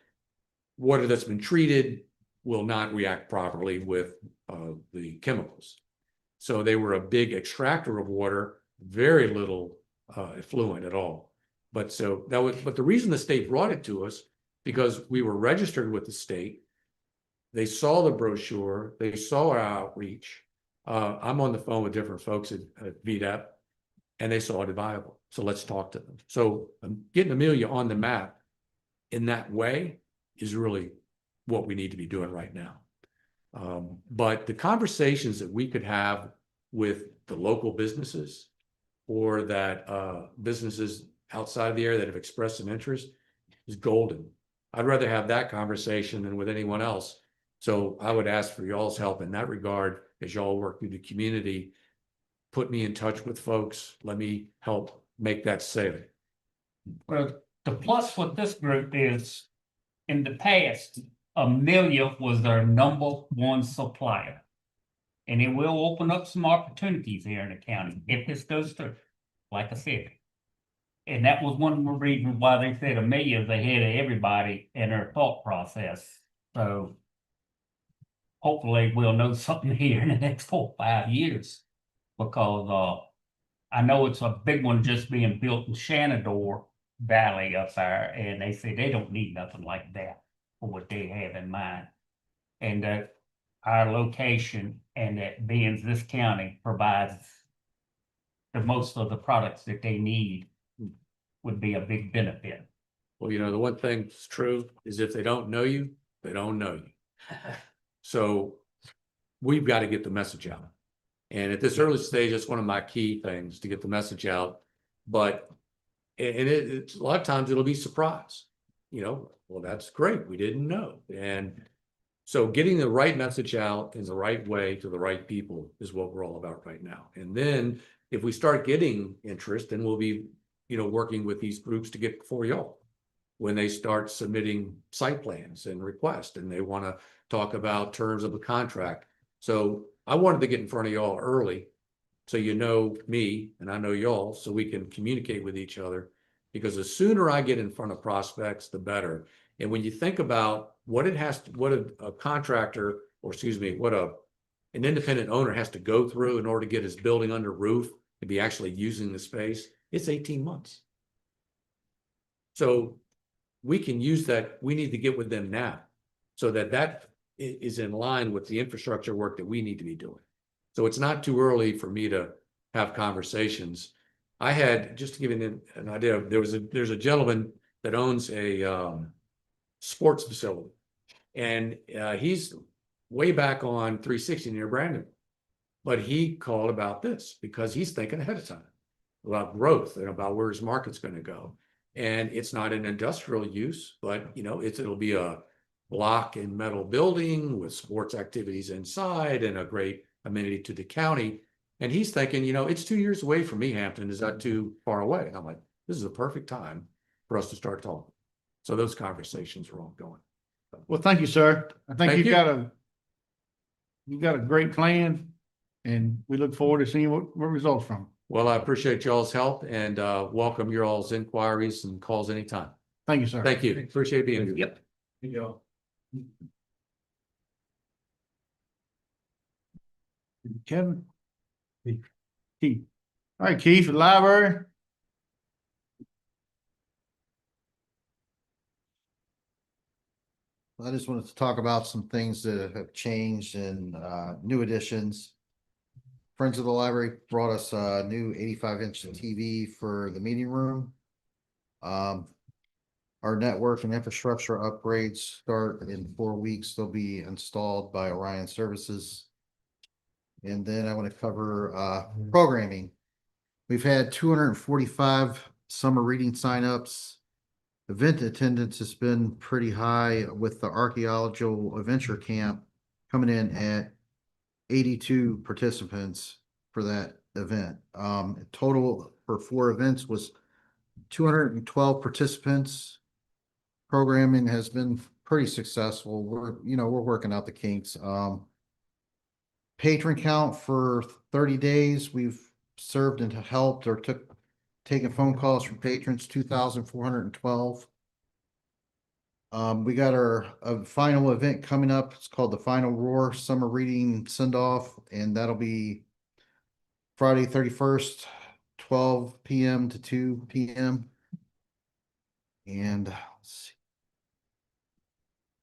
Speaker 12: water that's been treated will not react properly with the chemicals. So they were a big extractor of water, very little effluent at all. But the reason the state brought it to us, because we were registered with the state. They saw the brochure, they saw our outreach. I'm on the phone with different folks at VDEP, and they saw it viable. So let's talk to them. So getting Amelia on the map in that way is really what we need to be doing right now. But the conversations that we could have with the local businesses, or that businesses outside of the area that have expressed some interest, is golden. I'd rather have that conversation than with anyone else. So I would ask for y'all's help in that regard as y'all work through the community. Put me in touch with folks. Let me help make that sale.
Speaker 5: Well, the plus with this group is, in the past, Amelia was their #1 supplier. And it will open up some opportunities here in the county if this goes through, like I said. And that was one of the reasons why they said Amelia is ahead of everybody in their thought process. So hopefully we'll know something here in the next 4 or 5 years. Because I know it's a big one just being built in Shenandoah Valley up there, and they say they don't need nothing like that for what they have in mind. And that our location and that being this county provides the most of the products that they need would be a big benefit.
Speaker 12: Well, the one thing that's true is if they don't know you, they don't know you. So we've got to get the message out. And at this early stage, that's one of my key things, to get the message out. But it's a lot of times it'll be surprise. Well, that's great. We didn't know. And so getting the right message out in the right way to the right people is what we're all about right now. And then if we start getting interest, then we'll be, working with these groups to get before y'all when they start submitting site plans and requests, and they want to talk about terms of a contract. So I wanted to get in front of y'all early, so you know me and I know y'all, so we can communicate with each other, because the sooner I get in front of prospects, the better. And when you think about what a contractor, or excuse me, an independent owner has to go through in order to get his building under roof to be actually using the space, it's 18 months. So we can use that. We need to get with them now, so that is in line with the infrastructure work that we need to be doing. So it's not too early for me to have conversations. I had, just to give you an idea, there's a gentleman that owns a sports facility. And he's way back on 360 near Brandon. But he called about this because he's thinking ahead of time about growth and about where his market's going to go. And it's not an industrial use, but it'll be a block and metal building with sports activities inside and a great amenity to the county. And he's thinking, it's 2 years away from me, Hampton. Is that too far away? And I'm like, this is the perfect time for us to start talking. So those conversations are ongoing.
Speaker 1: Well, thank you, sir. I think
Speaker 12: Thank
Speaker 1: you've
Speaker 12: you.
Speaker 1: got a great plan, and we look forward to seeing what results from it.
Speaker 12: Well, I appreciate y'all's help and welcome your all's inquiries and calls anytime.
Speaker 1: Thank you, sir.
Speaker 12: Thank you. Appreciate being here.
Speaker 5: Yep.
Speaker 1: Thank you all. Kevin? Keith. All right, Keith, the library.
Speaker 13: I just wanted to talk about some things that have changed and new additions. Friends of the Library brought us a new 85-inch TV for the meeting room. Our network and infrastructure upgrades start in 4 weeks. They'll be installed by Orion Services. And then I want to cover programming. We've had 245 summer reading signups. Event attendance has been pretty high with the archaeological adventure camp coming in at 82 participants for that event. Total for 4 events was 212 participants. Programming has been pretty successful. We're working out the kinks. Patron count for 30 days. We've served and helped or taken phone calls from patrons, 2,412. We got our final event coming up. It's called the Final Roar Summer Reading Send-Off, and that'll be Friday 31st, 12 p.m. to 2 p.m. And let's see.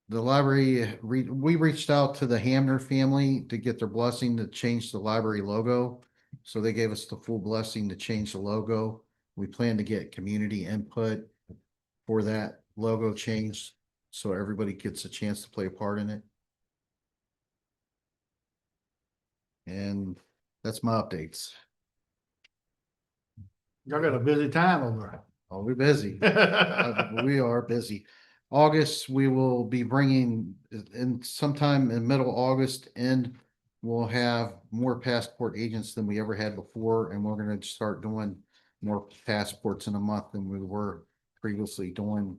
Speaker 13: The library, we reached out to the Hamner family to get their blessing to change the library logo. So they gave us the full blessing to change the logo. We plan to get community input for that logo change, so everybody gets a chance to play a part in it. And that's my updates.
Speaker 1: Y'all got a busy time over
Speaker 13: Oh, we're busy. We are busy. August, we will be bringing in sometime in middle August, and we'll have more passport agents than we ever had before. And we're going to start doing more passports in a month than we were previously doing,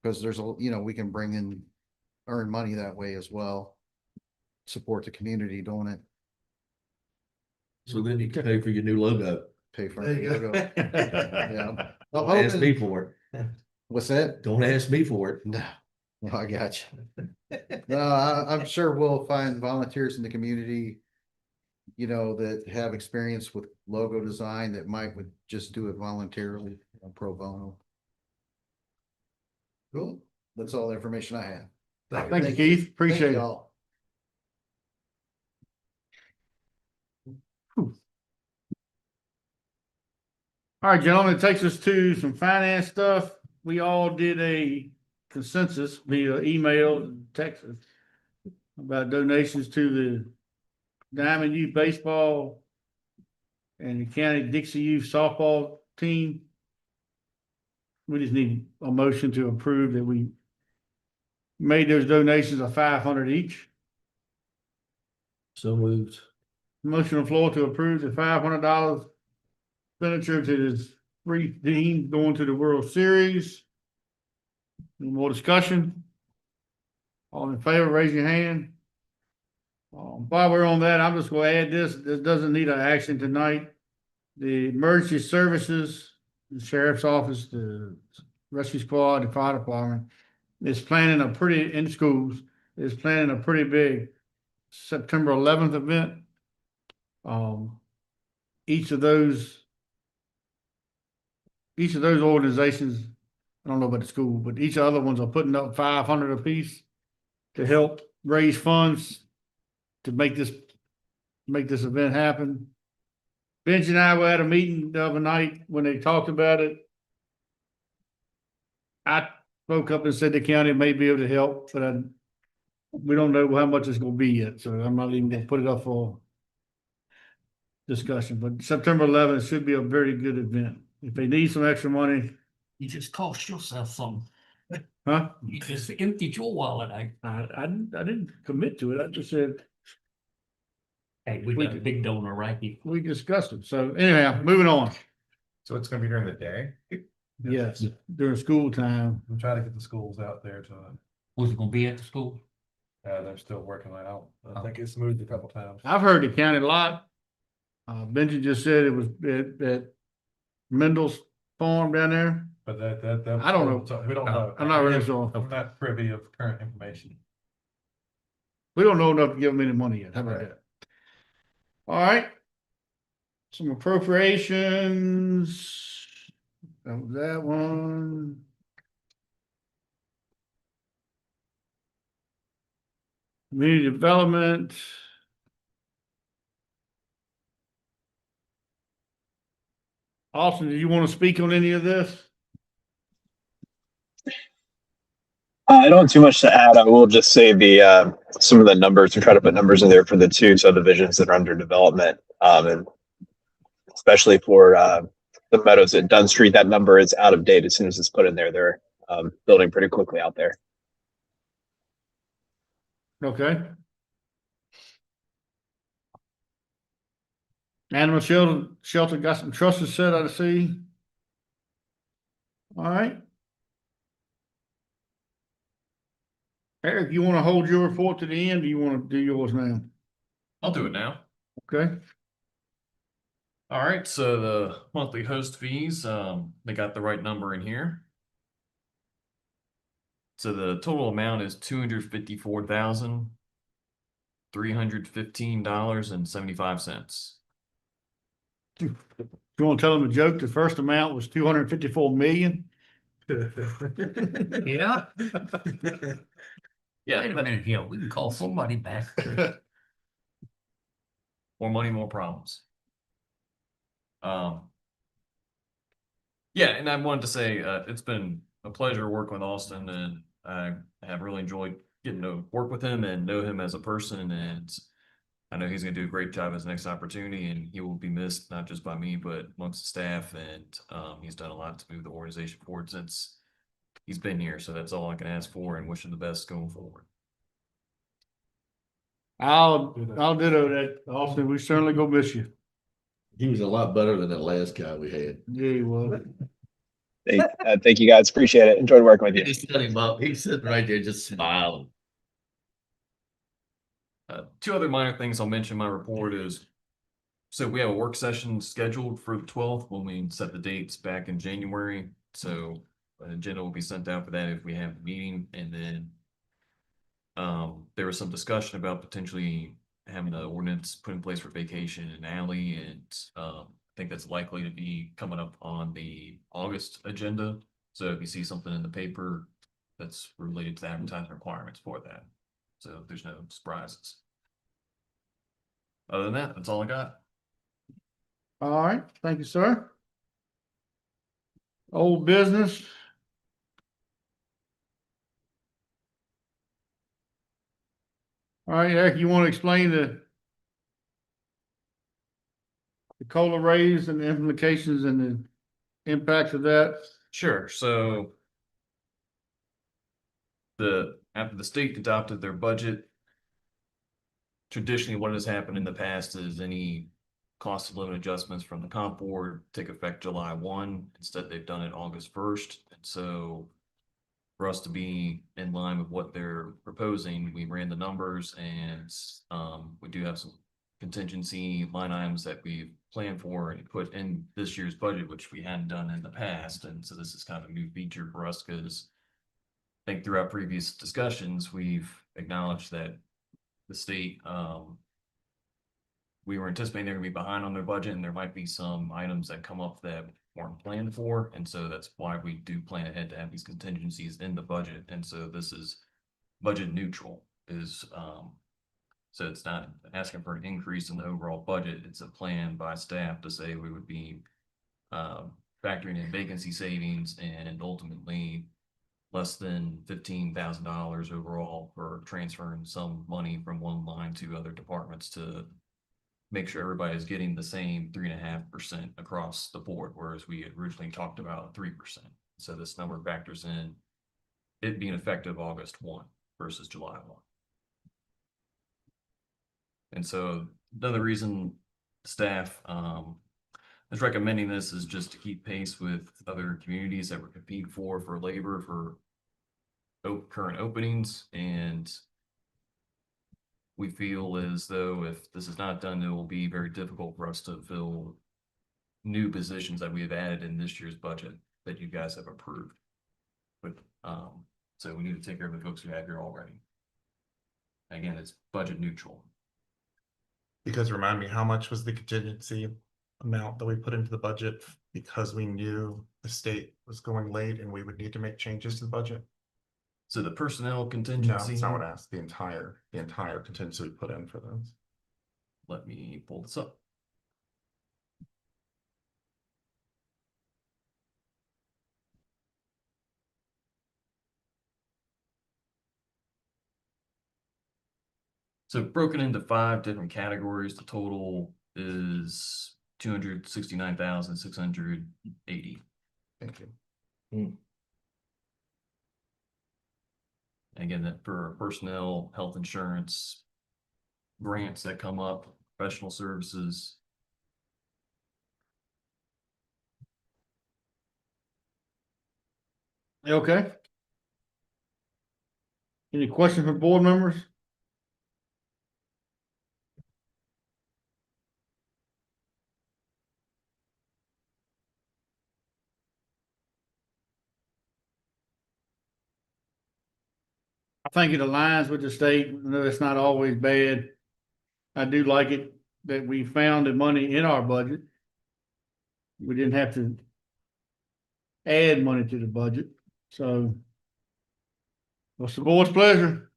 Speaker 13: because there's we can bring in, earn money that way as well. Support the community doing it.
Speaker 10: So then you can pay for your new logo.
Speaker 13: Pay for
Speaker 1: there.
Speaker 13: it.
Speaker 1: There you go.
Speaker 13: Yeah. I'm
Speaker 10: Don't ask me
Speaker 13: hoping-
Speaker 10: for it.
Speaker 13: What's that?
Speaker 10: Don't ask me for it.
Speaker 13: No, I got you. No, I'm sure we'll find volunteers in the community, that have experience with logo design that would just do it voluntarily, pro bono. Cool. That's all the information I have.
Speaker 1: Thank you, Keith. Appreciate it.
Speaker 13: y'all.
Speaker 1: All right, gentlemen, it takes us to some finance stuff. We all did a consensus via email and text about donations to the Diamond Youth Baseball and the County Dixie Youth Softball team. We just need a motion to approve that we made those donations of $500 each.
Speaker 10: So moved.
Speaker 1: Motion on the floor to approve the $500 expenditure to this 3 teams going to the World Series. Any more discussion? All in favor, raise your hand. While we're on that, I'm just gonna add this doesn't need an action tonight. The emergency services, the sheriff's office, the rescue squad, the fire department is planning in schools, is planning a pretty big September 11th event. Each of those organizations, I don't know about the school, but each of the other ones are putting up 500 apiece to help raise funds to make this event happen. Benji and I were at a meeting the other night when they talked about it. I spoke up and said the county may be able to help, but we don't know how much it's gonna be yet, so I'm not even gonna put it up for discussion, but September 11th should be a very good event. If they need some extra money,
Speaker 5: You just cost yourself some.
Speaker 1: huh?
Speaker 5: You just emptied your wallet.
Speaker 1: I didn't commit to it. I just said
Speaker 5: Hey, we got a big donor right here.
Speaker 1: we discussed it. So anyhow, moving on.
Speaker 9: So it's gonna be during the day?
Speaker 1: Yes, during school time.
Speaker 3: I'm trying to get the schools out there to,
Speaker 5: Was it gonna be at the school?
Speaker 3: they're still working it out. I think it's moved a couple times.
Speaker 1: I've heard the county a lot. Benji just said it was at Mendel's farm down there.
Speaker 3: But that.
Speaker 1: I don't know.
Speaker 3: We don't know.
Speaker 1: I'm not really sure.
Speaker 3: I'm not privy of current information.
Speaker 1: We don't know enough to give them any money yet. How about that? All right. Some appropriations. That was that one. Community development. Austin, do you want to speak on any of this?
Speaker 14: I don't have too much to add. I will just say the some of the numbers. We try to put numbers in there for the two subdivisions that are under development, and especially for the Meadows at Dunn Street. That number is out of date as soon as it's put in there. They're building pretty quickly out there.
Speaker 1: Okay. Animal shelter got some trusses set, I see. All right. Eric, you want to hold your report to the end? Or you want to do yours now?
Speaker 15: I'll do it now.
Speaker 1: Okay.
Speaker 15: All right, so the monthly host fees, they got the right number in here. So the total amount is $254,315.75.
Speaker 1: You want to tell them a joke? The first amount was 254 million.
Speaker 5: Yeah.
Speaker 15: Yeah,
Speaker 5: Wait a minute here. We can call somebody back.
Speaker 15: more money, more problems. Yeah, and I wanted to say it's been a pleasure working with Austin, and I have really enjoyed getting to work with him and know him as a person, and I know he's going to do a great job as next opportunity, and he will be missed not just by me but amongst the staff, and he's done a lot to move the organization forward since he's been here, so that's all I can ask for, and wish him the best going forward.
Speaker 1: I'll ditto that, Austin. We certainly gonna miss you.
Speaker 10: He was a lot better than that last guy we had.
Speaker 1: Yeah, he was.
Speaker 14: Thank you guys. Appreciate it. Enjoyed working with you.
Speaker 10: Just set him up. He's sitting right there just smiling.
Speaker 15: Two other minor things I'll mention in my report is, so we have a work session scheduled for the 12th when we set the dates back in January. So an agenda will be sent out for that if we have a meeting. And then there was some discussion about potentially having the ordinance put in place for vacation and alley. And I think that's likely to be coming up on the August agenda. So if you see something in the paper that's related to the advertising requirements for that. So there's no surprises. Other than that, that's all I got.
Speaker 1: All right, thank you, sir. Old business. All right, Eric, you want to explain the COLA raise and the implications and the impacts of that?
Speaker 15: Sure. So after the state adopted their budget, traditionally what has happened in the past is any cost of living adjustments from the comp board take effect July 1. Instead, they've done it August 1st. And so for us to be in line with what they're proposing, we ran the numbers, and we do have some contingency line items that we've planned for and put in this year's budget, which we hadn't done in the past. And so this is kind of a new feature for us because I think throughout previous discussions, we've acknowledged that the state, we were anticipating they're gonna be behind on their budget, and there might be some items that come up that weren't planned for. And so that's why we do plan ahead to have these contingencies in the budget. And so this is budget neutral is So it's not asking for an increase in the overall budget. It's a plan by staff to say we would be factoring in vacancy savings and ultimately less than $15,000 overall for transferring some money from one line to other departments to make sure everybody's getting the same 3.5% across the board, whereas we had originally talked about 3%. So this number factors in it being effective August 1 versus July 1. And so another reason staff is recommending this is just to keep pace with other communities that we're competing for labor for current openings. And we feel as though if this is not done, it will be very difficult for us to fill new positions that we have added in this year's budget that you guys have approved. But so we need to take care of the folks we have here already. Again, it's budget neutral.
Speaker 9: Because remind me, how much was the contingency amount that we put into the budget because we knew the state was going late and we would need to make changes to the budget?
Speaker 15: So the personnel
Speaker 9: No,
Speaker 15: contingency.
Speaker 9: that's not what I asked. The entire contingency we put in for those.
Speaker 15: Let me pull this up. So broken into 5 different categories, the total is 269,680.
Speaker 9: Thank you.
Speaker 15: Again, that for personnel, health insurance, grants that come up, professional services.
Speaker 1: Okay. Any questions from board members? I think it aligns with the state. I know it's not always bad. I do like it that we found the money in our budget. We didn't have to add money to the budget, so what's the board's pleasure?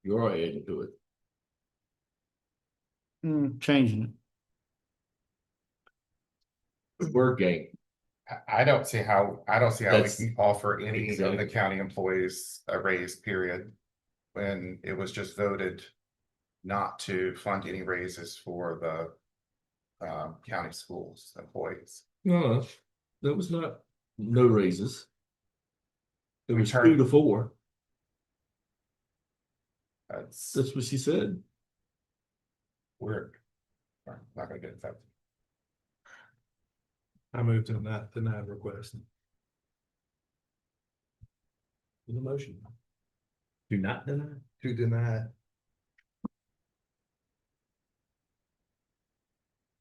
Speaker 10: You're adding to it.
Speaker 1: Changing
Speaker 10: Word game.
Speaker 9: I don't see how we
Speaker 10: That's-
Speaker 9: can offer any of
Speaker 10: Exactly.
Speaker 9: the county employees a raise, period. When it was just voted not to fund any raises for the county schools employees.
Speaker 10: No, that was not, no raises. It was
Speaker 9: Return-
Speaker 10: 2 to 4.
Speaker 9: That's
Speaker 10: That's what she said.
Speaker 9: weird. I'm not gonna get that.
Speaker 3: I moved to not denied request.
Speaker 10: In the motion. Do not deny.
Speaker 3: To deny.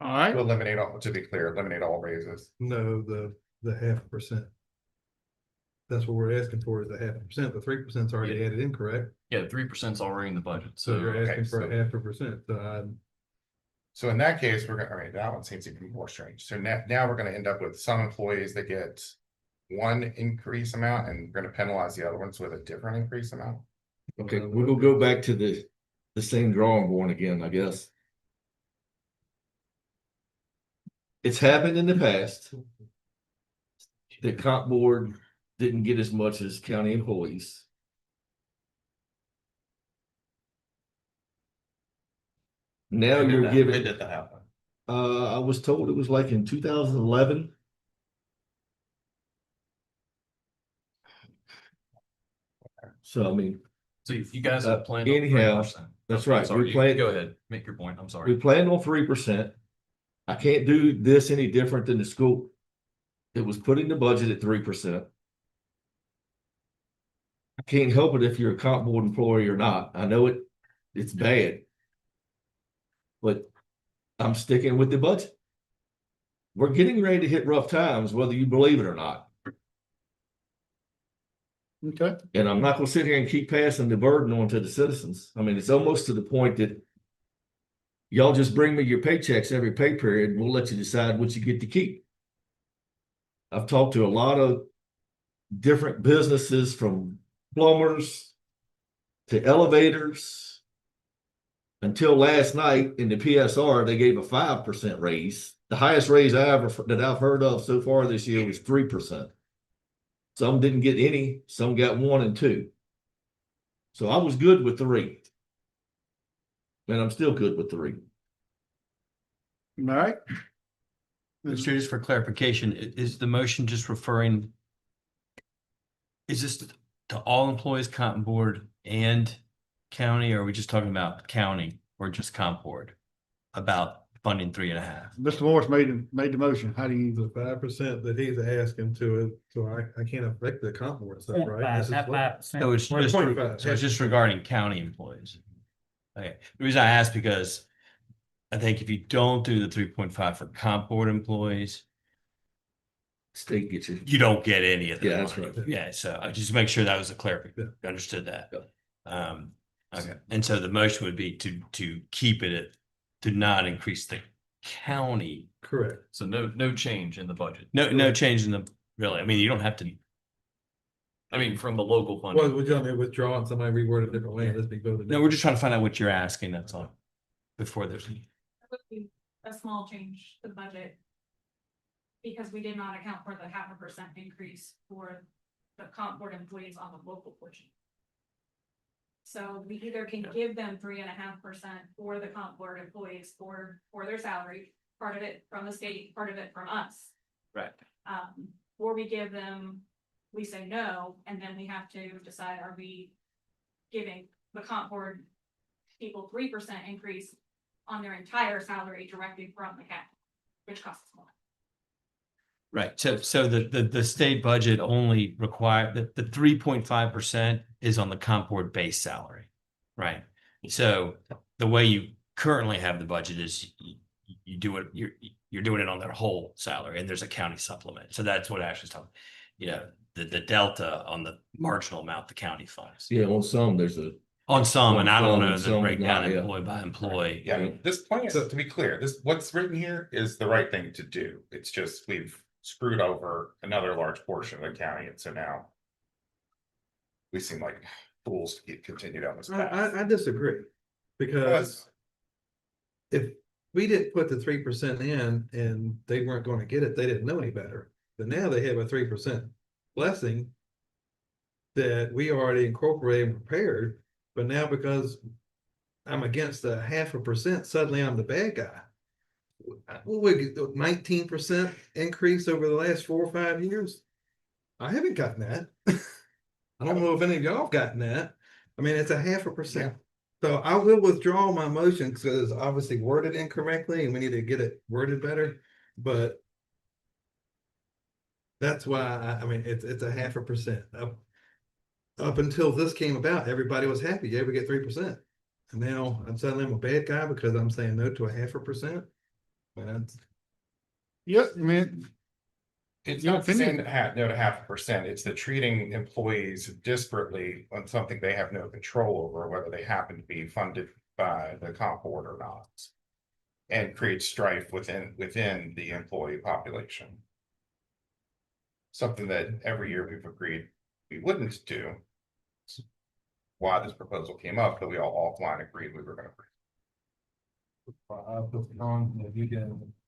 Speaker 1: All right,
Speaker 9: To eliminate all, to be clear, eliminate all raises.
Speaker 3: No, the 0.5%. That's what we're asking for is the 0.5%. The 3% is already
Speaker 15: Yeah.
Speaker 3: added in, correct?
Speaker 15: Yeah, 3% already in the budget.
Speaker 3: So
Speaker 15: So
Speaker 3: you're asking for
Speaker 9: so-
Speaker 3: 0.5%.
Speaker 9: So in that case, we're gonna, all right, that one seems even more strange. So now we're gonna end up with some employees that get one increase amount and we're gonna penalize the other ones with a different increase amount.
Speaker 10: Okay, we're gonna go back to the same drawing board again, I guess. It's happened in the past. The comp board didn't get as much as county employees. Now you're
Speaker 9: When
Speaker 10: giving,
Speaker 9: did that happen?
Speaker 10: I was told it was like in 2011. So I mean,
Speaker 15: So you guys
Speaker 10: Uh,
Speaker 15: have planned on
Speaker 10: anyhow,
Speaker 15: 3%.
Speaker 10: that's
Speaker 15: I'm
Speaker 10: right,
Speaker 15: sorry,
Speaker 10: we planned-
Speaker 15: Go ahead, make your point. I'm
Speaker 10: we
Speaker 15: sorry.
Speaker 10: planned on 3%. I can't do this any different than the school. It was put in the budget at 3%. I can't help it if you're a comp board employee or not. I know it's bad. But I'm sticking with the budget. We're getting ready to hit rough times, whether you believe it or not.
Speaker 1: okay.
Speaker 10: And I'm not gonna sit here and keep passing the burden on to the citizens. I mean, it's almost to the point that y'all just bring me your paychecks every pay period, and we'll let you decide what you get to keep. I've talked to a lot of different businesses, from plumbers to elevators. Until last night in the PSR, they gave a 5% raise. The highest raise that I've heard of so far this year was 3%. Some didn't get any, some got 1 and 2. So I was good with 3. And I'm still good with 3.
Speaker 1: All right.
Speaker 4: Mr. Chair, just for clarification, is the motion just referring? Is this to all employees, comp board and county, or are we just talking about county or just comp board? About funding 3.5?
Speaker 1: Mr. Morris made the motion. How do you?
Speaker 3: The 5% that he's asking to it, so I can't affect the comp board stuff, right? This is
Speaker 5: Not
Speaker 3: what-
Speaker 5: 5%.
Speaker 4: So it's just,
Speaker 3: 0.5.
Speaker 4: so it's just regarding county employees. Okay, the reason I asked because I think if you don't do the 3.5 for comp board employees,
Speaker 10: State gets you.
Speaker 4: you don't get any of that.
Speaker 10: Yeah, that's
Speaker 4: money.
Speaker 10: right.
Speaker 4: Yeah, so I just make sure that was a clarification. Understood that. Okay, and so the motion would be to keep it at, to not increase the county.
Speaker 3: Correct.
Speaker 15: So no change in the budget.
Speaker 4: No change in the, really, I mean, you don't have to.
Speaker 15: I mean, from the local
Speaker 3: Well,
Speaker 15: funding.
Speaker 3: would you want me to withdraw and somebody reword it a different way and let's be voted?
Speaker 4: No, we're just trying to find out what you're asking, that's all. Before there's.
Speaker 16: Would be a small change to the budget. Because we did not account for the 0.5% increase for the comp board employees on the local portion. So we either can give them 3.5% for the comp board employees for their salary, part of it from the state, part of it from us.
Speaker 4: Right.
Speaker 16: Or we give them, we say no, and then we have to decide, are we giving the comp board people 3% increase on their entire salary directly from the cap, which costs more.
Speaker 4: Right, so the state budget only require, the 3.5% is on the comp board base salary, right? So the way you currently have the budget is you do it, you're doing it on their whole salary, and there's a county supplement. So that's what Ashley's talking, the delta on the marginal amount the county funds.
Speaker 10: Yeah, on some, there's a.
Speaker 4: On some, and I don't
Speaker 10: On
Speaker 4: know the
Speaker 10: some,
Speaker 4: breakdown
Speaker 10: not, yeah.
Speaker 4: employee by employee.
Speaker 9: Yeah, this plan, to be clear, what's written here is the right thing to do. It's just we've screwed over another large portion of the county, and so now we seem like fools to continue down this path.
Speaker 3: I disagree, because if we didn't put the 3% in and they weren't going to get it, they didn't know any better. But now they have a 3% blessing that we already incorporated and prepared, but now because I'm against the 0.5%, suddenly I'm the bad guy. What would 19% increase over the last 4 or 5 years? I haven't gotten that. I don't know if any of y'all have gotten that. I mean, it's a 0.5%. So I will withdraw my motion because it's obviously worded incorrectly and we need to get it worded better. But that's why I mean it's a 0.5%. Up until this came about, everybody was happy. Yeah, we get 3%. And now I'm suddenly I'm a bad guy because I'm saying no to a 0.5%.
Speaker 1: Yep, man.
Speaker 9: It's
Speaker 1: Your
Speaker 9: not saying
Speaker 1: opinion.
Speaker 9: no to 0.5%. It's the treating employees disparately on something they have no control over, whether they happen to be funded by the comp board or not. And create strife within the employee population. Something that every year we've agreed we wouldn't do. Why this proposal came up, that we all offline agreed we were gonna.
Speaker 1: All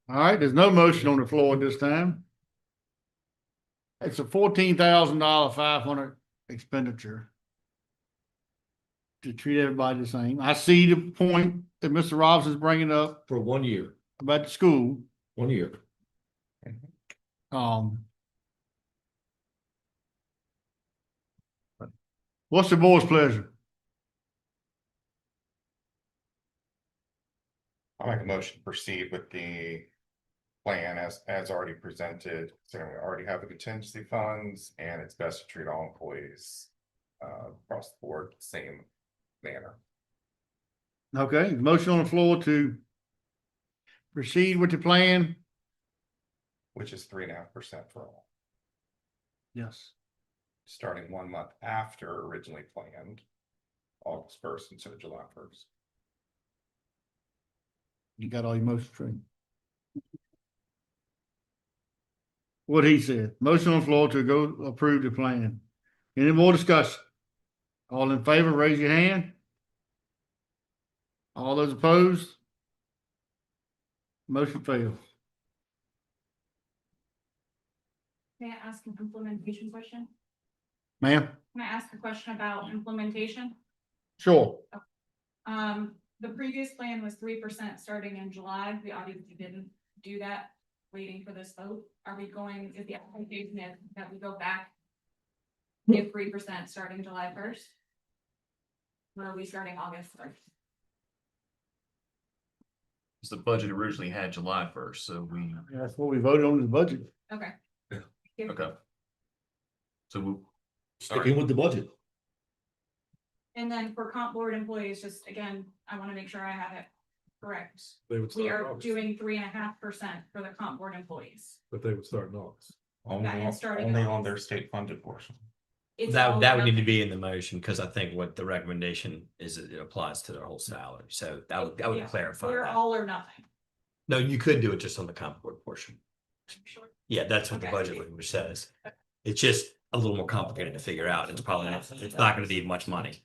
Speaker 1: right, there's no motion on the floor at this time. It's a $14,000 500 expenditure. To treat everybody the same. I see the point that Mr. Robinson's bringing up
Speaker 10: For 1 year,
Speaker 1: about the school.
Speaker 10: 1 year.
Speaker 1: What's the board's pleasure?
Speaker 9: I'll make a motion to proceed with the plan as already presented. So we already have the contingency funds and it's best to treat all employees across the board the same manner.
Speaker 1: Okay, motion on the floor to proceed with the plan.
Speaker 9: Which is 3.5% for all,
Speaker 1: Yes.
Speaker 9: starting 1 month after originally planned, August 1st instead of July 1st.
Speaker 1: You got all your motions straight. What he said, motion on the floor to go approve the plan. Any more discussion? All in favor, raise your hand. All those opposed? Motion fails.
Speaker 16: May I ask an implementation question?
Speaker 1: Ma'am?
Speaker 16: Can I ask a question about implementation?
Speaker 1: Sure.
Speaker 16: The previous plan was 3% starting in July. We obviously didn't do that, waiting for this vote. Are we going, is the application that we go back? Give 3% starting July 1st? Or are we starting August 1st?
Speaker 15: Because the budget originally had July 1st, so we,
Speaker 1: That's what we voted on in the budget.
Speaker 16: Okay.
Speaker 15: okay. So we.
Speaker 10: Sticking with the budget.
Speaker 16: And then for comp board employees, just again, I want to make sure I have it correct.
Speaker 3: They would
Speaker 16: We
Speaker 3: start in
Speaker 16: are
Speaker 3: August,
Speaker 16: doing 3.5% for the comp board employees.
Speaker 3: but they would start in August.
Speaker 16: That is starting in
Speaker 9: Only on
Speaker 16: August.
Speaker 9: their state funded portion.
Speaker 16: It's
Speaker 4: That
Speaker 16: all
Speaker 4: that
Speaker 16: or
Speaker 4: would need to
Speaker 16: nothing.
Speaker 4: be in the motion, because I think what the recommendation is, it applies to their whole salary. So I would
Speaker 16: Yeah,
Speaker 4: clarify
Speaker 16: We're
Speaker 4: that.
Speaker 16: all or nothing.
Speaker 4: No, you could do it just on the comp board portion.
Speaker 16: Sure.
Speaker 4: Yeah, that's what the
Speaker 16: Okay.
Speaker 4: budget language says. It's just a little more complicated to figure out. It's probably not, it's not gonna be much money.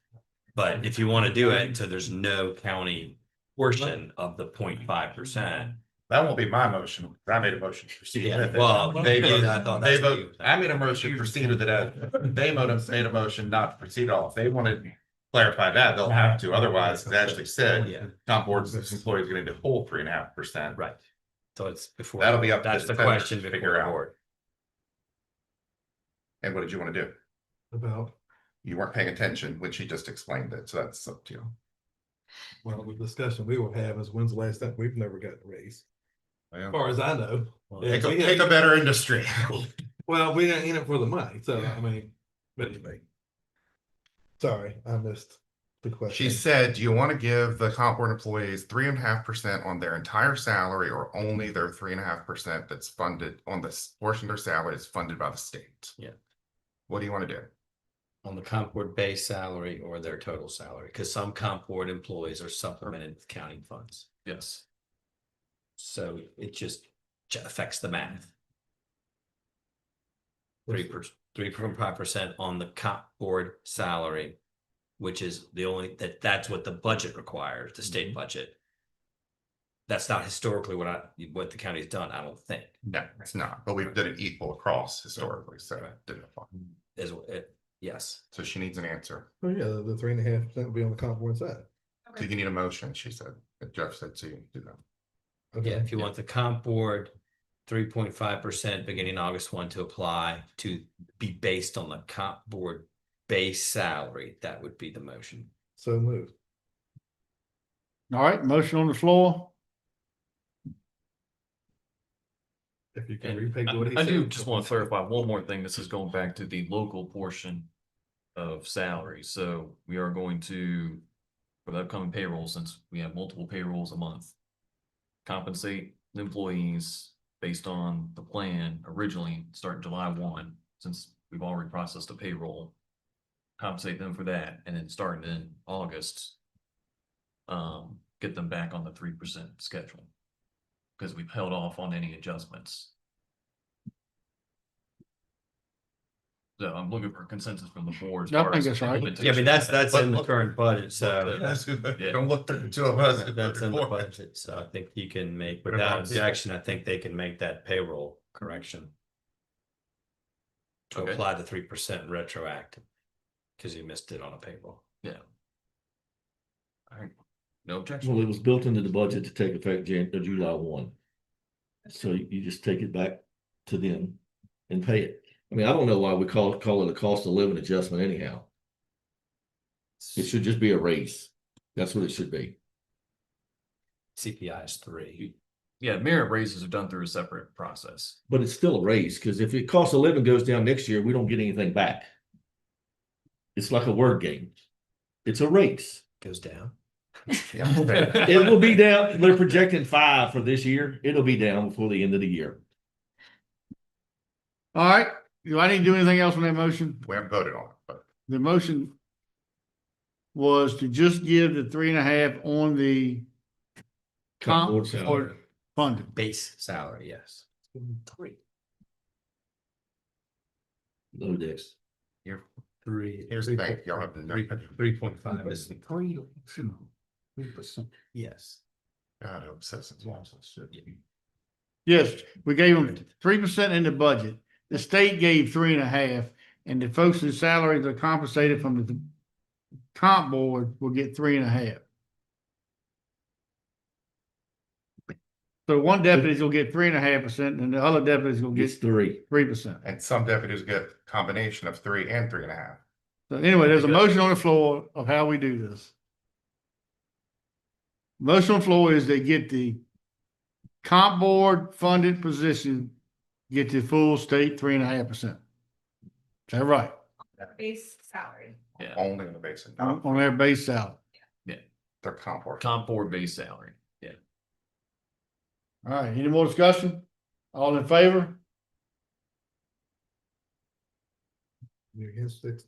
Speaker 4: But if you want to do it, so there's no county portion of the 0.5%.
Speaker 9: That won't be my motion. I made a motion to proceed with it.
Speaker 4: Well, maybe I thought
Speaker 9: They
Speaker 4: that's what you
Speaker 9: vote,
Speaker 4: were saying.
Speaker 9: I made a motion to proceed with it. They made a motion not to proceed at all. If they want to clarify that, they'll have to. Otherwise, it actually said,
Speaker 4: Yeah,
Speaker 9: comp board's employees going to get whole 3.5%.
Speaker 4: right. So it's before.
Speaker 9: That'll be up to
Speaker 4: That's
Speaker 9: the
Speaker 4: the question
Speaker 9: to
Speaker 4: before
Speaker 9: figure
Speaker 4: the
Speaker 9: out.
Speaker 4: board.
Speaker 9: And what did you want to do?
Speaker 3: About,
Speaker 9: You weren't paying attention when she just explained it, so that's up to you.
Speaker 3: well, the discussion we will have is when's the last time we've never gotten a raise, as
Speaker 9: Well,
Speaker 3: far as I know.
Speaker 9: Take
Speaker 3: Yeah,
Speaker 9: a,
Speaker 3: we
Speaker 9: take
Speaker 3: have-
Speaker 9: a better industry.
Speaker 3: Well, we didn't in it for the money, so I mean, but anyway. Sorry, I missed the question.
Speaker 9: She said, do you want to give the comp board employees 3.5% on their entire salary or only their 3.5% that's funded on this portion of their salary is funded by the state?
Speaker 4: Yeah.
Speaker 9: What do you want to do?
Speaker 4: On the comp board base salary or their total salary, because some comp board employees are supplemented with county funds.
Speaker 15: Yes.
Speaker 4: So it just affects the math. 3.5% on the comp board salary, which is the only, that's what the budget requires, the state budget. That's not historically what the county's done, I don't think.
Speaker 9: No, it's not, but we've done it equal across historically, so it didn't apply.
Speaker 4: Yes.
Speaker 9: So she needs an answer.
Speaker 3: Oh, yeah, the 3.5% will be on the comp board side.
Speaker 9: So you need a motion, she said. Jeff said, so you do that.
Speaker 3: Okay.
Speaker 4: Yeah, if you want the comp board 3.5% beginning August 1 to apply to be based on the comp board base salary, that would be the motion.
Speaker 3: So moved.
Speaker 1: All right, motion on the floor.
Speaker 3: If you can
Speaker 15: And
Speaker 3: repeat what he
Speaker 15: I
Speaker 3: said.
Speaker 15: do just want to clarify one more thing. This is going back to the local portion of salary. So we are going to, for the upcoming payroll, since we have multiple payrolls a month, compensate the employees based on the plan originally starting July 1, since we've already processed a payroll, compensate them for that, and then starting in August, get them back on the 3% schedule. Because we've held off on any adjustments. So I'm looking for consensus from the board. as
Speaker 1: I
Speaker 15: far
Speaker 1: think
Speaker 15: as
Speaker 1: that's right.
Speaker 4: Yeah, I mean, that's in the
Speaker 9: But-
Speaker 4: current budget, so
Speaker 15: Yeah.
Speaker 9: Don't look at the two of us.
Speaker 4: that's in the budget, so I think you can make,
Speaker 9: But
Speaker 4: without
Speaker 9: about-
Speaker 4: objection, I think they can make that payroll correction. To
Speaker 15: Okay.
Speaker 4: apply the 3% retroactive, because you missed it on a payroll.
Speaker 15: Yeah. All right, no objection.
Speaker 10: Well, it was built into the budget to take effect July 1. So you just take it back to them and pay it. I mean, I don't know why we call it a cost of living adjustment anyhow. It should just be a raise. That's what it should be.
Speaker 4: CPI is 3.
Speaker 15: Yeah, merit raises are done through a separate process.
Speaker 10: But it's still a raise, because if it cost of living goes down next year, we don't get anything back. It's like a word game. It's a raise.
Speaker 4: Goes down.
Speaker 10: It will be down. They're projecting 5 for this year. It'll be down before the end of the year.
Speaker 1: All right, do I need to do anything else on that motion?
Speaker 9: We haven't voted on it, but
Speaker 1: The motion was to just give the 3.5 on the
Speaker 10: Comp
Speaker 1: comp
Speaker 10: board salary.
Speaker 1: or funded.
Speaker 4: Base salary, yes.
Speaker 10: 3. No this. Three.
Speaker 9: Here's the bank, y'all have the.
Speaker 10: 3.5 is.
Speaker 13: 3%.
Speaker 10: Yes.
Speaker 9: God, I'm obsessed.
Speaker 1: Yes, we gave them 3% in the budget. The state gave 3.5%, and the folks whose salaries are compensated from the comp board will get 3.5%. So one deputy's will get 3.5%, and the other deputies will
Speaker 10: It's
Speaker 1: get
Speaker 10: 3%.
Speaker 9: And some deputies get combination of 3 and 3.5.
Speaker 1: So anyway, there's a motion on the floor of how we do this. Motion on the floor is they get the comp board funded position, get the full state 3.5%. Is that right?
Speaker 16: Base salary.
Speaker 15: Yeah,
Speaker 9: Only on the basic.
Speaker 1: On their base salary.
Speaker 9: Their comp board.
Speaker 15: comp board base salary. Yeah.
Speaker 1: All right, any more discussion? All in favor?
Speaker 13: You're against it.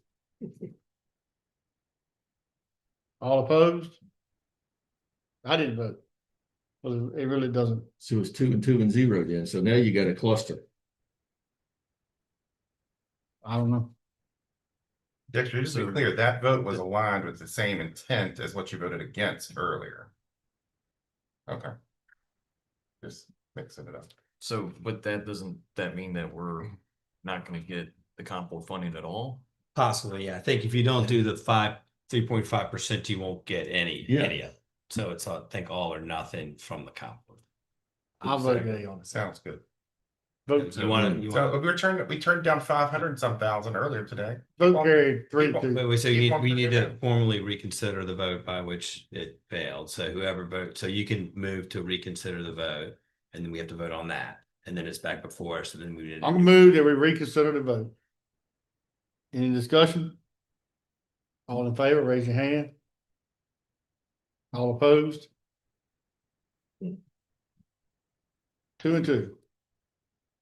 Speaker 1: All opposed? I didn't vote. Well, it really doesn't.
Speaker 10: So it's 2 and 2 and 0 then. So now you got a cluster.
Speaker 1: I don't know.
Speaker 9: Dexter, just to be clear, that vote was aligned with the same intent as what you voted against earlier. Okay. Just mixing it up.
Speaker 15: So, but doesn't that mean that we're not gonna get the comp board funding at all?
Speaker 4: Possibly, yeah. I think if you don't do the 3.5%, you won't get any
Speaker 10: Yeah.
Speaker 4: of it. So it's, I think, all or nothing from the comp board.
Speaker 1: I'll vote yea on it.
Speaker 9: Sounds good.
Speaker 1: Vote,
Speaker 4: You want to,
Speaker 9: So we turned down 500 and some thousand earlier today.
Speaker 1: vote carried 3-2.
Speaker 4: so we need to formally reconsider the vote by which it failed. So whoever votes, so you can move to reconsider the vote, and then we have to vote on that, and then it's back before us, and then we didn't.
Speaker 1: I'm gonna move that we reconsider the vote. Any discussion? All in favor, raise your hand. All opposed? 2 and 2.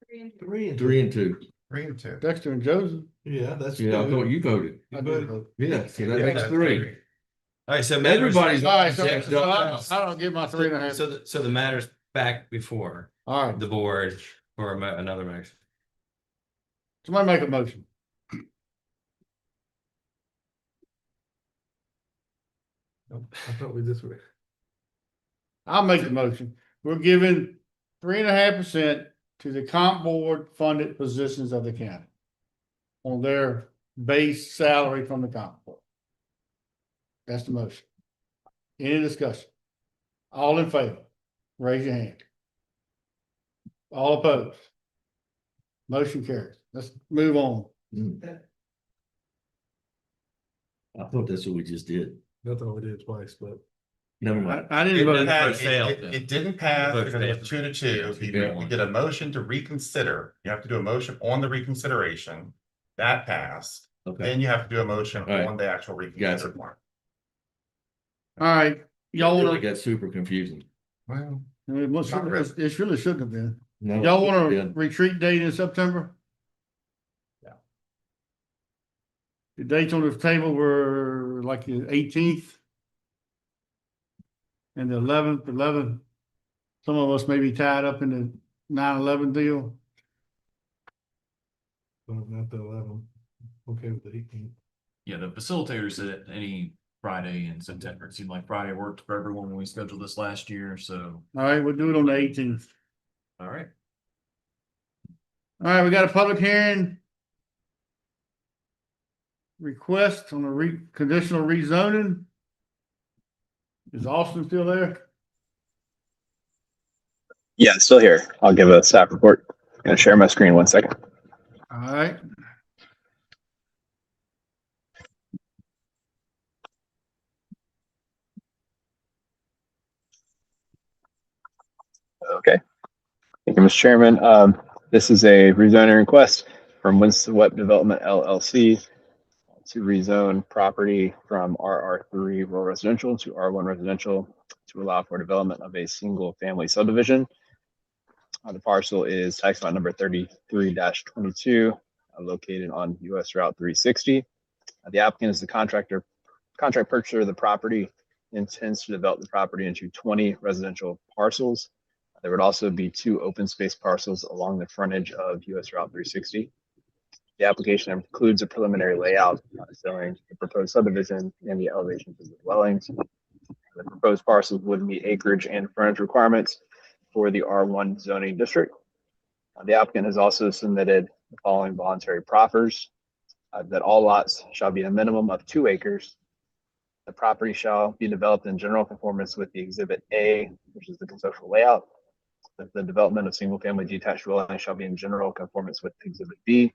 Speaker 13: 3 and
Speaker 10: 3 and 2.
Speaker 9: 3 and 2.
Speaker 1: Dexter and Joseph.
Speaker 13: Yeah, that's.
Speaker 10: Yeah, I thought you voted.
Speaker 1: I did vote.
Speaker 10: Yeah, so that makes 3.
Speaker 4: All right, so matters,
Speaker 10: Everybody's.
Speaker 1: All right, so I don't get my 3.5.
Speaker 4: so the matters back before
Speaker 1: All right,
Speaker 4: the board for another motion.
Speaker 1: somebody make a motion.
Speaker 13: I thought we just were.
Speaker 1: I'll make the motion. We're giving 3.5% to the comp board funded positions of the county on their base salary from the comp board. That's the motion. Any discussion? All in favor? Raise your hand. All opposed? Motion carries. Let's move on.
Speaker 10: I thought that's what we just did.
Speaker 13: I thought we did twice, but.
Speaker 10: Never mind.
Speaker 1: I didn't vote.
Speaker 9: It didn't pass
Speaker 4: Vote
Speaker 9: because it was
Speaker 4: failed.
Speaker 9: 2-2.
Speaker 10: Yeah.
Speaker 9: You did a motion to reconsider. You have to do a motion on the reconsideration. That passed.
Speaker 10: Okay.
Speaker 9: Then you have to do a motion
Speaker 10: All right.
Speaker 9: on the actual reconsidered
Speaker 10: Gotcha.
Speaker 9: one.
Speaker 1: All right, y'all
Speaker 10: It
Speaker 1: wanna,
Speaker 10: got super confusing.
Speaker 9: Well,
Speaker 1: it really shouldn't have been.
Speaker 10: No,
Speaker 1: Y'all
Speaker 10: it
Speaker 1: want a
Speaker 10: didn't.
Speaker 1: retreat date in September?
Speaker 9: Yeah.
Speaker 1: The dates on the table were like the 18th. And the 11th. Some of us may be tied up in the 9/11 deal.
Speaker 13: Not the 11. Okay with the 18.
Speaker 15: Yeah, the facilitator said any Friday in September. It seemed like Friday worked for everyone when we scheduled this last year, so,
Speaker 1: All right, we'll do it on the 18th.
Speaker 15: all right.
Speaker 1: All right, we got a public hearing. Request on a conditional rezoning. Is Austin still there?
Speaker 14: Yeah, still here. I'll give a staff report. I'm gonna share my screen 1 second.
Speaker 1: All right.
Speaker 14: Okay. Thank you, Mr. Chairman. This is a rezoning request from Winston Web Development LLC to rezone property from RR3 rural residential to R1 residential to allow for development of a single family subdivision. The parcel is tax lot number 33-22, located on US Route 360. The applicant is the contract purchaser of the property, intends to develop the property into 20 residential parcels. There would also be 2 open space parcels along the frontage of US Route 360. The application includes a preliminary layout showing the proposed subdivision and the elevations of the dwellings. The proposed parcels would meet acreage and frontage requirements for the R1 zoning district. The applicant has also submitted the following voluntary proffers, that all lots shall be a minimum of 2 acres. The property shall be developed in general conformance with the Exhibit A, which is the conceptual layout. That the development of single-family detached dwellings shall be in general conformance with Exhibit B.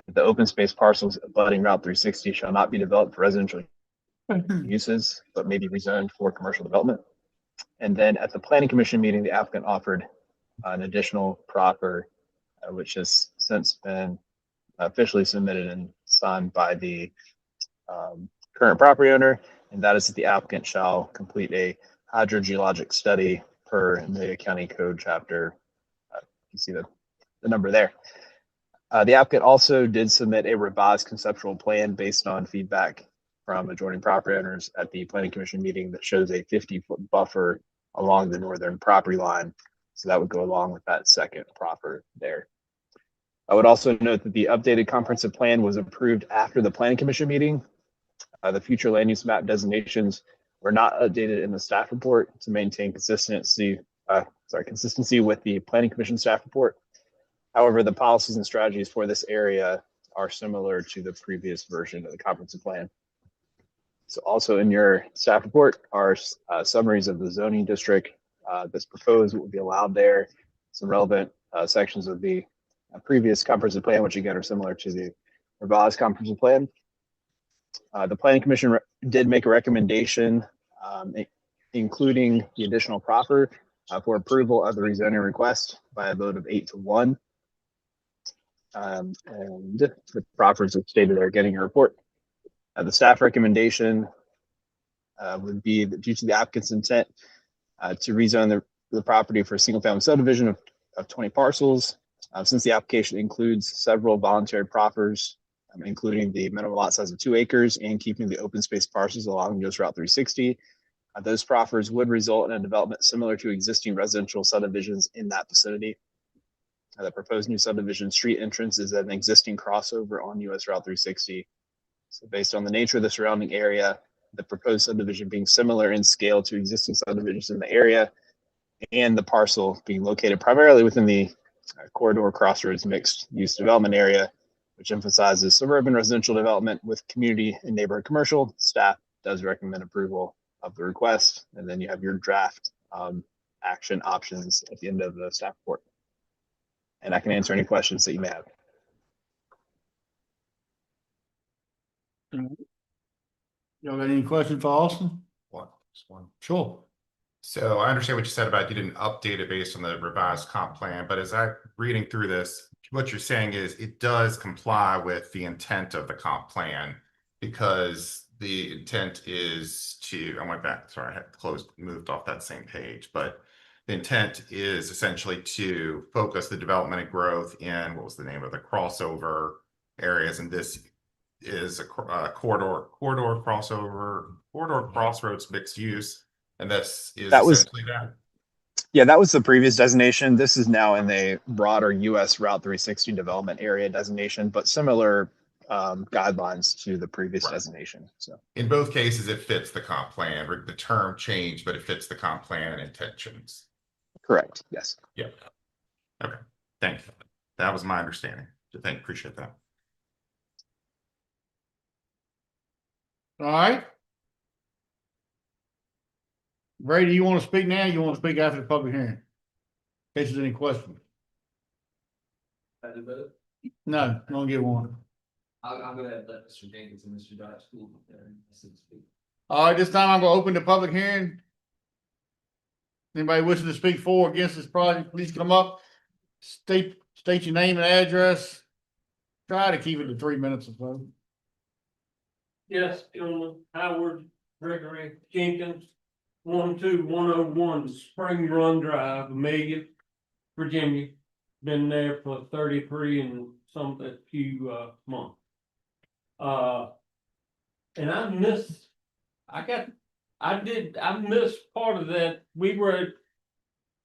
Speaker 14: The open space parcels abutting Route 360 shall not be developed for residential uses, but may be rezoned for commercial development. And then at the planning commission meeting, the applicant offered an additional proffer, which has since been officially submitted and signed by the current property owner, and that is that the applicant shall complete a hydrogeologic study per Amelia County Code chapter. You see the number there. The applicant also did submit a revised conceptual plan based on feedback from adjoining property owners at the planning commission meeting that shows a 50-foot buffer along the northern property line. So that would go along with that second proffer there. I would also note that the updated comprehensive plan was approved after the planning commission meeting. The future land use map designations were not updated in the staff report to maintain consistency with the planning commission staff report. However, the policies and strategies for this area are similar to the previous version of the comprehensive plan. So also in your staff report are summaries of the zoning district that's proposed, what would be allowed there, some relevant sections of the previous comprehensive plan, which again are similar to the revised comprehensive plan. The planning commission did make a recommendation, including the additional proffer for approval of the rezoning request by a vote of 8-1. And the proffers are stated there getting a report. The staff recommendation would be that due to the applicant's intent to rezone the property for a single family subdivision of 20 parcels, since the application includes several voluntary proffers, including the minimum lot size of 2 acres and keeping the open space parcels along US Route 360. Those proffers would result in a development similar to existing residential subdivisions in that vicinity. The proposed new subdivision street entrance is an existing crossover on US Route 360. So based on the nature of the surrounding area, the proposed subdivision being similar in scale to existing subdivisions in the area, and the parcel being located primarily within the corridor crossroads mixed use development area, which emphasizes suburban residential development with community and neighborhood commercial, staff does recommend approval of the request. And then you have your draft action options at the end of the staff report. And I can answer any questions that you may have.
Speaker 1: Y'all got any questions for Austin?
Speaker 9: Just one.
Speaker 1: Sure.
Speaker 9: So I understand what you said about you didn't update it based on the revised comp plan, but as I'm reading through this, what you're saying is it does comply with the intent of the comp plan, because the intent is to, I went back, sorry, I had moved off that same page, but the intent is essentially to focus the development and growth in, what was the name of the crossover areas, and this is a corridor crossroads mixed use, and this is essentially that.
Speaker 14: Yeah, that was the previous designation. This is now in the broader US Route 360 development area designation, but similar guidelines to the previous designation. So
Speaker 9: in both cases, it fits the comp plan. The term changed, but it fits the comp plan and intentions.
Speaker 14: Correct. Yes.
Speaker 9: Yeah. Okay. Thank you. That was my understanding. Appreciate that.
Speaker 1: All right. Brady, you want to speak now? You want to speak after the public hearing? In case there's any questions. No, don't get one.
Speaker 12: I'll go ahead and let Mr. Jenkins and Mr. Dodge speak.
Speaker 1: All right, this time I'm gonna open the public hearing. Anybody wishing to speak for or against this project, please come up. State your name and address. Try to keep it to 3 minutes or so.
Speaker 17: Yes, gentlemen, Howard Gregory Jenkins, 12101 Spring Run Drive, Amelia, Virginia. Been there for 33 and a few months. And I missed part of that.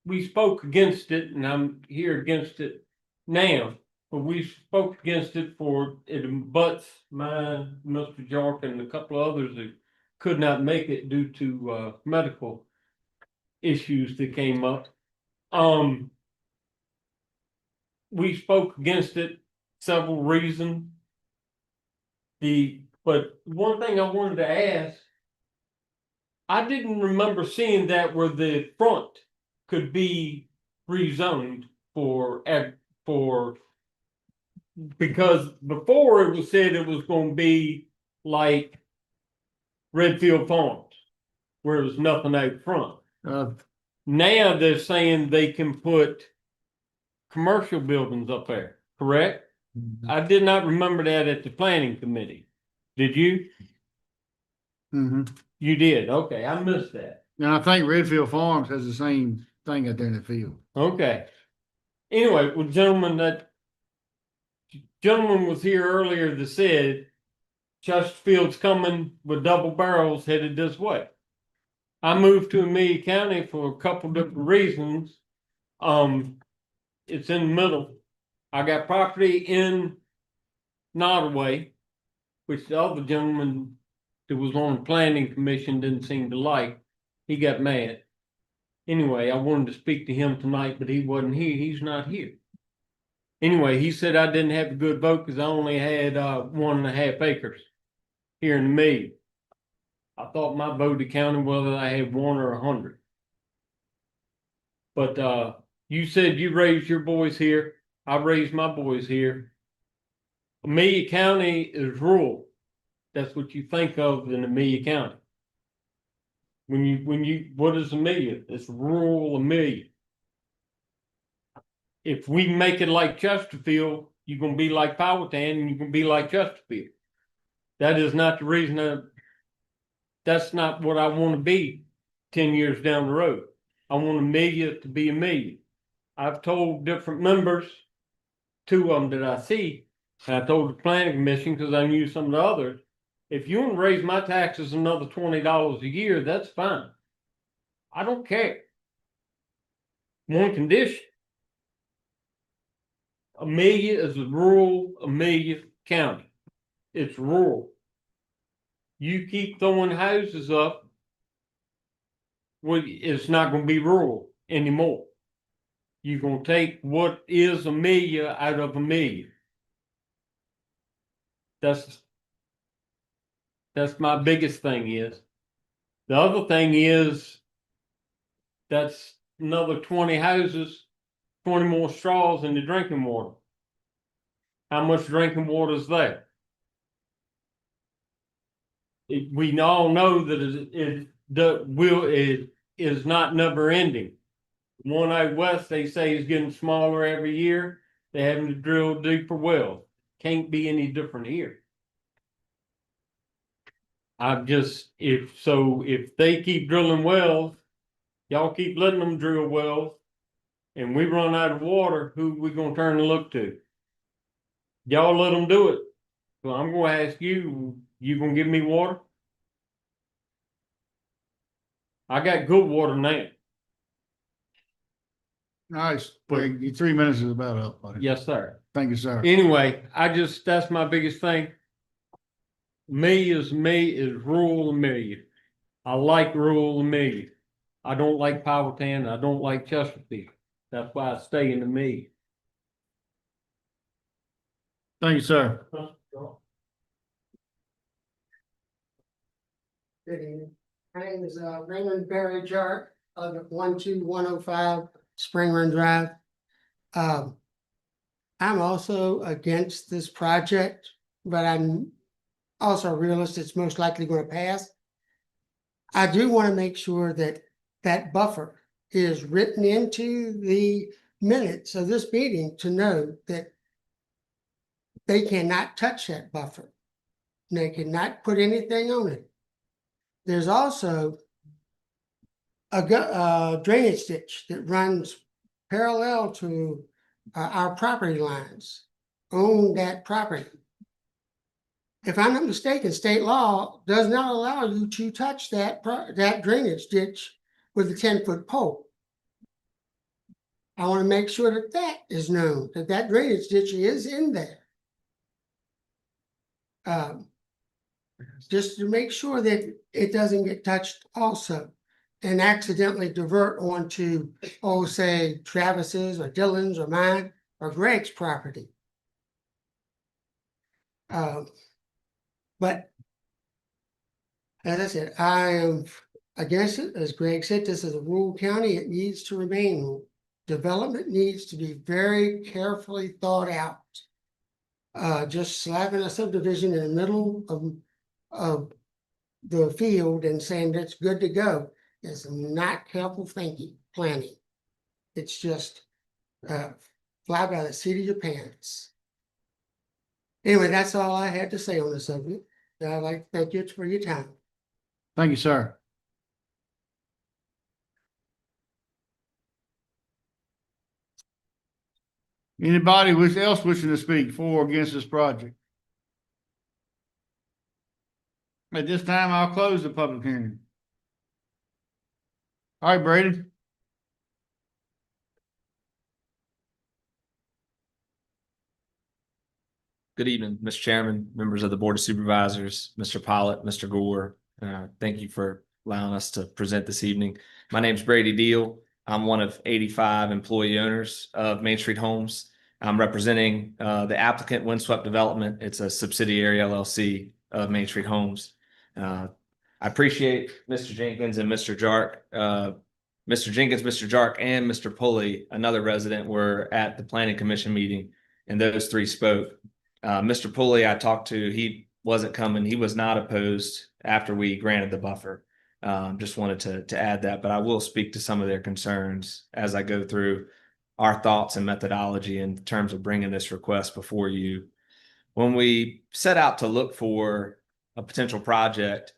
Speaker 17: We spoke against it, and I'm here against it now. but we spoke against it for, it abuts mine, Mr. York, and a couple of others that could not make it due to, medical issues that came up. We spoke against it, several reasons. But one thing I wanted to ask, I didn't remember seeing that where the front could be rezoned for, because before it was said it was gonna be like Redfield Farms, where there was nothing out front. Now they're saying they can put commercial buildings up there, correct? I did not remember that at the planning committee. Did you?
Speaker 1: Mm-hmm.
Speaker 17: You did, okay, I missed that.
Speaker 1: And I think Redfield Farms has the same thing out there in the field.
Speaker 17: Okay. Anyway, well, gentleman was here earlier that said Chesterfield's coming with double barrels headed this way. I moved to Amelia County for a couple different reasons. It's in the middle. I got property in Nottaway, which the other gentleman that was on the planning commission didn't seem to like. He got mad. Anyway, I wanted to speak to him tonight, but he wasn't here. He's not here. Anyway, he said I didn't have a good vote because I only had 1.5 acres here in Amelia. I thought my vote counted whether I had 1 or 100. But you said you raised your boys here. I raised my boys here. Amelia County is rural. That's what you think of in Amelia County. What is Amelia? It's rural Amelia. If we make it like Chesterfield, you're gonna be like Powhatan and you're gonna be like Chesterfield. That is not the reason that's not what I want to be 10 years down the road. I want Amelia to be Amelia. I've told different members, 2 of them that I see, and I told the planning commission because I knew some of the others, if you want to raise my taxes another $20 a year, that's fine. I don't care. One condition. Amelia is a rural Amelia County. It's rural. You keep throwing houses up, well, it's not going to be rural anymore. You're going to take what is Amelia out of Amelia. That's my biggest thing is. The other thing is that's another 20 houses, 20 more straws in the drinking water. How much drinking water is there? We all know that it is not never ending. One out west, they say, is getting smaller every year. They're having to drill deeper wells. Can't be any different here. If they keep drilling wells, y'all keep letting them drill wells, and we run out of water, who we gonna turn and look to? Y'all let them do it. So I'm gonna ask you, you gonna give me water? I got good water now.
Speaker 1: Nice. Your 3 minutes is about up, buddy.
Speaker 17: Yes, sir.
Speaker 1: Thank you, sir.
Speaker 17: Anyway, that's my biggest thing. Me is rural Amelia. I like rural Amelia. I don't like Powhatan. I don't like Chesterfield. That's why I stay in Amelia.
Speaker 1: Thank you, sir.
Speaker 18: Good evening. My name is Raymond Barry Jarrett of 12105 Spring Run Drive. I'm also against this project, but I'm also a realist. It's most likely going to pass. I do want to make sure that that buffer is written into the minutes of this meeting to know that they cannot touch that buffer. They cannot put anything on it. There's also a drainage ditch that runs parallel to our property lines on that property. If I'm not mistaken, state law does not allow you to touch that drainage ditch with a 10-foot pole. I want to make sure that that is known, that that drainage ditch is in there. Just to make sure that it doesn't get touched also and accidentally divert onto, oh, say Travis's or Dylan's or mine or Greg's property. But as I said, I am against it. As Greg said, this is a rural county. It needs to remain rural. Development needs to be very carefully thought out. Just slapping a subdivision in the middle of the field and saying that's good to go is not careful planning. It's just fly by the seat of your pants. Anyway, that's all I had to say on the subject. I'd like to thank you for your time.
Speaker 1: Thank you, sir. Anybody else wishing to speak for or against this project? At this time, I'll close the public hearing. All right, Brady.
Speaker 19: Good evening, Mr. Chairman, members of the Board of Supervisors, Mr. Pollitt, Mr. Gore. Thank you for allowing us to present this evening. My name is Brady Deal. I'm one of 85 employee owners of Main Street Homes. I'm representing the applicant Windswept Development. It's a subsidiary LLC of Main Street Homes. I appreciate Mr. Jenkins and Mr. Jark. Mr. Jenkins, Mr. Jark, and Mr. Pulley, another resident, were at the Planning Commission meeting, and those three spoke. Mr. Pulley, I talked to, he wasn't coming. He was not opposed after we granted the buffer. Just wanted to add that, but I will speak to some of their concerns as I go through our thoughts and methodology in terms of bringing this request before you. When we set out to look for a potential project,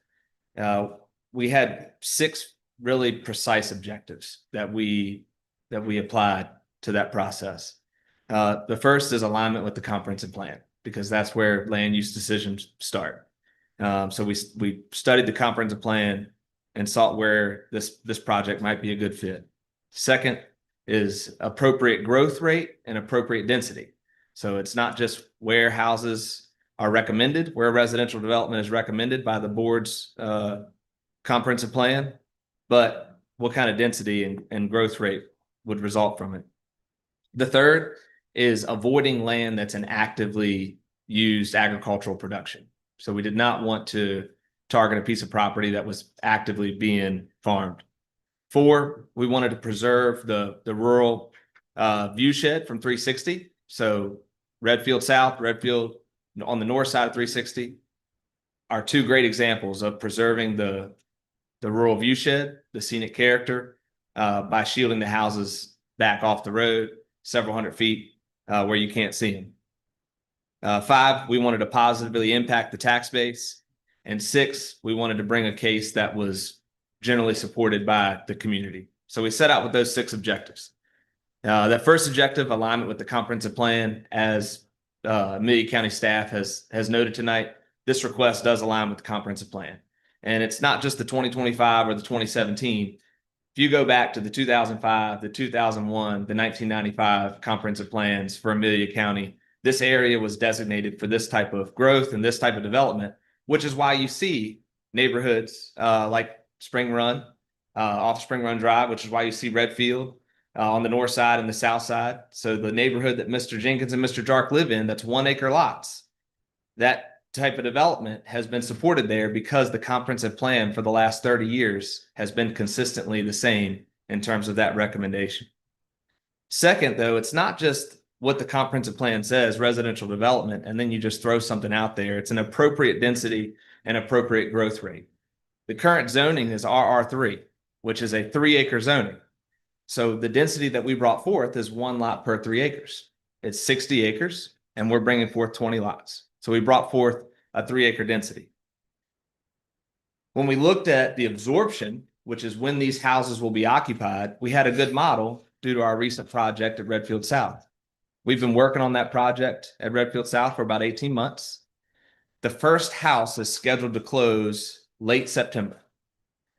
Speaker 19: we had 6 really precise objectives that we applied to that process. The first is alignment with the comprehensive plan, because that's where land use decisions start. So we studied the comprehensive plan and sought where this project might be a good fit. Second is appropriate growth rate and appropriate density. So it's not just where houses are recommended, where residential development is recommended by the board's comprehensive plan, but what kind of density and growth rate would result from it. The third is avoiding land that's in actively used agricultural production. So we did not want to target a piece of property that was actively being farmed. 4, we wanted to preserve the rural view shed from 360. So Redfield South, Redfield on the north side of 360 are 2 great examples of preserving the rural view shed, the scenic character, by shielding the houses back off the road several hundred feet where you can't see them. 5, we wanted to positively impact the tax base. And 6, we wanted to bring a case that was generally supported by the community. So we set out with those 6 objectives. That first objective, alignment with the comprehensive plan, as Amelia County staff has noted tonight, this request does align with the comprehensive plan. And it's not just the 2025 or the 2017. If you go back to the 2005, the 2001, the 1995 comprehensive plans for Amelia County, this area was designated for this type of growth and this type of development, which is why you see neighborhoods like Spring Run, off Spring Run Drive, which is why you see Redfield on the north side and the south side. So the neighborhood that Mr. Jenkins and Mr. Jark live in, that's 1-acre lots. That type of development has been supported there because the comprehensive plan for the last 30 years has been consistently the same in terms of that recommendation. Second, though, it's not just what the comprehensive plan says, residential development, and then you just throw something out there. It's an appropriate density and appropriate growth rate. The current zoning is RR3, which is a 3-acre zoning. So the density that we brought forth is 1 lot per 3 acres. It's 60 acres, and we're bringing forth 20 lots. So we brought forth a 3-acre density. When we looked at the absorption, which is when these houses will be occupied, we had a good model due to our recent project at Redfield South. We've been working on that project at Redfield South for about 18 months. The first house is scheduled to close late September.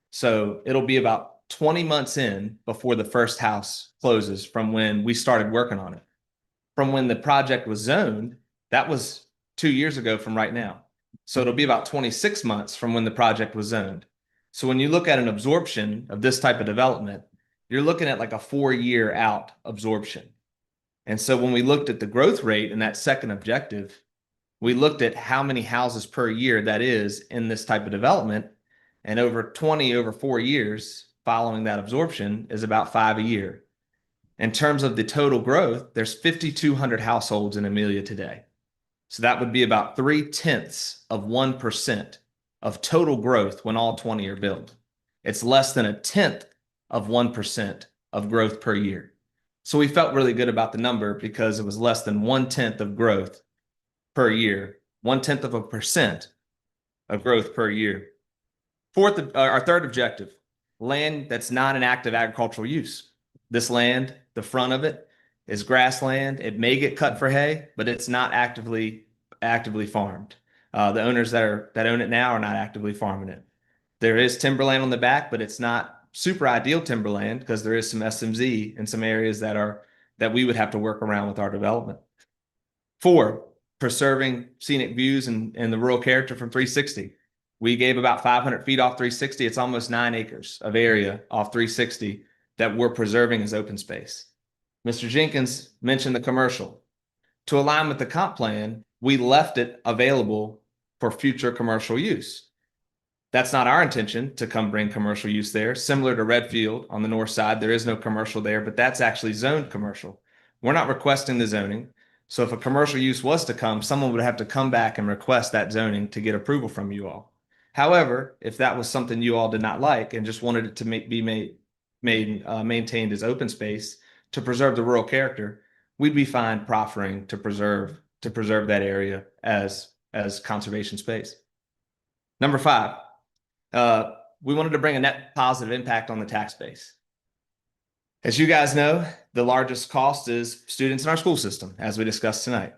Speaker 19: So it'll be about 20 months in before the first house closes from when we started working on it. From when the project was zoned, that was 2 years ago from right now. So it'll be about 26 months from when the project was zoned. So when you look at an absorption of this type of development, you're looking at like a 4-year out absorption. And so when we looked at the growth rate in that second objective, we looked at how many houses per year that is in this type of development. And over 4 years following that absorption is about 5 a year. In terms of the total growth, there's 5,200 households in Amelia today. So that would be about 0.3% of total growth when all 20 are built. It's less than 0.1% of growth per year. So we felt really good about the number because it was less than 1/10 of growth per year, 0.1% of growth per year. Our third objective, land that's not an active agricultural use. This land, the front of it, is grassland. It may get cut for hay, but it's not actively farmed. The owners that own it now are not actively farming it. There is timberland on the back, but it's not super ideal timberland because there is some SMZ in some areas that we would have to work around with our development. 4, preserving scenic views and the rural character from 360. We gave about 500 feet off 360. It's almost 9 acres of area off 360 that we're preserving as open space. Mr. Jenkins mentioned the commercial. To align with the comp plan, we left it available for future commercial use. That's not our intention to come bring commercial use there. Similar to Redfield on the north side, there is no commercial there, but that's actually zoned commercial. We're not requesting the zoning. So if a commercial use was to come, someone would have to come back and request that zoning to get approval from you all. However, if that was something you all did not like and just wanted it to be maintained as open space to preserve the rural character, we'd be fine proffering to preserve that area as conservation space. Number 5, we wanted to bring a net positive impact on the tax base. As you guys know, the largest cost is students in our school system, as we discussed tonight.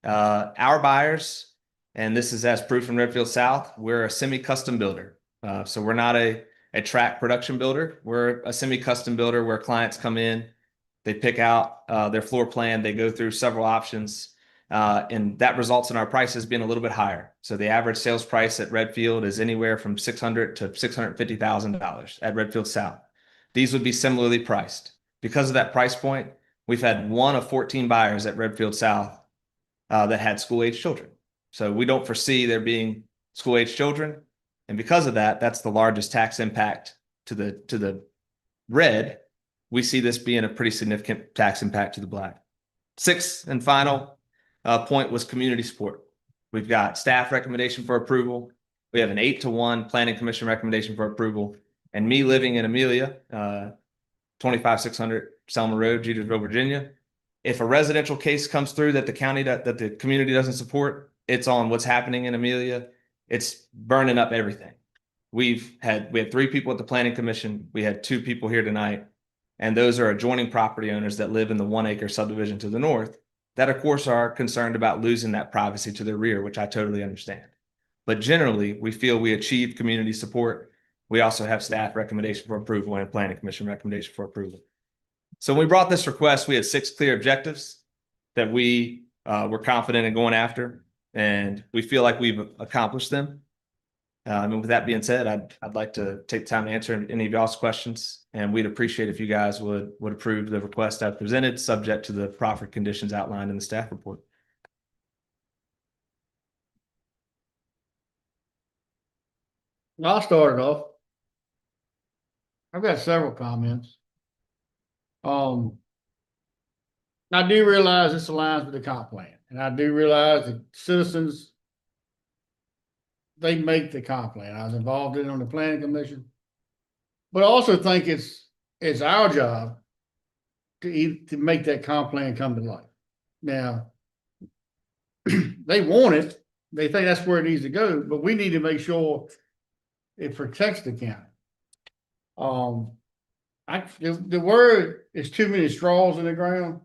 Speaker 19: Our buyers, and this is as proof in Redfield South, we're a semi-custom builder. So we're not a track production builder. We're a semi-custom builder where clients come in, they pick out their floor plan, they go through several options, and that results in our prices being a little bit higher. So the average sales price at Redfield is anywhere from $600,000 to $650,000 at Redfield South. These would be similarly priced. Because of that price point, we've had 1 of 14 buyers at Redfield South that had school-age children. So we don't foresee there being school-age children. And because of that, that's the largest tax impact to the red. We see this being a pretty significant tax impact to the black. 6th and final point was community support. We've got staff recommendation for approval. We have an 8-to-1 planning commission recommendation for approval. And me living in Amelia, 25600 Selma Road, Jetersville, Virginia. If a residential case comes through that the community doesn't support, it's on what's happening in Amelia. It's burning up everything. We had 3 people at the planning commission. We had 2 people here tonight. And those are adjoining property owners that live in the 1-acre subdivision to the north that, of course, are concerned about losing that privacy to their rear, which I totally understand. But generally, we feel we achieved community support. We also have staff recommendation for approval and planning commission recommendation for approval. So when we brought this request, we had 6 clear objectives that we were confident in going after, and we feel like we've accomplished them. And with that being said, I'd like to take time to answer any of y'all's questions, and we'd appreciate if you guys would approve the request I've presented, subject to the proffered conditions outlined in the staff report.
Speaker 1: I'll start it off. I've got several comments. I do realize this aligns with the comp plan, and I do realize that citizens, they make the comp plan. I was involved in it on the planning commission, but I also think it's our job to make that comp plan come to life. Now, they want it. They think that's where it needs to go, but we need to make sure it protects the county. The word is too many straws in the ground.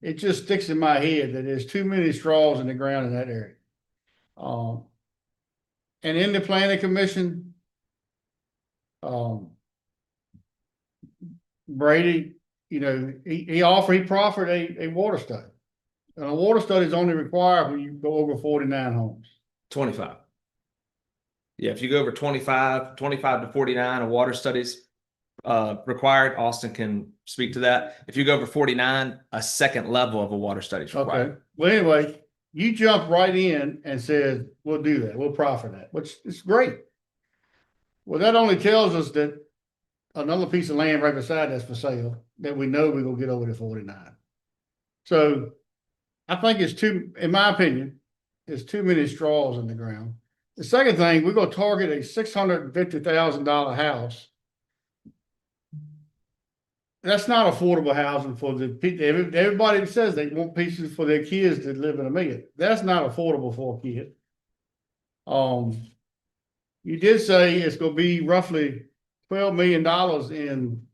Speaker 1: It just sticks in my head that there's too many straws in the ground in that area. And in the planning commission, Brady, he proffered a water study. And a water study is only required when you go over 49 homes.
Speaker 19: 25. Yeah, if you go over 25 to 49, a water studies required. Austin can speak to that. If you go over 49, a second level of a water study is required.
Speaker 1: Okay, well, anyway, you jump right in and said, we'll do that, we'll proffer that, which is great. Well, that only tells us that another piece of land right beside that's for sale, that we know we're gonna get over to 49. So I think in my opinion, there's too many straws in the ground. The second thing, we're gonna target a $650,000 house. That's not affordable housing for the people. Everybody says they want pieces for their kids to live in Amelia. That's not affordable for a kid. You did say it's gonna be roughly $12 million in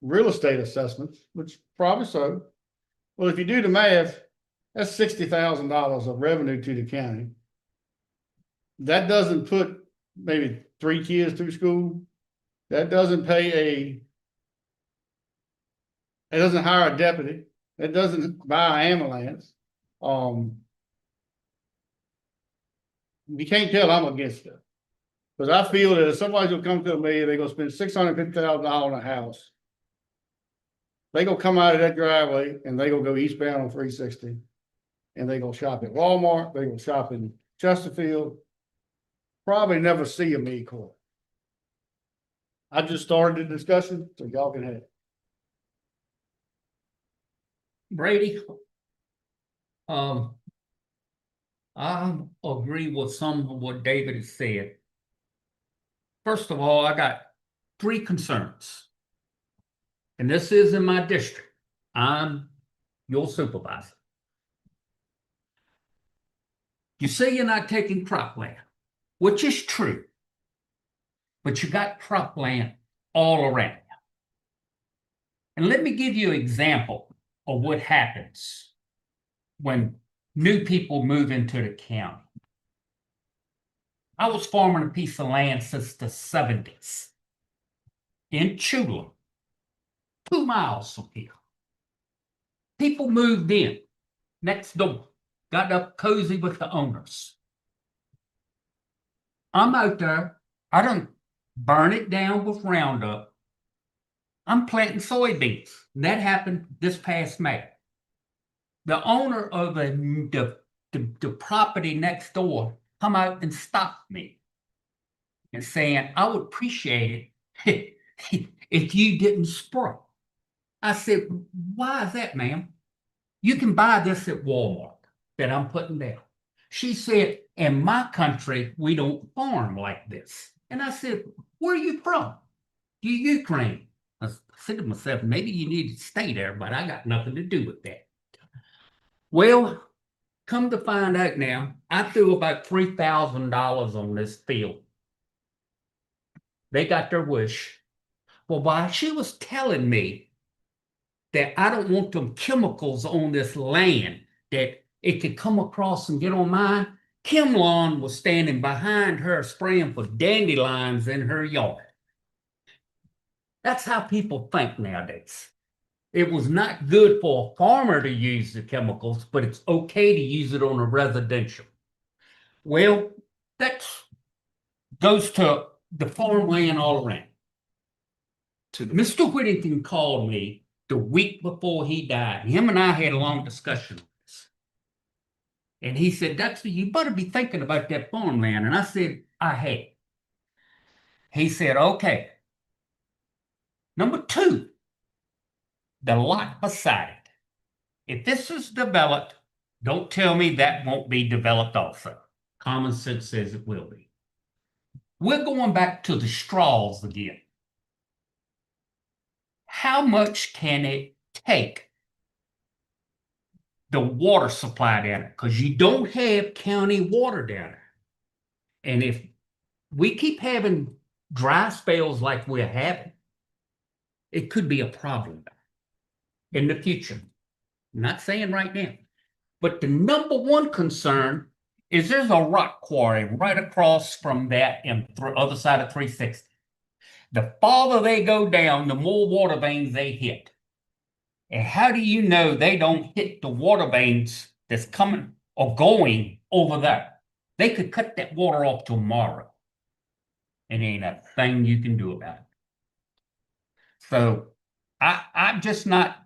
Speaker 1: real estate assessments, which probably so. Well, if you do the math, that's $60,000 of revenue to the county. That doesn't put maybe 3 kids through school. That doesn't it doesn't hire a deputy. It doesn't buy an ambulance. You can't tell I'm against it. Because I feel that if somebody's gonna come to me, they're gonna spend $650,000 on a house. They gonna come out of that driveway and they gonna go eastbound on 360. And they gonna shop at Walmart, they gonna shop in Chesterfield. Probably never see a meat court. I just started the discussion, so y'all can have it.
Speaker 5: Brady, I agree with some of what David has said. First of all, I got 3 concerns. And this is in my district. I'm your supervisor. You say you're not taking cropland, which is true. But you got cropland all around you. And let me give you an example of what happens when new people move into the county. I was farming a piece of land since the 70s in Chula, 2 miles from here. People moved in next door, got up cozy with the owners. I'm out there, I don't burn it down with Roundup. I'm planting soybeans. And that happened this past May. The owner of the property next door come out and stopped me and saying, I would appreciate it if you didn't spray. I said, why is that, ma'am? You can buy this at Walmart that I'm putting down. She said, in my country, we don't farm like this. And I said, where are you from? The Ukraine. I said to myself, maybe you need to stay there, but I got nothing to do with that. Well, come to find out now, I threw about $3,000 on this field. They got their wish. Well, while she was telling me that I don't want them chemicals on this land, that it could come across and get on mine, Kim Lawn was standing behind her spraying for dandelions in her yard. That's how people think nowadays. It was not good for a farmer to use the chemicals, but it's okay to use it on a residential. Well, that goes to the farmland all around. Mr. Whittington called me the week before he died. Him and I had a long discussion on this. And he said, Dexter, you better be thinking about that farmland. And I said, I had. He said, okay. Number 2, the lot beside it. If this is developed, don't tell me that won't be developed also. Common sense says it will be. We're going back to the straws again. How much can it take the water supply down there? Because you don't have county water down there. And if we keep having dry spells like we're having, it could be a problem in the future. I'm not saying right now. But the number 1 concern is there's a rock quarry right across from that and other side of 360. The farther they go down, the more water veins they hit. And how do you know they don't hit the water veins that's coming or going over there? They could cut that water off tomorrow. And ain't a thing you can do about it. So I'm just not,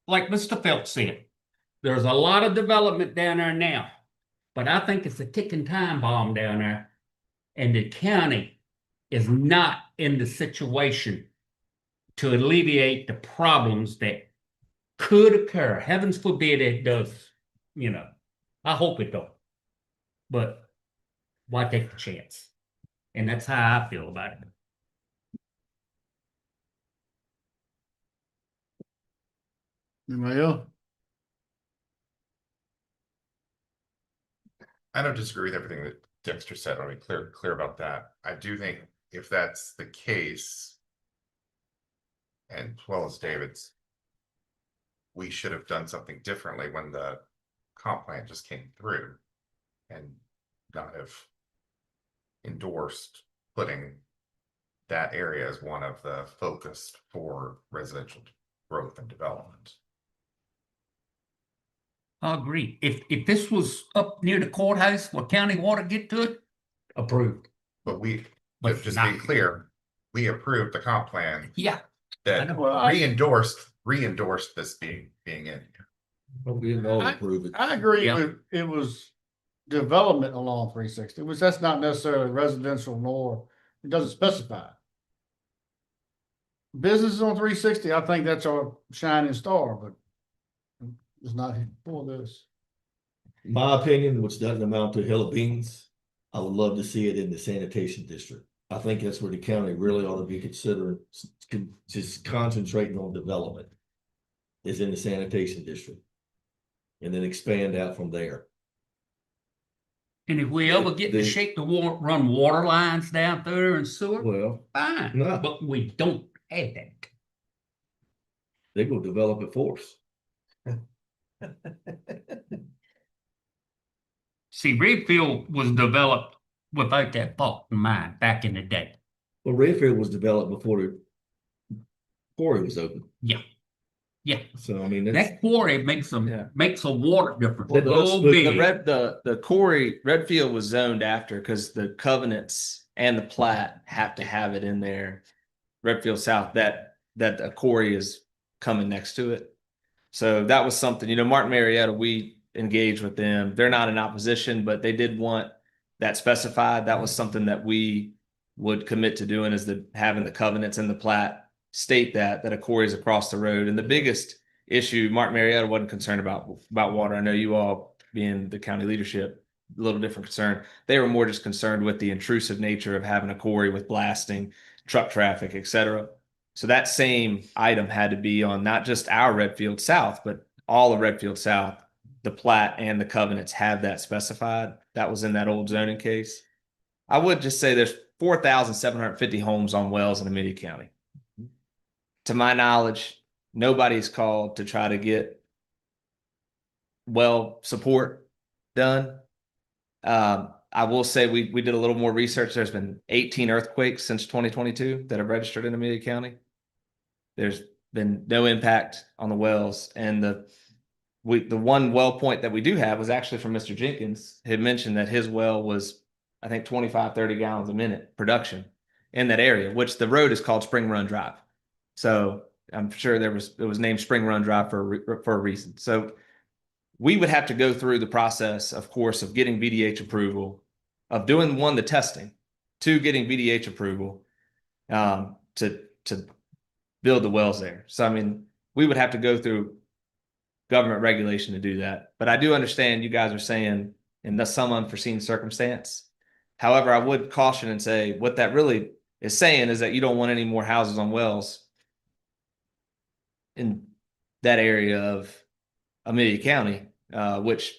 Speaker 5: like Mr. Phelps said, there's a lot of development down there now, but I think it's a ticking time bomb down there. And the county is not in the situation to alleviate the problems that could occur. Heavens forbid it does, you know. I hope it don't. But why take the chance? And that's how I feel about it.
Speaker 1: Anybody else?
Speaker 9: I don't disagree with everything that Dexter said. I mean, clear about that. I do think if that's the case, and as well as David's, we should have done something differently when the comp plan just came through and not have endorsed putting that area as one of the focus for residential growth and development.
Speaker 5: I agree. If this was up near the courthouse where county water get to it, approved.
Speaker 9: But
Speaker 5: But
Speaker 9: just
Speaker 5: not-
Speaker 9: being clear, we approved the comp plan
Speaker 5: Yeah.
Speaker 9: that re-endorsed this being in here.
Speaker 10: But we didn't all approve it.
Speaker 1: I agree
Speaker 5: Yeah.
Speaker 1: with, it was development along 360, which that's not necessarily residential nor, it doesn't specify. Businesses on 360, I think that's our shining star, but it's not for this.
Speaker 10: My opinion, which doesn't amount to a hill of beans, I would love to see it in the sanitation district. I think that's where the county really ought to be considering, just concentrating on development. Is in the sanitation district. And then expand out from there.
Speaker 5: And if we ever get to shape the run water lines down there and sewer,
Speaker 10: Well,
Speaker 5: fine.
Speaker 10: no.
Speaker 5: But we don't have that.
Speaker 10: They go develop it for us.
Speaker 5: See, Redfield was developed without that thought in mind back in the day.
Speaker 10: Well, Redfield was developed before the quarry was open.
Speaker 5: Yeah. Yeah.
Speaker 10: So I mean,
Speaker 5: That quarry makes a water difference.
Speaker 19: Well,
Speaker 5: Oh,
Speaker 19: the
Speaker 5: big.
Speaker 19: the quarry Redfield was zoned after because the covenants and the plat have to have it in there. Redfield South, that a quarry is coming next to it. So that was something, you know, Martin Marietta, we engaged with them. They're not in opposition, but they did want that specified. That was something that we would commit to doing, is having the covenants and the plat state that a quarry is across the road. And the biggest issue, Martin Marietta wasn't concerned about water. I know you all, being the county leadership, a little different concern. They were more just concerned with the intrusive nature of having a quarry with blasting, truck traffic, etc. So that same item had to be on not just our Redfield South, but all of Redfield South. The plat and the covenants have that specified. That was in that old zoning case. I would just say there's 4,750 homes on wells in Amelia County. To my knowledge, nobody's called to try to get well support done. I will say we did a little more research. There's been 18 earthquakes since 2022 that have registered in Amelia County. There's been no impact on the wells, and the one well point that we do have was actually from Mr. Jenkins. He had mentioned that his well was, I think, 25-30 gallons a minute production in that area, which the road is called Spring Run Drive. So I'm sure it was named Spring Run Drive for a reason. So we would have to go through the process, of course, of getting VDH approval, of doing the testing, to getting VDH approval, to build the wells there. So I mean, we would have to go through government regulation to do that. But I do understand you guys are saying in some unforeseen circumstance. However, I would caution and say what that really is saying is that you don't want any more houses on wells in that area of Amelia County, which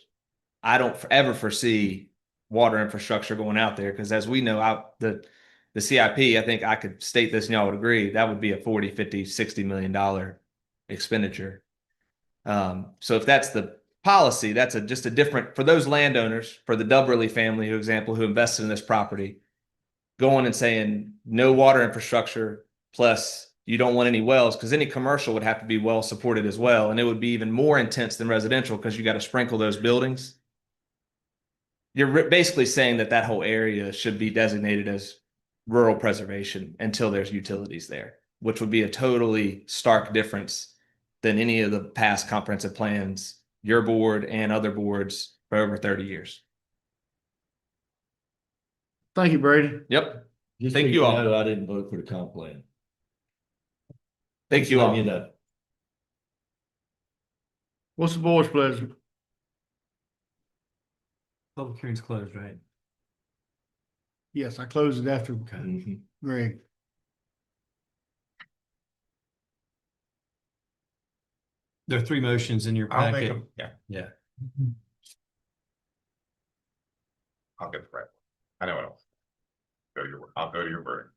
Speaker 19: I don't ever foresee water infrastructure going out there, because as we know, the CIP, I think I could state this and y'all would agree, that would be a 40, 50, $60 million expenditure. So if that's the policy, that's just a different, for those landowners, for the Dubberly family, for example, who invested in this property, going and saying no water infrastructure, plus you don't want any wells, because any commercial would have to be well supported as well. And it would be even more intense than residential because you got to sprinkle those buildings. You're basically saying that that whole area should be designated as rural preservation until there's utilities there, which would be a totally stark difference than any of the past comprehensive plans, your board and other boards for over 30 years.
Speaker 1: Thank you, Brady.
Speaker 19: Yep.
Speaker 10: Just
Speaker 19: Thank
Speaker 10: so
Speaker 19: you all.
Speaker 10: know, I didn't vote for the comp plan.
Speaker 19: Thank
Speaker 10: Just
Speaker 19: you all.
Speaker 10: letting know.
Speaker 1: What's the board's pleasure?
Speaker 4: Public hearing's closed, right?
Speaker 1: Yes, I closed it after
Speaker 10: Mhm.
Speaker 1: Greg.
Speaker 4: There are three motions in your
Speaker 9: I'll make
Speaker 4: packet.
Speaker 9: them, yeah,
Speaker 4: Yeah.
Speaker 9: I'll get the right. I know it all. I'll go to your word.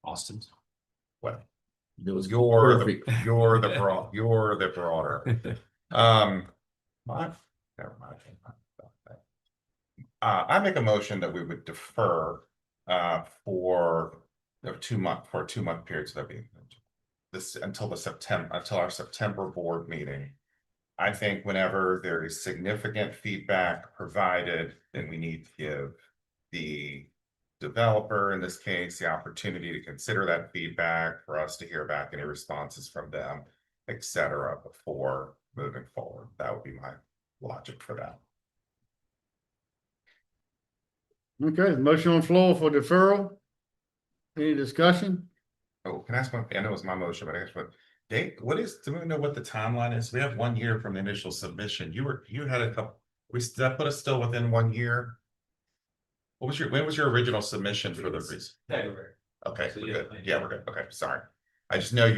Speaker 4: Austin's.
Speaker 9: Well,
Speaker 10: It was
Speaker 9: you're
Speaker 10: perfect.
Speaker 9: you're the broader. Never mind. I make a motion that we would defer for a 2-month period, so that be this until our September board meeting. I think whenever there is significant feedback provided, then we need to give the developer, in this case, the opportunity to consider that feedback, for us to hear back any responses from them, etc., before moving forward. That would be my logic for that.
Speaker 1: Okay, motion on the floor for deferral. Any discussion?
Speaker 9: Oh, can I ask one? I know it was my motion, but I guess Dave, do we know what the timeline is? We have 1 year from the initial submission. You had a couple, that put us still within 1 year? When was your original submission for the reason?
Speaker 6: February.
Speaker 9: Okay,
Speaker 6: So
Speaker 9: we're
Speaker 6: yeah,
Speaker 9: good.
Speaker 6: thank
Speaker 9: Yeah, we're good. Okay, sorry. I just know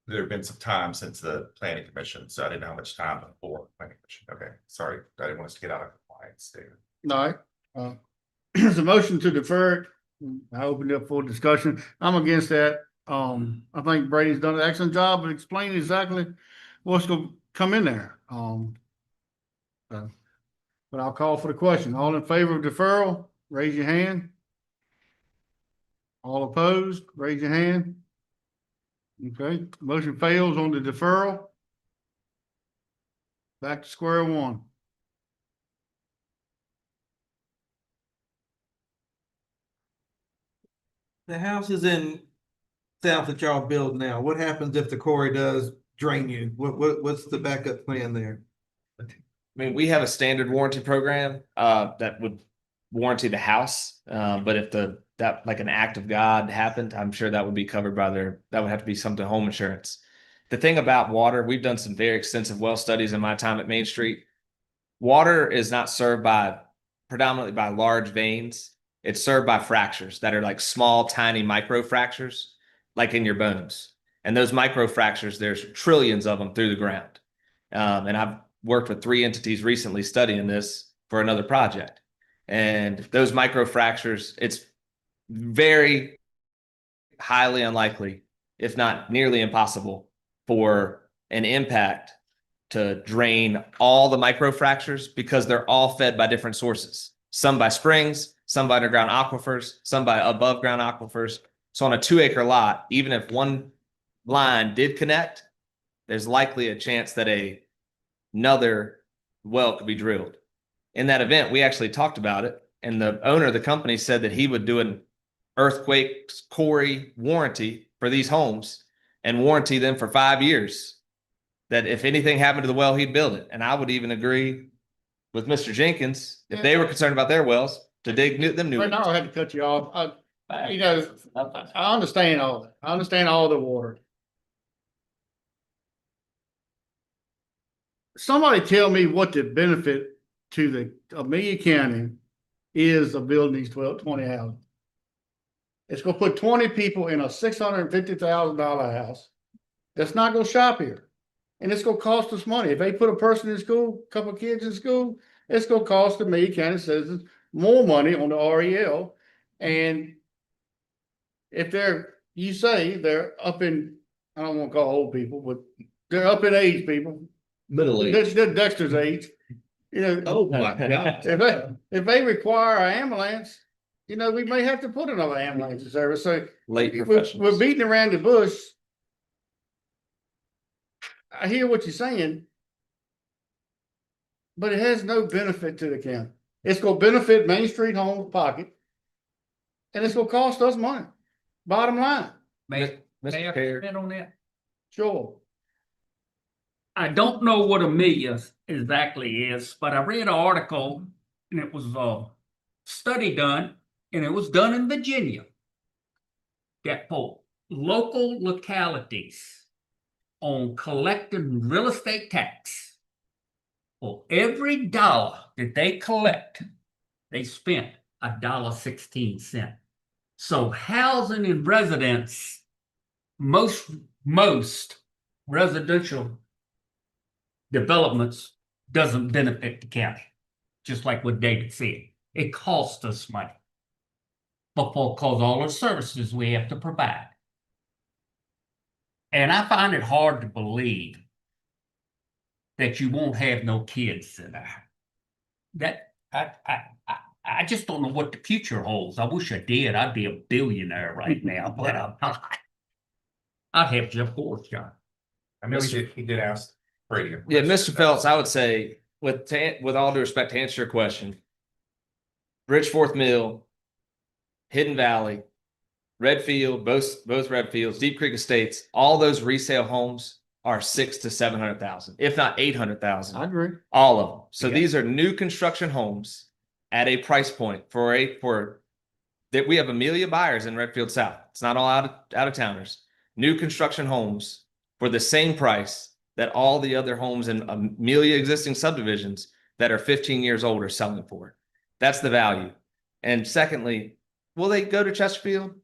Speaker 9: there have been some time since the planning commission, so I didn't know how much time before planning commission. Okay, sorry. I didn't want us to get out of compliance there.
Speaker 1: All right. There's a motion to defer it. I opened up for discussion. I'm against that. I think Brady's done an excellent job of explaining exactly what's gonna come in there. But I'll call for the question. All in favor of deferral, raise your hand. All opposed, raise your hand. Okay, motion fails on the deferral. Back to square one.
Speaker 3: The house is in south that y'all build now. What happens if the quarry does drain you? What's the backup plan there?
Speaker 19: I mean, we have a standard warranty program that would warranty the house. But if that like an act of God happened, I'm sure that would be covered by that would have to be something home insurance. The thing about water, we've done some very extensive well studies in my time at Main Street. Water is not served predominantly by large veins. It's served by fractures that are like small, tiny micro fractures, like in your bones. And those micro fractures, there's trillions of them through the ground. And I've worked with 3 entities recently studying this for another project. And those micro fractures, it's very highly unlikely, if not nearly impossible, for an impact to drain all the micro fractures because they're all fed by different sources. Some by springs, some by underground aquifers, some by above ground aquifers. So on a 2-acre lot, even if one line did connect, there's likely a chance that another well could be drilled. In that event, we actually talked about it, and the owner of the company said that he would do an earthquake quarry warranty for these homes and warranty them for 5 years. That if anything happened to the well, he'd build it. And I would even agree with Mr. Jenkins, if they were concerned about their wells, to dig them new
Speaker 1: Right
Speaker 19: ones.
Speaker 1: now, I had to cut you off. I understand all that. I understand all the water. Somebody tell me what the benefit to the Amelia County is of building these 20 houses. It's gonna put 20 people in a $650,000 house that's not gonna shop here. And it's gonna cost us money. If they put a person in school, a couple of kids in school, it's gonna cost the Amelia County citizens more money on the REL. And if you say they're up in, I don't want to call old people, but they're up in age, people.
Speaker 10: Middle age.
Speaker 1: They're Dexter's age.
Speaker 10: Oh my God.
Speaker 1: If they require an ambulance, you know, we may have to put another ambulance service, so.
Speaker 19: Late
Speaker 1: We're
Speaker 19: professionals.
Speaker 1: beating around the bush. I hear what you're saying. But it has no benefit to the county. It's gonna benefit Main Street Home's pocket. And it's gonna cost us money, bottom line.
Speaker 5: May
Speaker 19: Mr.
Speaker 5: I
Speaker 19: Chair.
Speaker 5: comment on that?
Speaker 1: Sure.
Speaker 5: I don't know what Amelia exactly is, but I read an article and it was a study done, and it was done in Virginia. That for local localities on collecting real estate tax. For every dollar that they collect, they spent $1.16. So housing and residents, most residential developments doesn't benefit the county. Just like what David said, it costs us money. But cause all the services we have to provide. And I find it hard to believe that you won't have no kids in there. That I just don't know what the future holds. I wish I did. I'd be a billionaire right now, but I'm not. I'd have Jeff Gore's job.
Speaker 9: I know he did ask Brady.
Speaker 19: Yeah, Mr. Phelps, I would say, with all due respect, to answer your question, Bridgeforth Mill, Hidden Valley, Redfield, both Redfields, Deep Creek Estates, all those resale homes are 600,000 to 700,000, if not 800,000.
Speaker 1: I agree.
Speaker 19: All of them. So
Speaker 1: Yeah.
Speaker 19: these are new construction homes at a price point for that we have Amelia buyers in Redfield South. It's not all out of towners. New construction homes for the same price that all the other homes in Amelia existing subdivisions that are 15 years old are selling for. That's the value. And secondly, will they go to Chesterfield?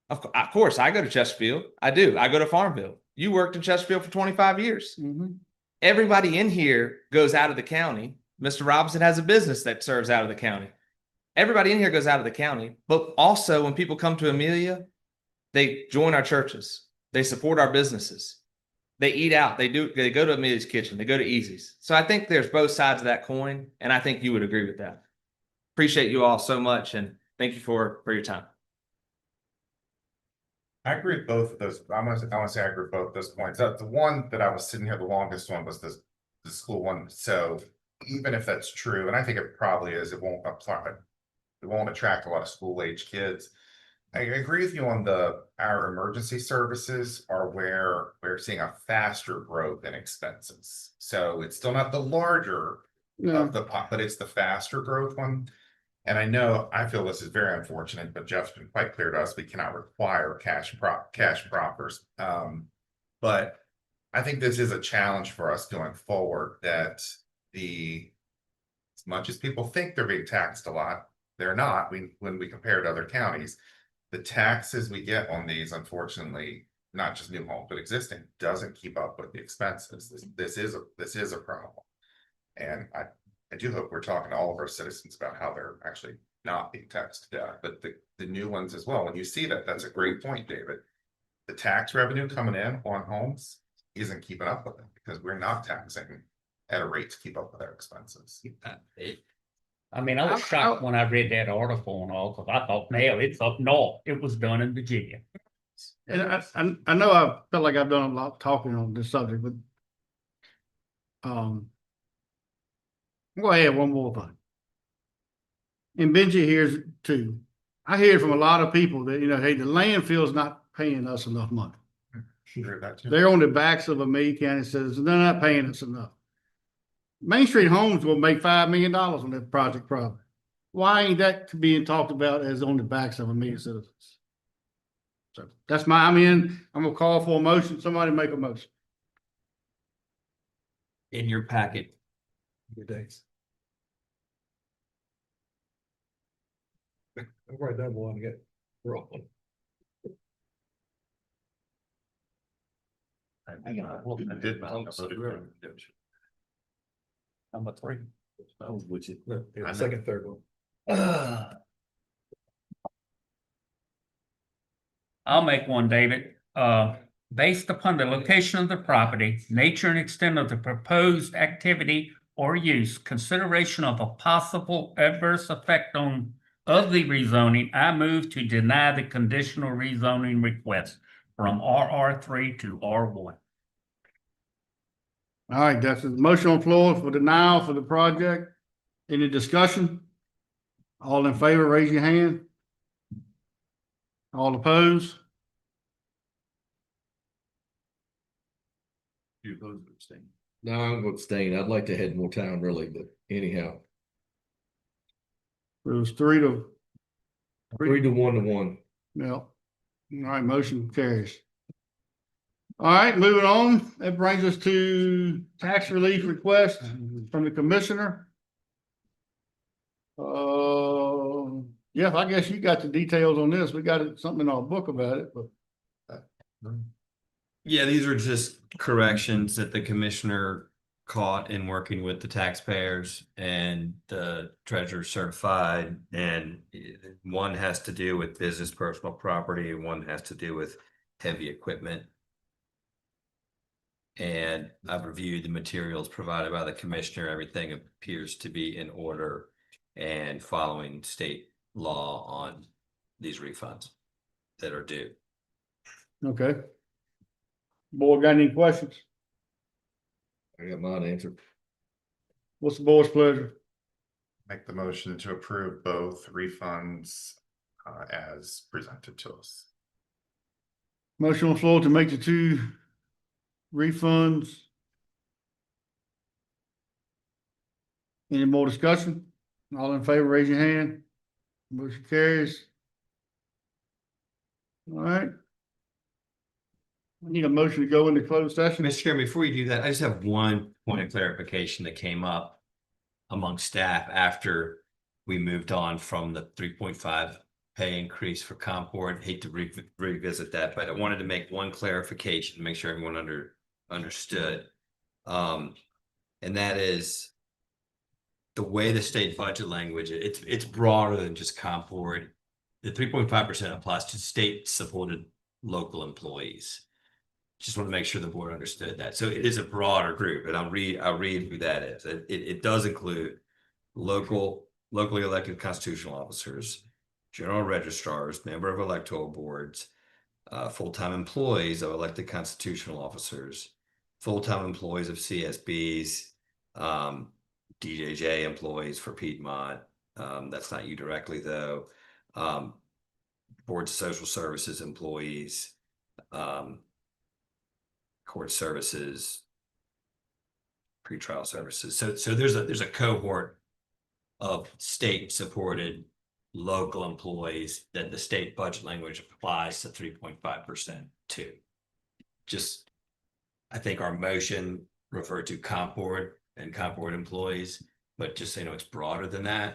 Speaker 19: Of course, I go to Chesterfield. I do. I go to Farmville. You worked in Chesterfield for 25 years.
Speaker 1: Mm-hmm.
Speaker 19: Everybody in here goes out of the county. Mr. Robinson has a business that serves out of the county. Everybody in here goes out of the county. But also, when people come to Amelia, they join our churches. They support our businesses. They eat out. They go to Amelia's Kitchen. They go to Easy's. So I think there's both sides of that coin, and I think you would agree with that. Appreciate you all so much, and thank you for your time.
Speaker 9: I agree with both of those. I want to say I agree with both of those points. The one that I was sitting here, the longest one was the school one. So even if that's true, and I think it probably is, it won't apply. It won't attract a lot of school age kids. I agree with you on our emergency services are where we're seeing a faster growth in expenses. So it's still not the larger of the pot, but it's the faster growth one. And I feel this is very unfortunate, but Jeff's been quite clear to us, we cannot require cash proffers. But I think this is a challenge for us going forward, that as much as people think they're being taxed a lot, they're not. When we compare to other counties, the taxes we get on these, unfortunately, not just new homes, but existing, doesn't keep up with the expenses. This is a problem. And I do hope we're talking to all of our citizens about how they're actually not being taxed to death, but the new ones as well. When you see that, that's a great point, David. The tax revenue coming in on homes isn't keeping up with it because we're not taxing at a rate to keep up with our expenses.
Speaker 5: I mean, I was shocked when I read that article and all, because I thought, man, it's up north. It was done in Virginia.
Speaker 1: And I know I felt like I've done a lot of talking on this subject, but I'm gonna add one more thing. And Benji hears it too. I hear from a lot of people that, hey, the landfill's not paying us enough money.
Speaker 9: Sure, that too.
Speaker 1: They're on the backs of Amelia County citizens. They're not paying us enough. Main Street Homes will make $5 million on that project probably. Why ain't that being talked about as on the backs of Amelia citizens? So that's I'm gonna call for a motion. Somebody make a motion.
Speaker 4: In your packet.
Speaker 10: Good days. I'm right that one get wrong.
Speaker 5: Number 3.
Speaker 10: Which is second, third one.
Speaker 5: I'll make one, David. Based upon the location of the property, nature and extent of the proposed activity or use, consideration of a possible adverse effect on of the rezoning, I move to deny the conditional rezoning request from RR3 to R1.
Speaker 1: All right, that's the motion on the floor for denial for the project. Any discussion? All in favor, raise your hand. All opposed?
Speaker 11: You opposed or abstain?
Speaker 10: No, I'm going to abstain. I'd like to have more time really, but anyhow,
Speaker 1: It was 3-1.
Speaker 10: 3 to 1.
Speaker 1: Yeah. All right, motion carries. All right, moving on. That brings us to tax relief request from the commissioner. Yeah, I guess you got the details on this. We got something in our book about it, but.
Speaker 4: Yeah, these are just corrections that the commissioner caught in working with the taxpayers and the treasurer certified. And one has to do with business personal property, and one has to do with heavy equipment. And I've reviewed the materials provided by the commissioner. Everything appears to be in order and following state law on these refunds that are due.
Speaker 1: Okay. Board got any questions?
Speaker 10: I got mine answered.
Speaker 1: What's the board's pleasure?
Speaker 9: Make the motion to approve both refunds as presented to us.
Speaker 1: Motion on the floor to make the two refunds. Any more discussion? All in favor, raise your hand. Motion carries. All right. I need a motion to go into closed session.
Speaker 4: Mr. Chairman, before you do that, I just have one point of clarification that came up among staff after we moved on from the 3.5 pay increase for comp board. Hate to revisit that, but I wanted to make one clarification to make sure everyone understood. And that is the way the state budget language, it's broader than just comp board. The 3.5% applies to state supported local employees. Just want to make sure the board understood that. So it is a broader group, and I'll read who that is. It does include locally elected constitutional officers, general registrars, member of electoral boards, full-time employees of elected constitutional officers, full-time employees of CSBs, DJJ employees for Piedmont. That's not you directly though. Boards of social services employees, court services, pretrial services. So there's a cohort of state supported local employees that the state budget language applies to 3.5% to. Just, I think our motion referred to comp board and comp board employees, but just so you know, it's broader than that.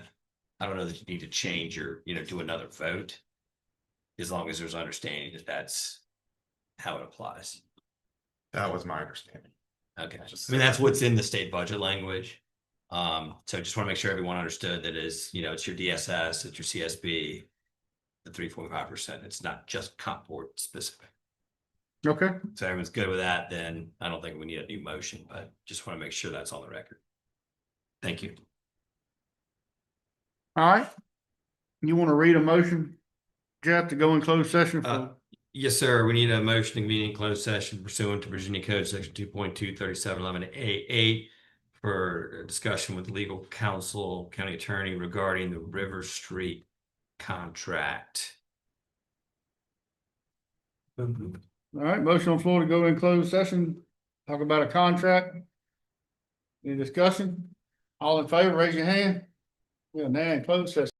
Speaker 4: I don't know that you need to change or, do another vote, as long as there's understanding that that's how it applies.
Speaker 9: That was my understanding.
Speaker 4: Okay. I mean, that's what's in the state budget language. So just want to make sure everyone understood that it's your DSS, it's your CSB, the 3.5%. It's not just comp board specific.
Speaker 1: Okay.
Speaker 4: So everyone's good with that, then I don't think we need a new motion, but just want to make sure that's on the record. Thank you.
Speaker 1: All right. You want to read a motion, Jeff, to go in closed session for?
Speaker 4: Yes, sir. We need a motion to convene in closed session pursuant to Virginia Code Section 2.23711A8 for a discussion with legal counsel, county attorney regarding the River Street contract.
Speaker 1: All right, motion on the floor to go in closed session, talk about a contract. Any discussion? All in favor, raise your hand. We're now in closed session.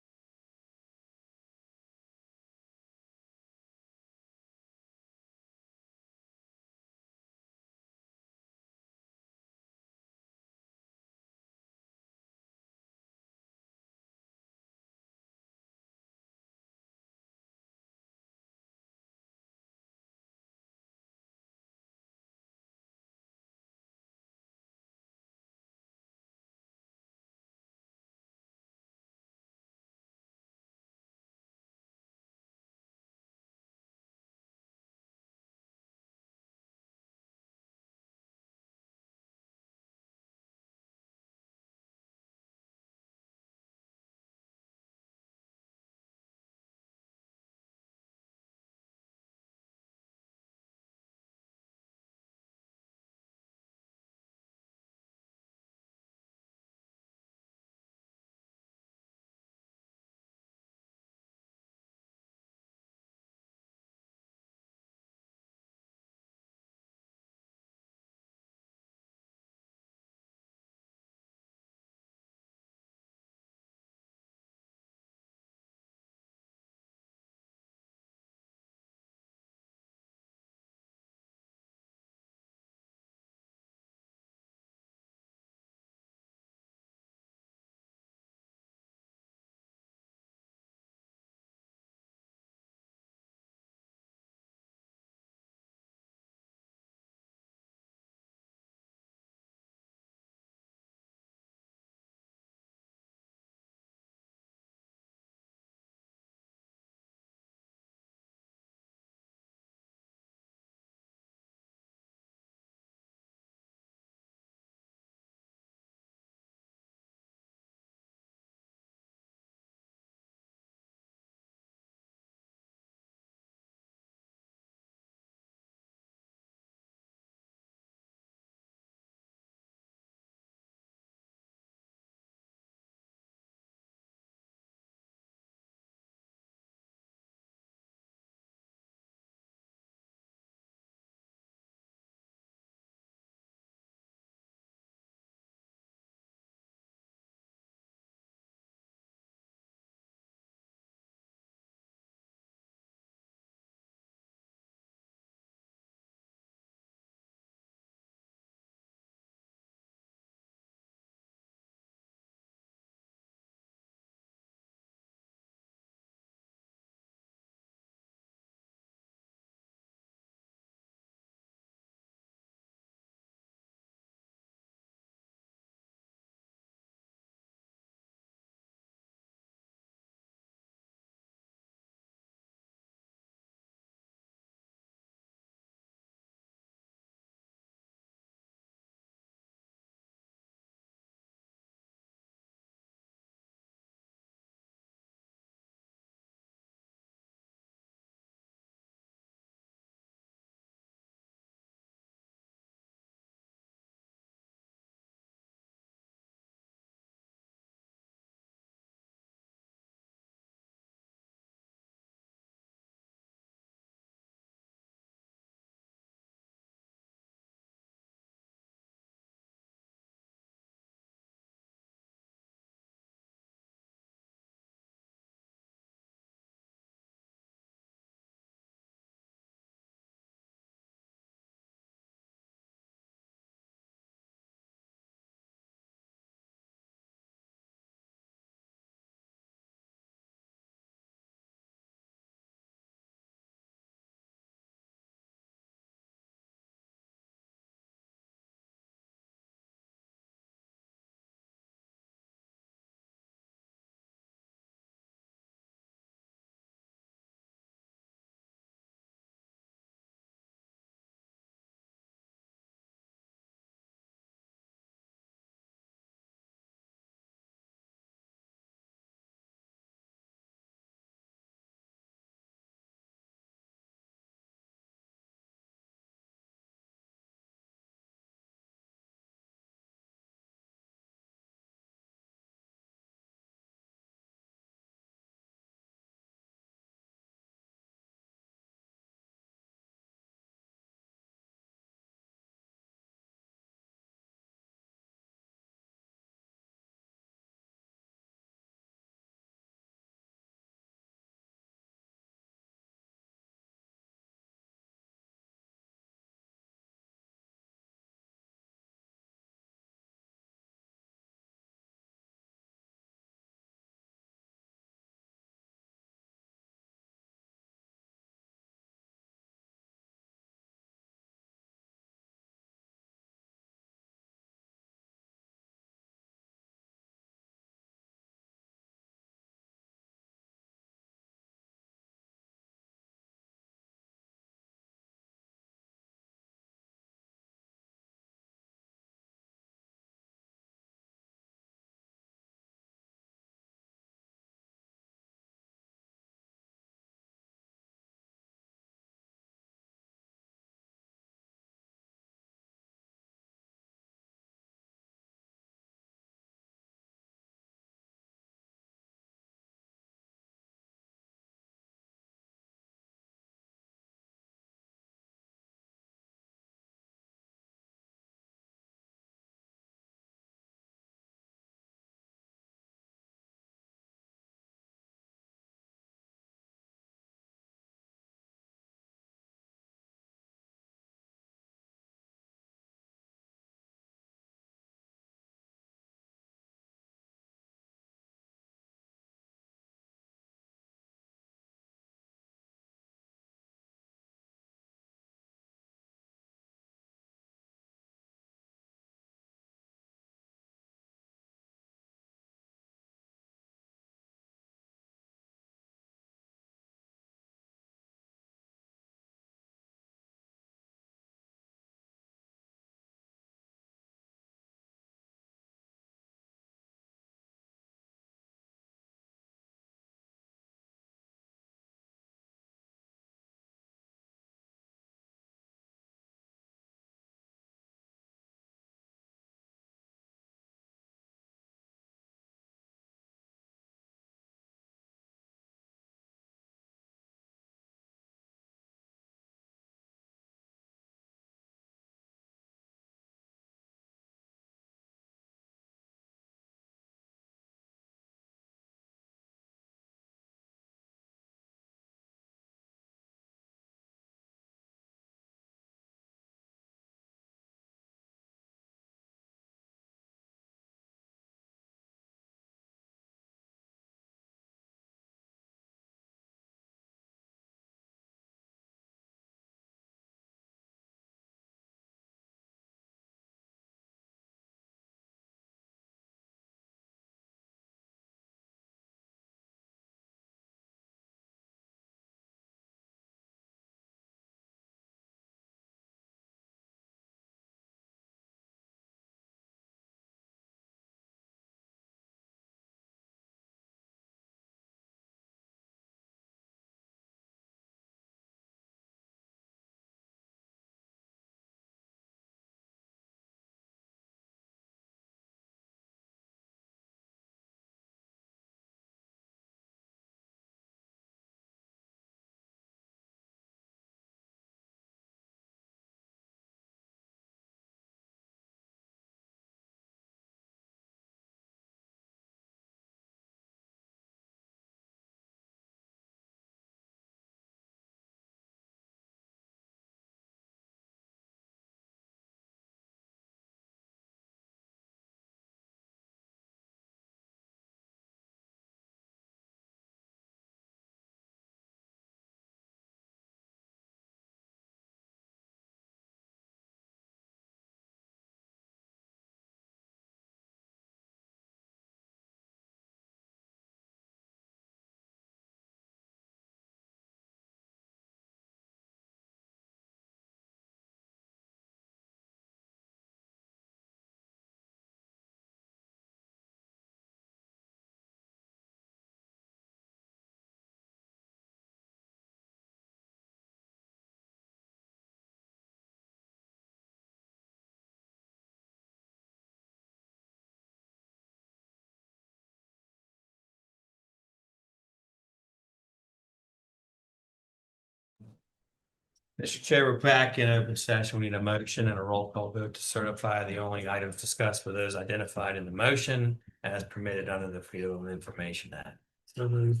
Speaker 4: Mr. Chair, we're back in open session. We need a motion and a roll call vote to certify the only items discussed for those identified in the motion as permitted under the Freedom of Information Act. So moved.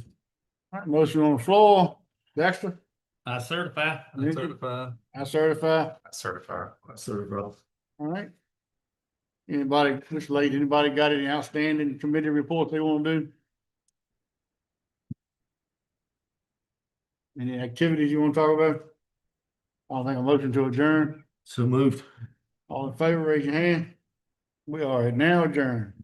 Speaker 1: All right, motion on the floor. Dexter?
Speaker 5: I certify.
Speaker 1: Nikki?
Speaker 3: Certified.
Speaker 1: I certify.
Speaker 9: I certify.
Speaker 1: All right. Anybody, this late, anybody got any outstanding committee reports they want to do? Any activities you want to talk about? I'll make a motion to adjourn.
Speaker 10: So moved.
Speaker 1: All in favor, raise your hand. We are now adjourned.